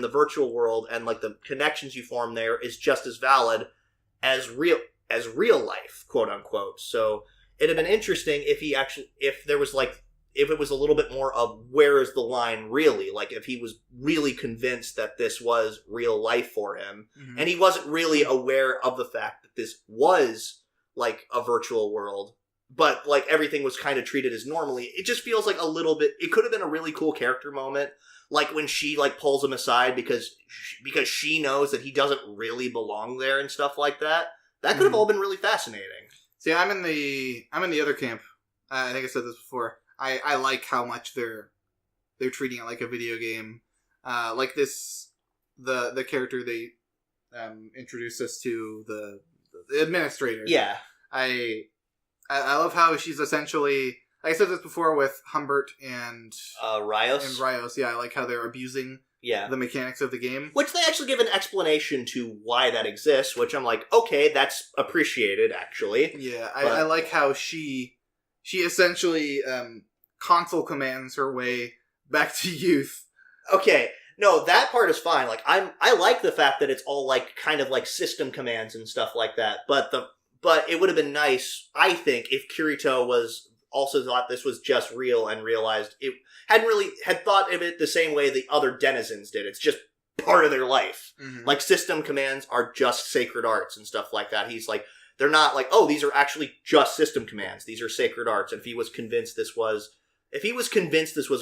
S1: the virtual world and, the connections you form there is just as valid as real life, quote unquote. So it'd have been interesting if it was a little bit more of where is the line really, if he was really convinced that this was real life for him, and he wasn't really aware of the fact that this was, a virtual world, but, everything was kind of treated as normally. It just feels like a little bit, it could have been a really cool character moment, when she, pulls him aside because she knows that he doesn't really belong there and stuff like that. That could have all been really fascinating. See,
S2: I'm in the other camp. I think I said this before. I like how much they're treating it like a video game. The character they introduced us to, the administrator.
S1: Yeah.
S2: I love how she's essentially, like I said this before with Humbert and Rios. Yeah, I like how they're abusing the mechanics of the game.
S1: Which they actually give an explanation to why that exists, which I'm like, okay, that's appreciated, actually.
S2: Yeah, I like how she essentially console commands her way back to youth.
S1: Okay, no, that part is fine. I like the fact that it's all kind of system commands and stuff like that, but it would have been nice, I think, if Kirito was also thought this was just real and realized it had thought of it the same way the other denizens did. It's just part of their life. Mm-hmm. System commands are just sacred arts and stuff like that. He's they're not oh, these are actually just system commands. These are sacred arts. And if he was convinced this was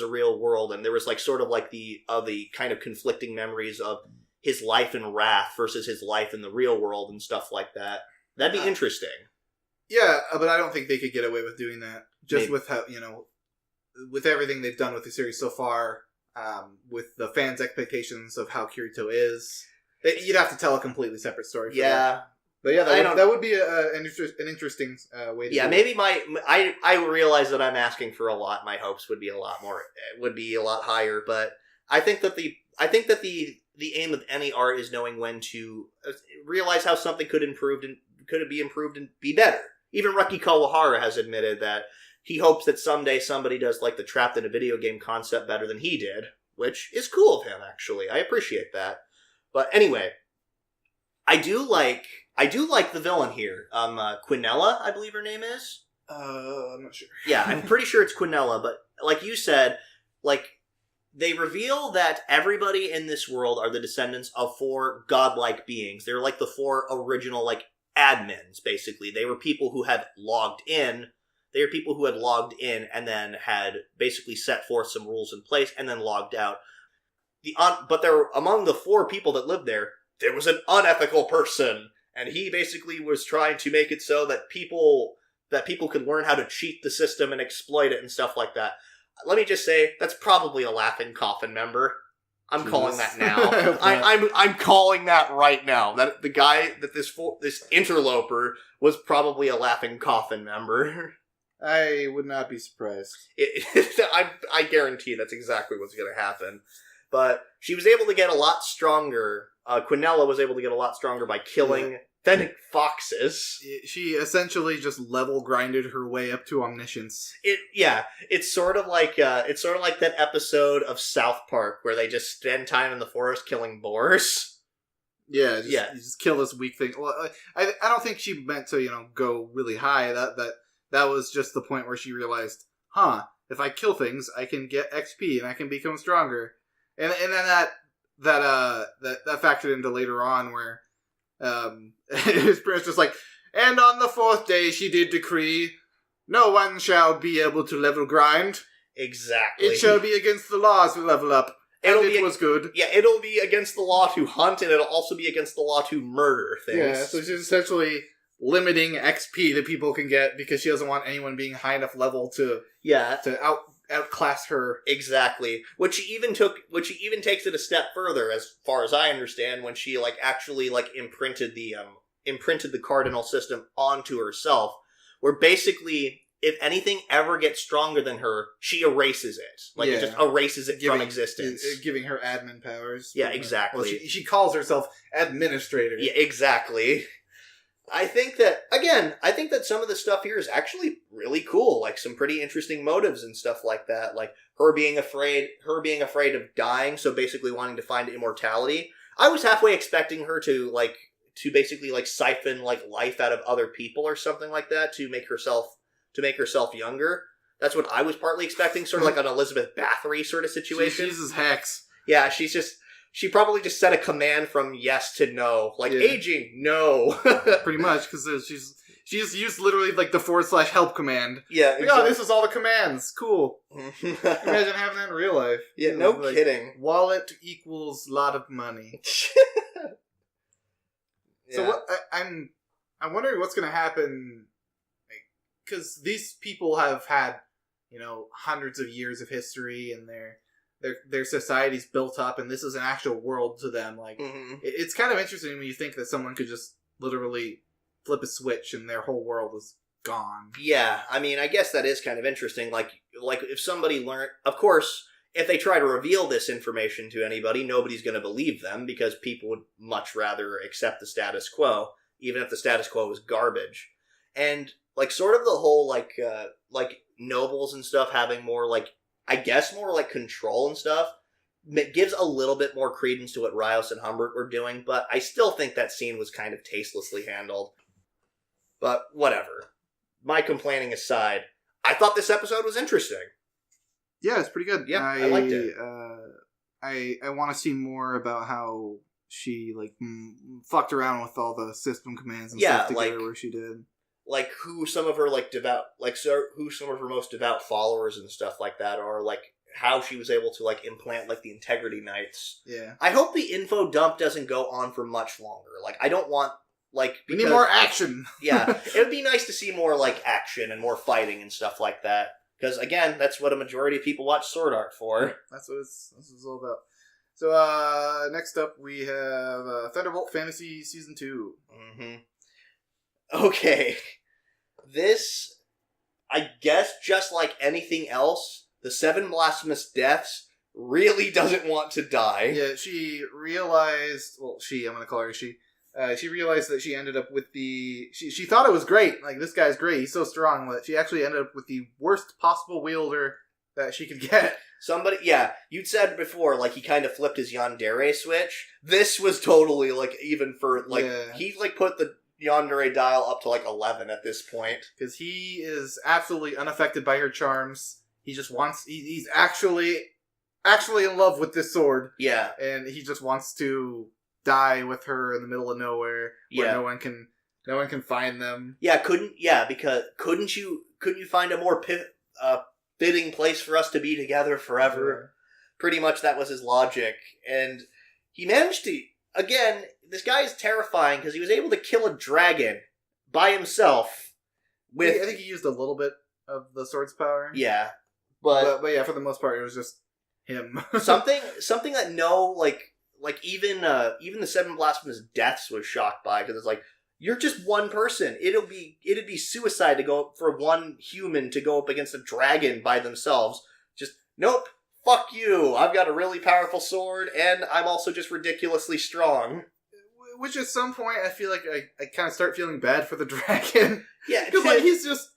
S1: a real world, and there was sort of the kind of conflicting memories of his life in Wrath versus his life in the real world and stuff like that, that'd be interesting.
S2: Yeah, but I don't think they could get away with doing that. Just with how, with everything they've done with the series so far, with the fans' expectations of how Kirito is, you'd have to tell a completely separate story for that. But yeah, that would be an interesting way to do it. Maybe
S1: I realize that I'm asking for a lot. My hopes would be a lot higher, but I think that the aim of any art is knowing when to realize how something could be improved and be better. Even Reki Kawahara has admitted that he hopes that someday somebody does the trapped in a video game concept better than he did, which is cool of him, actually. I appreciate that. But anyway, I do like the villain here. Quinella, I believe her name is.
S2: I'm not sure.
S1: Yeah, I'm pretty sure it's Quinella, but like you said, they reveal that everybody in this world are the descendants of 4 godlike beings. They're the 4 original, admins, basically. They were people who had logged in. They were people who had logged in and then had basically set forth some rules in place and then logged out. But among the 4 people that lived there was an unethical person. And he basically was trying to make it so that people could learn how to cheat the system and exploit it and stuff like that. Let me just say, that's probably a Laughing Coffin member. I'm calling that now. I'm calling that right now. That the guy that this interloper was probably a Laughing Coffin member.
S2: I would not be surprised.
S1: I guarantee that's exactly what's going to happen. But she was able to get a lot stronger. Quinella was able to get a lot stronger by killing fennec foxes.
S2: She essentially just level grinded her way up to omniscience.
S1: It's sort of like that episode of South Park where they just spend time in the forest killing boars.
S2: Yeah, you just kill this weak thing. Well, I don't think she meant to go really high. That was just the point where she realized, if I kill things, I can get XP and I can become stronger. And then that factored into later on where his prince just and on the 4th day she did decree, no one shall be able to level grind.
S1: Exactly.
S2: It shall be against the laws to level up. It was good.
S1: Yeah, it'll be against the law to hunt, and it'll also be against the law to murder things.
S2: Yeah, so she's essentially limiting XP that people can get because she doesn't want anyone being high enough level to outclass her.
S1: Exactly. Which she even takes it a step further, as far as I understand, when she actually imprinted the cardinal system onto herself, where basically, if anything ever gets stronger than her, she erases it. It just erases it from existence.
S2: Giving her admin powers.
S1: Yeah, exactly.
S2: Well, she calls herself administrator.
S1: Yeah, exactly. I think that some of the stuff here is actually really cool. Some pretty interesting motives and stuff like that. Her being afraid of dying, so basically wanting to find immortality. I was halfway expecting her to basically siphon life out of other people or something like that to make herself younger. That's what I was partly expecting, sort of like an Elizabeth Bathory sort of situation.
S2: She uses hex.
S1: Yeah, she probably just set a command from yes to no. Aging, no.
S2: Pretty much, because she's used literally the /help command.
S1: Yeah,
S2: exactly. Oh, this is all the commands. Cool. Imagine having that in real life.
S1: Yeah, no kidding.
S2: Wallet equals lot of money. So what I'm wondering what's going to happen, because these people have had, hundreds of years of history, and their society's built up, and this is an actual world to them. It's kind of interesting when you think that someone could just literally flip a switch and their whole world is gone.
S1: Yeah, I mean, I guess that is kind of interesting. If somebody learned, of course, if they try to reveal this information to anybody, nobody's going to believe them, because people would much rather accept the status quo, even if the status quo is garbage. And sort of the whole nobles and stuff having more I guess more control and stuff, it gives a little bit more credence to what Rios and Humbert were doing, but I still think that scene was kind of tastelessly handled. But whatever. My complaining aside, I thought this episode was interesting.
S2: Yeah, it's pretty good.
S1: Yeah, I liked it.
S2: I want to see more about how she fucked around with all the system commands and stuff together, where she did.
S1: Who some of her who some of her most devout followers and stuff like that are, how she was able to implant the Integrity Knights.
S2: Yeah.
S1: I hope the info dump doesn't go on for much longer. I don't want
S2: we need more action.
S1: Yeah, it would be nice to see more action and more fighting and stuff like that. Because again, that's what a majority of people watch Sword Art for.
S2: That's what it's all about. So next up we have Thunderbolt Fantasy Season 2.
S1: Mm-hmm. Okay. This, I guess, just like anything else, the 7 blasphemous deaths really doesn't want to die.
S2: Yeah, she realized, I'm going to call her she realized that she ended up with she thought it was great, this guy's great, he's so strong, but she actually ended up with the worst possible wielder that she could get.
S1: You'd said before, he kind of flipped his yandere switch. This was totally, even for, he, put the yandere dial up to 11 at this point,
S2: because he is absolutely unaffected by her charms. He just wants he's actually in love with this sword, and he just wants to die with her in the middle of nowhere, where no one can find them.
S1: Couldn't you find a more fitting place for us to be together forever? Pretty much that was his logic, and he managed to. Again, this guy is terrifying because he was able to kill a dragon by himself.
S2: I think he used a little bit of the sword's power.
S1: Yeah,
S2: but yeah, for the most part, it was just him.
S1: something that even the 7 blasphemous deaths was shocked by, because it's you're just one person. It'd be suicide to go for one human to go up against a dragon by themselves. Just nope. Fuck you, I've got a really powerful sword, and I'm also just ridiculously strong.
S2: Which at some point, I feel like I kind of start feeling bad for the dragon.
S1: Yeah.
S2: Because, he's just,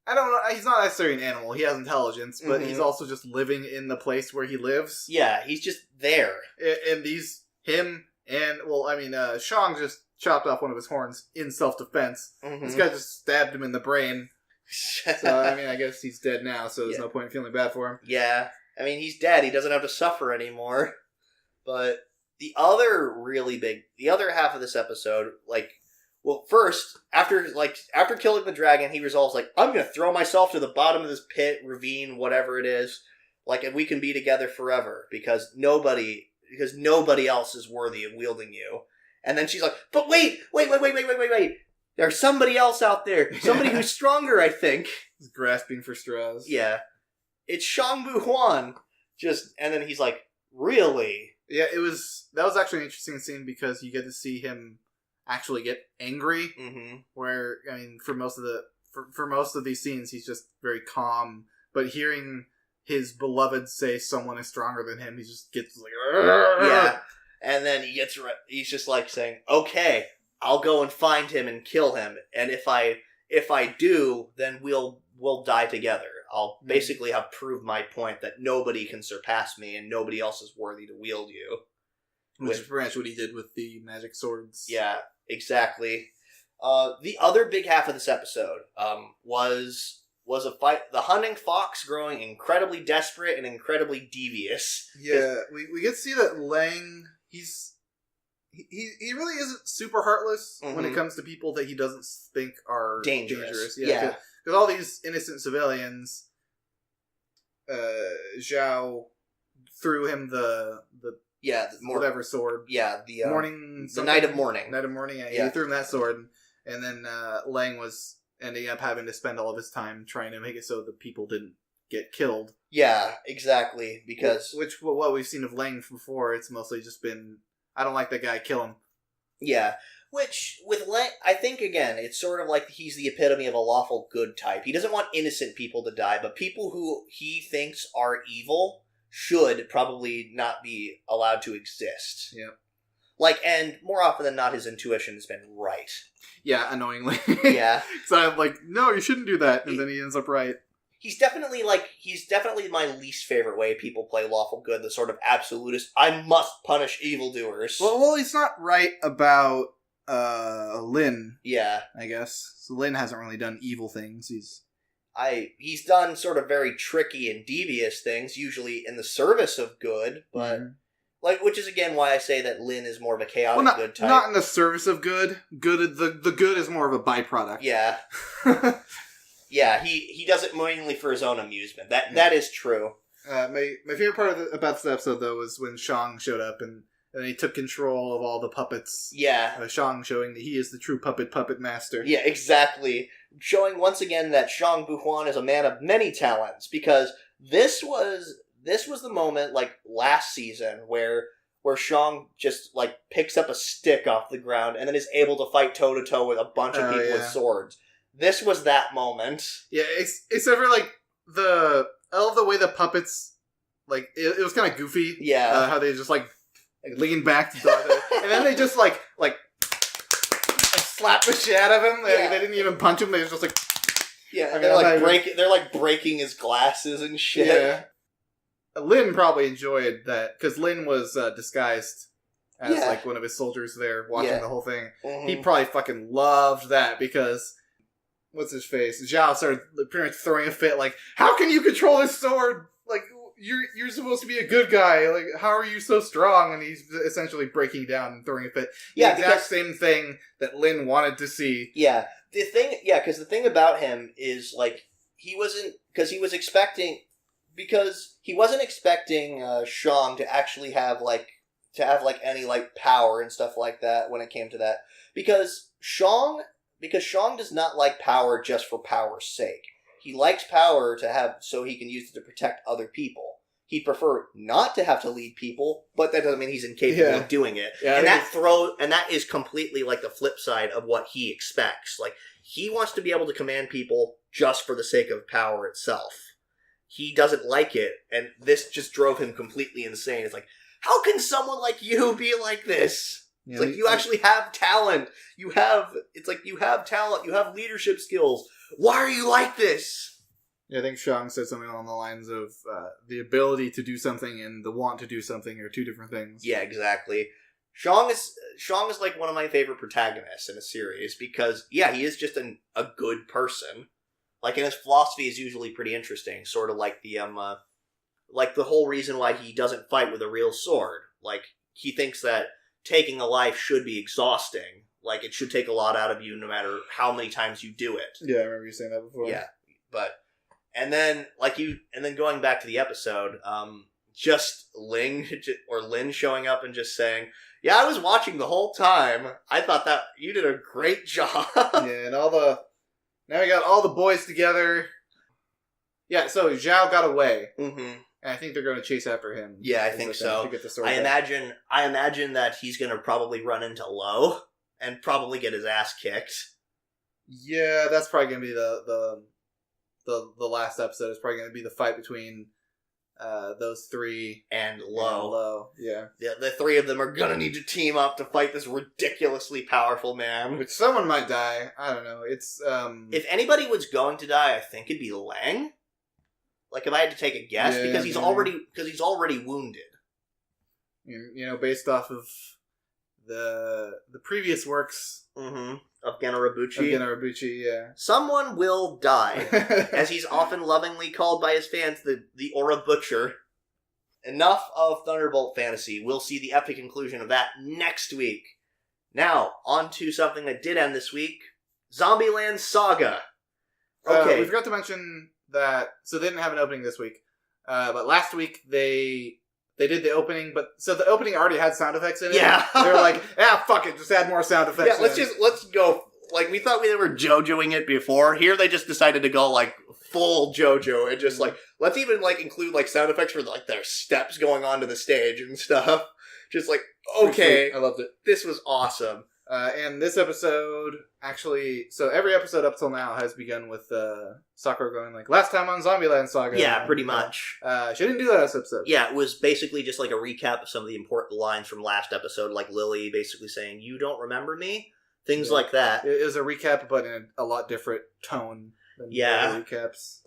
S2: I don't know, he's not necessarily an animal, he has intelligence, but he's also just living in the place where he lives.
S1: Yeah, he's just there.
S2: And Shang just chopped off one of his horns in self-defense. Mm-hmm. This guy just stabbed him in the brain. So, I guess he's dead now, so there's no point in feeling bad for him.
S1: Yeah. He's dead. He doesn't have to suffer anymore. But the other half of this episode, Well, first, after killing the dragon, he resolves, like, I'm gonna throw myself to the bottom of this pit, ravine, whatever it is, like, and we can be together forever, because nobody else is worthy of wielding you. And then she's like, but wait! There's somebody else out there. Somebody who's stronger, I think.
S2: He's grasping for straws.
S1: Yeah. It's Shangbu Huan. And then he's like, really?
S2: Yeah, that was actually an interesting scene because you get to see him actually get angry. Mm-hmm. Where, I mean, for most of these scenes, he's just very calm. But hearing his beloved say someone is stronger than him, he just gets like, argh!
S1: Yeah. And then he's just like saying, okay, I'll go and find him and kill him. And if I do, then we'll die together. I'll basically have proved my point that nobody can surpass me and nobody else is worthy to wield you.
S2: Which is pretty much what he did with the magic swords.
S1: Yeah, exactly. The other big half of this episode was a fight. The hunting fox growing incredibly desperate and incredibly devious.
S2: Yeah, we get to see that Lang, he really isn't super heartless when it comes to people that he doesn't think are dangerous.
S1: Yeah.
S2: Because all these innocent civilians, Zhao threw him whatever sword.
S1: Yeah, the
S2: morning.
S1: The Night of Mourning.
S2: Night of Mourning. Yeah, he threw him that sword, and then Lang was ending up having to spend all of his time trying to make it so the people didn't get killed.
S1: Yeah, exactly. Because
S2: what we've seen of Lang before, it's mostly just been, I don't like that guy, kill him.
S1: Yeah. Which, with Lang, I think, again, it's sort of like he's the epitome of a lawful good type. He doesn't want innocent people to die, but people who he thinks are evil should probably not be allowed to exist.
S2: Yeah.
S1: Like, and more often than not, his intuition has been right.
S2: Yeah, annoyingly.
S1: Yeah.
S2: So I'm like, no, you shouldn't do that, and then he ends up right.
S1: He's definitely my least favorite way people play lawful good, the sort of absolutist, I must punish evildoers.
S2: Well, he's not right about Lin.
S1: Yeah.
S2: I guess. So Lin hasn't really done evil things.
S1: He's done sort of very tricky and devious things, usually in the service of good, but which is again why I say that Lin is more of a chaotic good type.
S2: Not in the service of good. The good is more of a byproduct.
S1: Yeah. Yeah, he does it mainly for his own amusement. That is true.
S2: My favorite part about this episode, though, was when Shang showed up and he took control of all the puppets.
S1: Yeah.
S2: Shang showing that he is the true puppet master.
S1: Yeah, exactly. Showing once again that Shang Buhuan is a man of many talents, because this was the moment, like, last season, where Shang just, like, picks up a stick off the ground and then is able to fight toe-to-toe with a bunch of people with swords. This was that moment. Yeah,
S2: except for, like, I love the way the puppets, like, it was kind of goofy.
S1: Yeah.
S2: How they just, like lean back to dodge it. And then they just, like slap the shit out of him. They didn't even punch him. They was just, like...
S1: Yeah, they're breaking his glasses and shit.
S2: Yeah. Lin probably enjoyed that, because Lin was disguised as, like, one of his soldiers there, watching the whole thing. Mm-hmm. He probably fucking loved that, because... What's his face? Zhao started pretty much throwing a fit, like, how can you control this sword? Like, you're supposed to be a good guy. Like, how are you so strong? And he's essentially breaking down and throwing a fit.
S1: Yeah,
S2: the exact same thing that Lin wanted to see.
S1: Yeah. Because the thing about him is, like, he wasn't expecting Shang to actually have, like, any, like, power and stuff like that when it came to that. Because Shang does not like power just for power's sake. He likes power to have so he can use it to protect other people. He'd prefer not to have to lead people, but that doesn't mean he's incapable of doing it. Yeah, and that is completely, like, the flip side of what he expects. Like, he wants to be able to command people just for the sake of power itself. He doesn't like it, and this just drove him completely insane. It's like, how can someone like you be like this? It's like, you actually have talent. You have talent. You have leadership skills. Why are you like this?
S2: Yeah, I think Shang said something along the lines of the ability to do something and the want to do something are two different things.
S1: Yeah, exactly. Shang is like one of my favorite protagonists in a series because, yeah, he is just a good person. Like, and his philosophy is usually pretty interesting. Sort of like the whole reason why he doesn't fight with a real sword. Like, he thinks that taking a life should be exhausting. Like, it should take a lot out of you no matter how many times you do it.
S2: Yeah, I remember you saying that before.
S1: Yeah, but... And then going back to the episode, just Lin showing up and just saying, yeah, I was watching the whole time. I thought that you did a great job.
S2: Yeah, and now we got all the boys together. Yeah, so Zhao got away. Mm-hmm. And I think they're going to chase after him.
S1: Yeah, I think so.
S2: To get the sword
S1: I imagine that he's going to probably run into Lo and probably get his ass kicked.
S2: Yeah, that's probably going to be the last episode. Is probably going to be the fight between those three
S1: and Lo.
S2: Yeah,
S1: the three of them are going to need to team up to fight this ridiculously powerful man.
S2: Which someone might die. I don't know. It's
S1: if anybody was going to die, I think it'd be Lang. Like, if I had to take a guess, because he's already wounded.
S2: You know, based off of the previous works
S1: of
S2: Genarabuchi, yeah.
S1: Someone will die, as he's often lovingly called by his fans, the Aura Butcher. Enough of Thunderbolt fantasy. We'll see the epic conclusion of that next week. Now, on to something that did end this week. Zombieland Saga. Okay.
S2: We forgot to mention that, so they didn't have an opening this week, but last week they did the opening, so the opening already had sound effects in it.
S1: Yeah.
S2: They were like, fuck it, just add more sound effects.
S1: Yeah, let's go, like, we thought we were JoJoing it before. Here they just decided to go, like, full JoJo, and just, like, let's even, like, include, like, sound effects for, like, their steps going onto the stage and stuff. Just, like, okay.
S2: I loved it.
S1: This was awesome.
S2: And this episode, actually, so every episode up till now has begun with Sakura going like, last time on Zombieland Saga.
S1: Yeah, pretty much.
S2: She didn't do that this episode.
S1: Yeah, it was basically just like a recap of some of the important lines from last episode, like Lily basically saying, you don't remember me? Things like that.
S2: It was a recap, but in a lot different tone than the other recaps.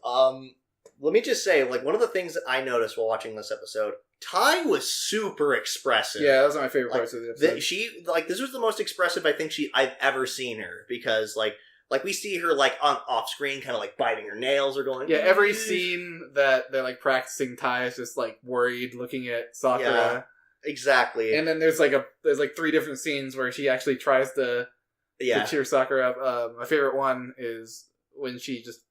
S1: Let me just say, like, one of the things that I noticed while watching this episode, Tai was super expressive.
S2: Yeah, that was my favorite parts of the episode.
S1: This was the most expressive I think I've ever seen her, because, like we see her, like, off screen, kind of, like, biting her nails or going...
S2: Yeah, every scene that they're, like, practicing Tai is just, like, worried, looking at Sakura.
S1: Yeah, exactly.
S2: And then there's 3 different scenes where she actually tries to cheer Sakura up. My favorite one is when she just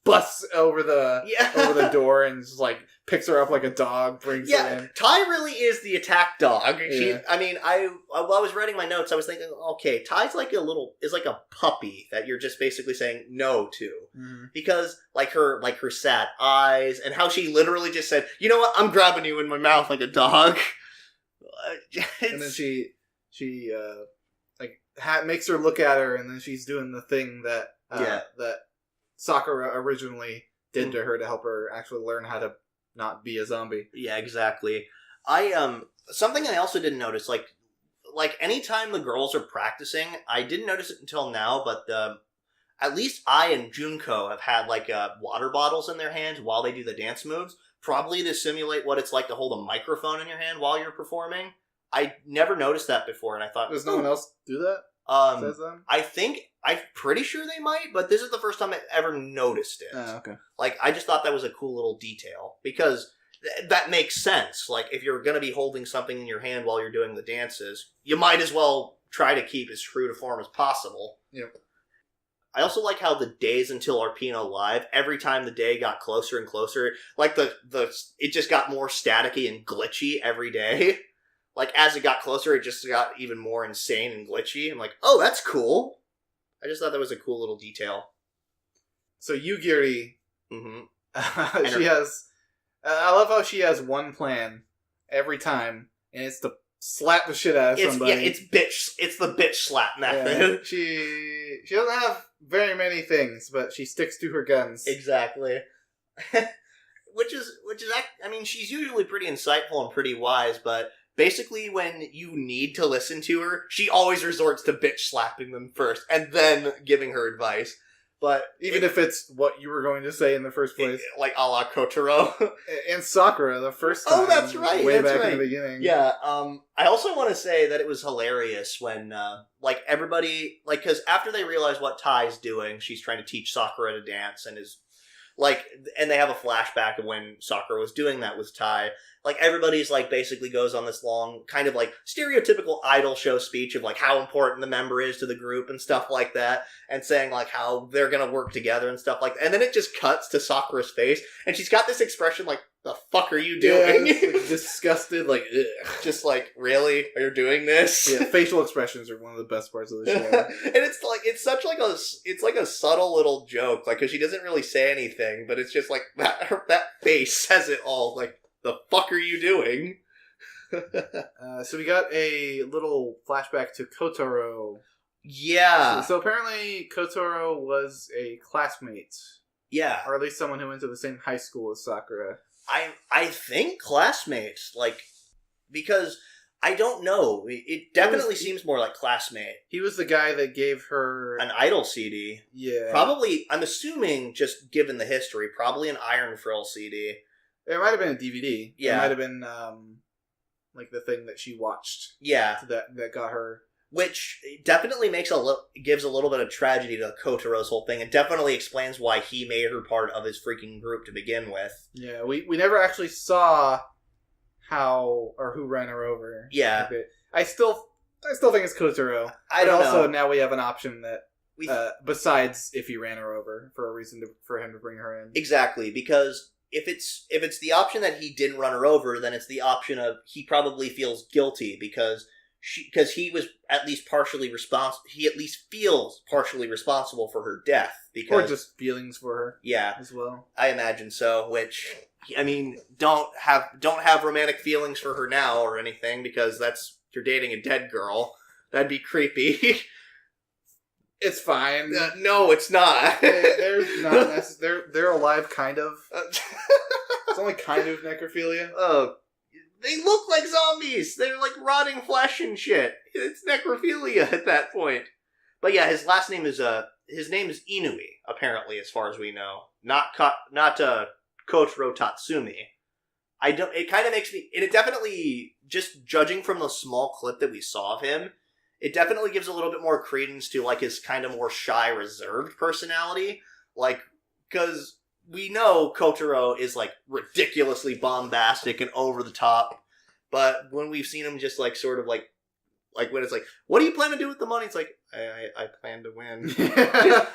S2: busts over the door and just, like, picks her up like a dog, brings her in.
S1: Tai really is the attack dog.
S2: Yeah.
S1: While I was writing my notes, I was thinking, okay, Tai's like a puppy that you're just basically saying no to. Mm-hmm. Because, like her sad eyes, and how she literally just said, you know what, I'm grabbing you in my mouth like a dog.
S2: And then she makes her look at her, and then she's doing the thing that Sakura originally did to her to help her actually learn how to not be a zombie.
S1: Yeah, exactly. Something I also didn't notice, like anytime the girls are practicing, I didn't notice it until now, but at least I and Junko have had, like, water bottles in their hands while they do the dance moves, probably to simulate what it's like to hold a microphone in your hand while you're performing. I never noticed that before, and I thought...
S2: Does no one else do that?
S1: I'm pretty sure they might, but this is the first time I ever noticed it.
S2: Oh, okay.
S1: Like, I just thought that was a cool little detail, because that makes sense. Like, if you're going to be holding something in your hand while you're doing the dances, you might as well try to keep as true to form as possible.
S2: Yep.
S1: I also like how the days until Arpino Live, every time the day got closer and closer, like, it just got more staticky and glitchy every day. Like, as it got closer, it just got even more insane and glitchy. I'm like, oh, that's cool. I just thought that was a cool little detail.
S2: So Yugiri, she has... I love how she has one plan every time, and it's to slap the shit out of somebody.
S1: Yeah, it's the bitch slap method.
S2: She doesn't have very many things, but she sticks to her guns.
S1: Exactly. Which is, I mean, she's usually pretty insightful and pretty wise, but... basically, when you need to listen to her, she always resorts to bitch slapping them first, and then giving her advice. But
S2: even if it's what you were going to say in the first place.
S1: Like a la Kotaro.
S2: And Sakura, the first time.
S1: Oh, that's right.
S2: Way back in the beginning.
S1: Yeah, I also want to say that it was hilarious when, everybody... Like, because after they realize what Tai's doing, she's trying to teach Sakura to dance, and is... Like, and they have a flashback of when Sakura was doing that with Tai. like, everybody's, like, basically goes on this long, kind of, like, stereotypical idol show speech of, like, how important the member is to the group and stuff like that, and saying, like, how they're gonna work together and stuff like that. And then it just cuts to Sakura's face, and she's got this expression, like, the fuck are you doing?
S2: Yeah, like, disgusted, like, ugh.
S1: Just like, really? Are you doing this?
S2: Yeah, facial expressions are one of the best parts of the show.
S1: And it's like, it's like a subtle little joke, like, because she doesn't really say anything, but it's just like, that face says it all, like, the fuck are you doing?
S2: So we got a little flashback to Kotaro.
S1: Yeah.
S2: So apparently Kotaro was a classmate.
S1: Yeah.
S2: Or at least someone who went to the same high school as Sakura.
S1: I think classmates, like, because I don't know. It definitely seems more like classmate.
S2: He was the guy that gave her
S1: an Idol CD.
S2: Yeah.
S1: Probably, I'm assuming, just given the history, probably an Iron Frill CD.
S2: It might have been a DVD.
S1: Yeah.
S2: It might have been, like, the thing that she watched.
S1: Yeah.
S2: That got her.
S1: Which definitely gives a little bit of tragedy to Kotaro's whole thing, and definitely explains why he made her part of his freaking group to begin with.
S2: Yeah, we never actually saw how or who ran her over.
S1: Yeah.
S2: I still think it's Kotaro.
S1: I don't know.
S2: Also, now we have an option that, besides if he ran her over, for a reason for him to bring her in.
S1: Exactly, because if it's the option that he didn't run her over, then it's the option of he probably feels guilty because he was at least partially responsible. He at least feels partially responsible for her death, because,
S2: or just feelings for her.
S1: Yeah,
S2: as well.
S1: I imagine so. Which, I mean, don't have romantic feelings for her now or anything, because you're dating a dead girl. That'd be creepy.
S2: It's fine.
S1: No, it's not.
S2: They're alive, kind of. It's only kind of necrophilia.
S1: Oh. They look like zombies. They're like rotting flesh and shit. It's necrophilia at that point. But yeah, his last name is his name is Inui, apparently, as far as we know. Not Kotaro Tatsumi. It kind of makes me. It definitely, just judging from the small clip that we saw of him, it definitely gives a little bit more credence to like his kind of more shy, reserved personality. Like, because we know Kotaro is, like, ridiculously bombastic and over the top, but when we've seen him just, like, sort of, like when it's like, what do you plan to do with the money? It's like, I plan to win.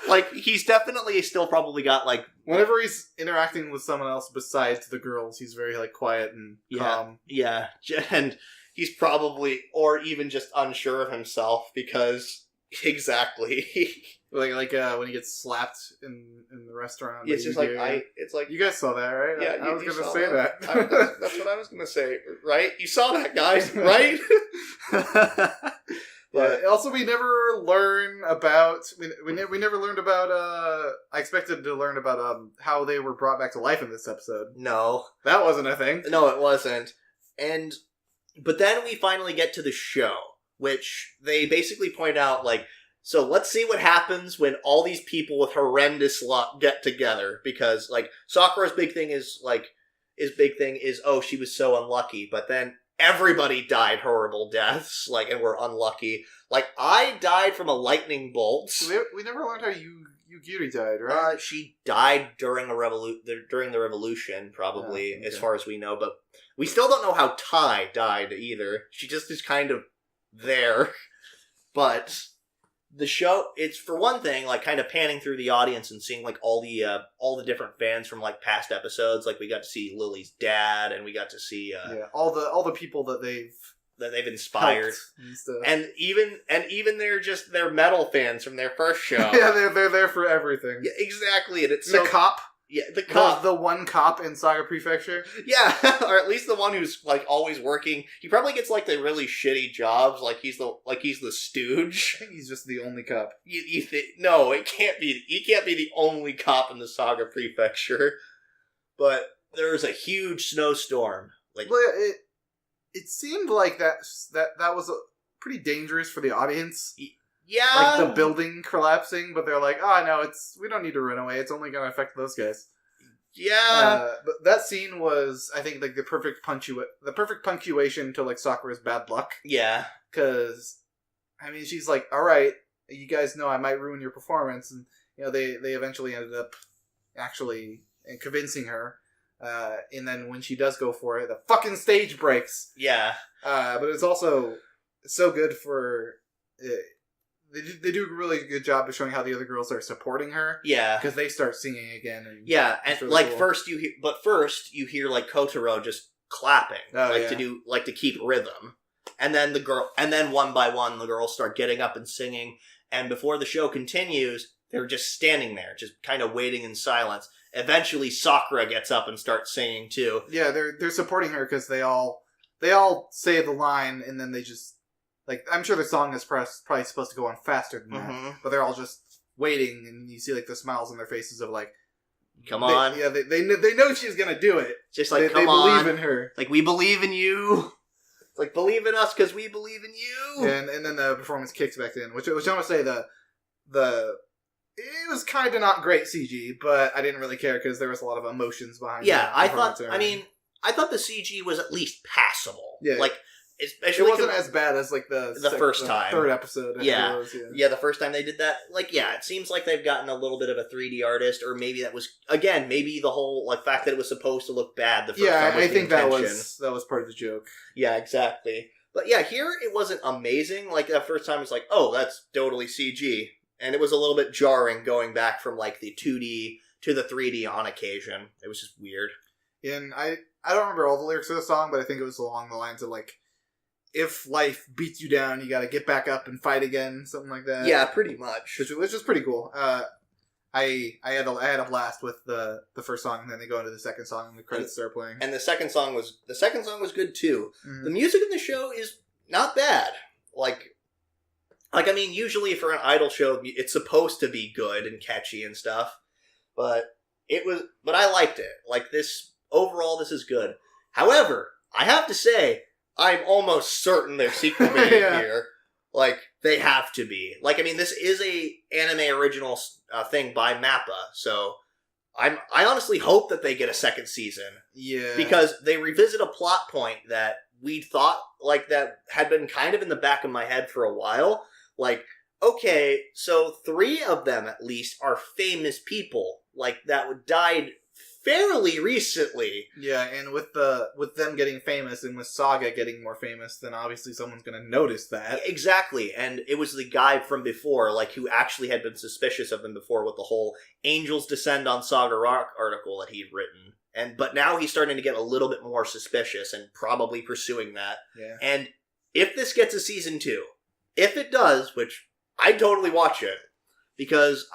S1: Like, he's definitely still probably got, like...
S2: Whenever he's interacting with someone else besides the girls, he's very, like, quiet and calm.
S1: Yeah, and he's probably, or even just unsure of himself, because... Exactly.
S2: like when he gets slapped in the restaurant.
S1: It's just like it's like
S2: you guys saw that, right?
S1: Yeah,
S2: I was going to say that.
S1: That's what I was going to say, right? You saw that, guys, right?
S2: But also, we never learn about. We never learned about. I expected to learn about how they were brought back to life in this episode.
S1: No,
S2: that wasn't a thing.
S1: No, it wasn't. But then we finally get to the show, which they basically point out, like, so let's see what happens when all these people with horrendous luck get together, because, like, Sakura's big thing is, oh, she was so unlucky, but then everybody died horrible deaths, like, and were unlucky. Like, I died from a lightning bolt.
S2: We never learned how Yugiri died, right?
S1: She died during the revolution, probably,
S2: okay.
S1: as far as we know, but we still don't know how Tai died either. She just is kind of there. But the show, it's, for one thing, like, kind of panning through the audience and seeing, like, all the different fans from, like, past episodes. Like, we got to see Lily's dad, and we got to see
S2: all the people that they've
S1: inspired, and even their metal fans from their first show.
S2: Yeah, they're there for everything.
S1: Yeah, exactly, and it's
S2: the cop.
S1: Yeah, the cop.
S2: The one cop in Saga Prefecture.
S1: Yeah, or at least the one who's, like, always working. He probably gets, like, the really shitty jobs, like he's the stooge.
S2: I think he's just the only cop.
S1: No, it can't be. He can't be the only cop in the Saga Prefecture. But there's a huge snowstorm. Like,
S2: well, it seemed like that was pretty dangerous for the audience.
S1: Yeah,
S2: like the building collapsing, but they're like, "Oh no, we don't need to run away. It's only going to affect those guys."
S1: Yeah,
S2: but that scene was, I think, like the perfect punctuation to, like, Sakura's bad luck.
S1: Yeah,
S2: because I mean, she's like, "All right, you guys know I might ruin your performance," and they eventually ended up actually convincing her And then when she does go for it, the fucking stage breaks.
S1: Yeah.
S2: But it's also so good for... They do a really good job of showing how the other girls are supporting her.
S1: Yeah.
S2: Because they start singing again. And
S1: and
S2: really
S1: like
S2: cool.
S1: first you hear like Kotaro just clapping. To keep rhythm. And then one by one the girls start getting up and singing. And before the show continues, they're just standing there, just kind of waiting in silence. Eventually Sakura gets up and starts singing too.
S2: Yeah, they're supporting her because they all say the line and then they just... Like, I'm sure the song is probably supposed to go on faster than that, but they're all just waiting, and you see, like, the smiles on their faces of, like...
S1: Come on.
S2: They know she's gonna do it.
S1: Just like,
S2: they believe in her.
S1: Like, we believe in you. It's like, believe in us because we believe in you.
S2: Yeah, and then the performance kicks back in, which I want to say it was kind of not great CG, but I didn't really care because there was a lot of emotions behind it.
S1: Yeah, I thought the CG was at least passable.
S2: Yeah.
S1: Like, especially
S2: it wasn't as bad as like the
S1: first time,
S2: third episode.
S1: The first time they did that, like, it seems like they've gotten a little bit of a 3D artist, or maybe that was maybe the whole like fact that it was supposed to look bad. The first time was
S2: I think that was part of the joke.
S1: Yeah, exactly. But yeah, here it wasn't amazing. Like that first time, it's like, oh, that's totally CG, and it was a little bit jarring going back from like the 2D to the 3D on occasion. It was just weird.
S2: And I don't remember all the lyrics of the song, but I think it was along the lines of like, if life beats you down, you got to get back up and fight again, something like that.
S1: Yeah, pretty much.
S2: Which is pretty cool. I had a blast with the first song, and then they go into the second song, and the credits start playing.
S1: And the second song was good too.
S2: Mm-hmm.
S1: The music in the show is not bad. Like I mean, usually for an idol show, it's supposed to be good and catchy and stuff, but I liked it. Like this overall, this is good. However, I have to say, I'm almost certain they're sequel baiting here. Like, they have to be. Like, I mean, this is a anime original thing by Mappa, so I honestly hope that they get a second season.
S2: Yeah.
S1: Because they revisit a plot point that we thought, like, that had been kind of in the back of my head for a while. Like, okay, so 3 of them, at least, are famous people. Like, that died fairly recently.
S2: Yeah, and with them getting famous and with Saga getting more famous, then obviously someone's going to notice that.
S1: Exactly, and it was the guy from before, like, who actually had been suspicious of them before with the whole Angels Descend on Saga Rock article that he'd written. But now he's starting to get a little bit more suspicious and probably pursuing that.
S2: Yeah.
S1: And if this gets a season 2, if it does, which I'd totally watch it, because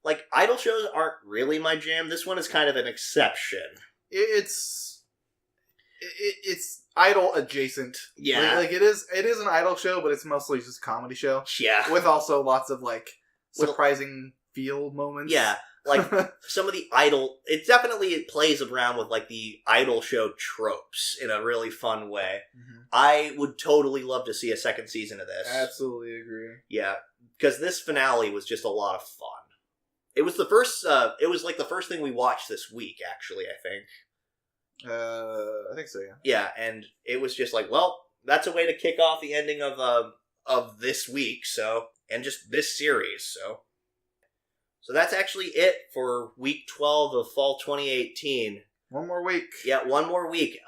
S1: like, idol shows aren't really my jam. This one is kind of an exception.
S2: It's idol adjacent.
S1: Yeah.
S2: Like it is an idol show, but it's mostly just a comedy show.
S1: Yeah.
S2: With also lots of, like, surprising feel moments.
S1: Yeah. Like, some of the idol... It plays around with, like, the idol show tropes in a really fun way. Mm-hmm. I would totally love to see a second season of this.
S2: Absolutely agree.
S1: Yeah. Because this finale was just a lot of fun. It was the first, it was like the first thing we watched this week, actually, I think.
S2: I think so, yeah.
S1: Yeah, and it was just like, well, that's a way to kick off the ending of this week, so, and just this series, so. So that's actually it for week 12 of fall 2018.
S2: One more week.
S1: Yeah, one more week.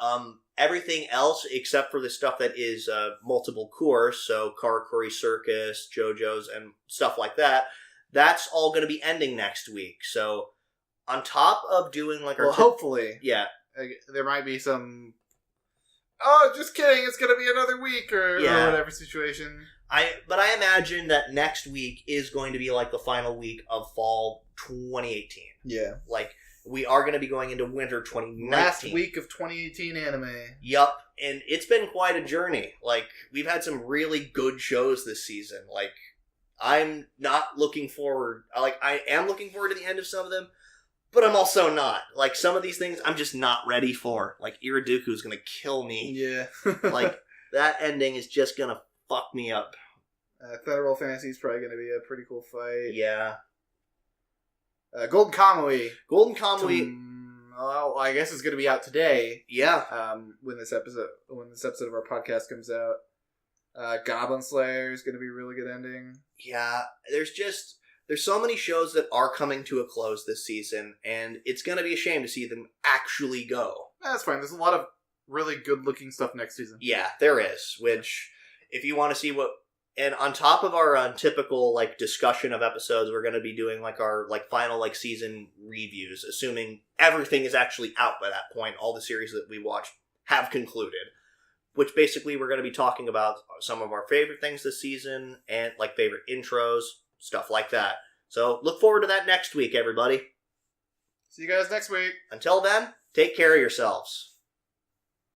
S1: Everything else, except for the stuff that is multiple course, so Karakuri Circus, JoJo's, and stuff like that, that's all going to be ending next week. So, on top of doing like our...
S2: Well, hopefully.
S1: Yeah.
S2: There might be some... Oh, just kidding, it's going to be another week, or whatever situation.
S1: But I imagine that next week is going to be like the final week of fall 2018.
S2: Yeah.
S1: Like, we are going to be going into winter 2019.
S2: Last week of 2018 anime.
S1: Yup. And it's been quite a journey. Like, we've had some really good shows this season. Like, I'm not looking forward. Like, I am looking forward to the end of some of them, but I'm also not. Like, some of these things I'm just not ready for. Like, IRODUKU is going to kill me.
S2: Yeah.
S1: Like, that ending is just going to fuck me up.
S2: Thunderbolt Fantasy is probably going to be a pretty cool fight.
S1: Yeah.
S2: Golden Kamuy. Well, I guess it's going to be out today.
S1: Yeah.
S2: When this episode of our podcast comes out. Goblin Slayer is going to be a really good ending.
S1: Yeah, there's There's so many shows that are coming to a close this season, and it's going to be a shame to see them actually go.
S2: That's fine. There's a lot of really good-looking stuff next season.
S1: Yeah, there is, which, if you want to see what... And on top of our typical, like, discussion of episodes, we're going to be doing, like, our, like, final, like, season reviews, assuming everything is actually out by that point. All the series that we watched have concluded. Which, basically, we're going to be talking about some of our favorite things this season, and, like, favorite intros, stuff like that. So, look forward to that next week, everybody.
S2: See you guys next week.
S1: Until then, take care of yourselves.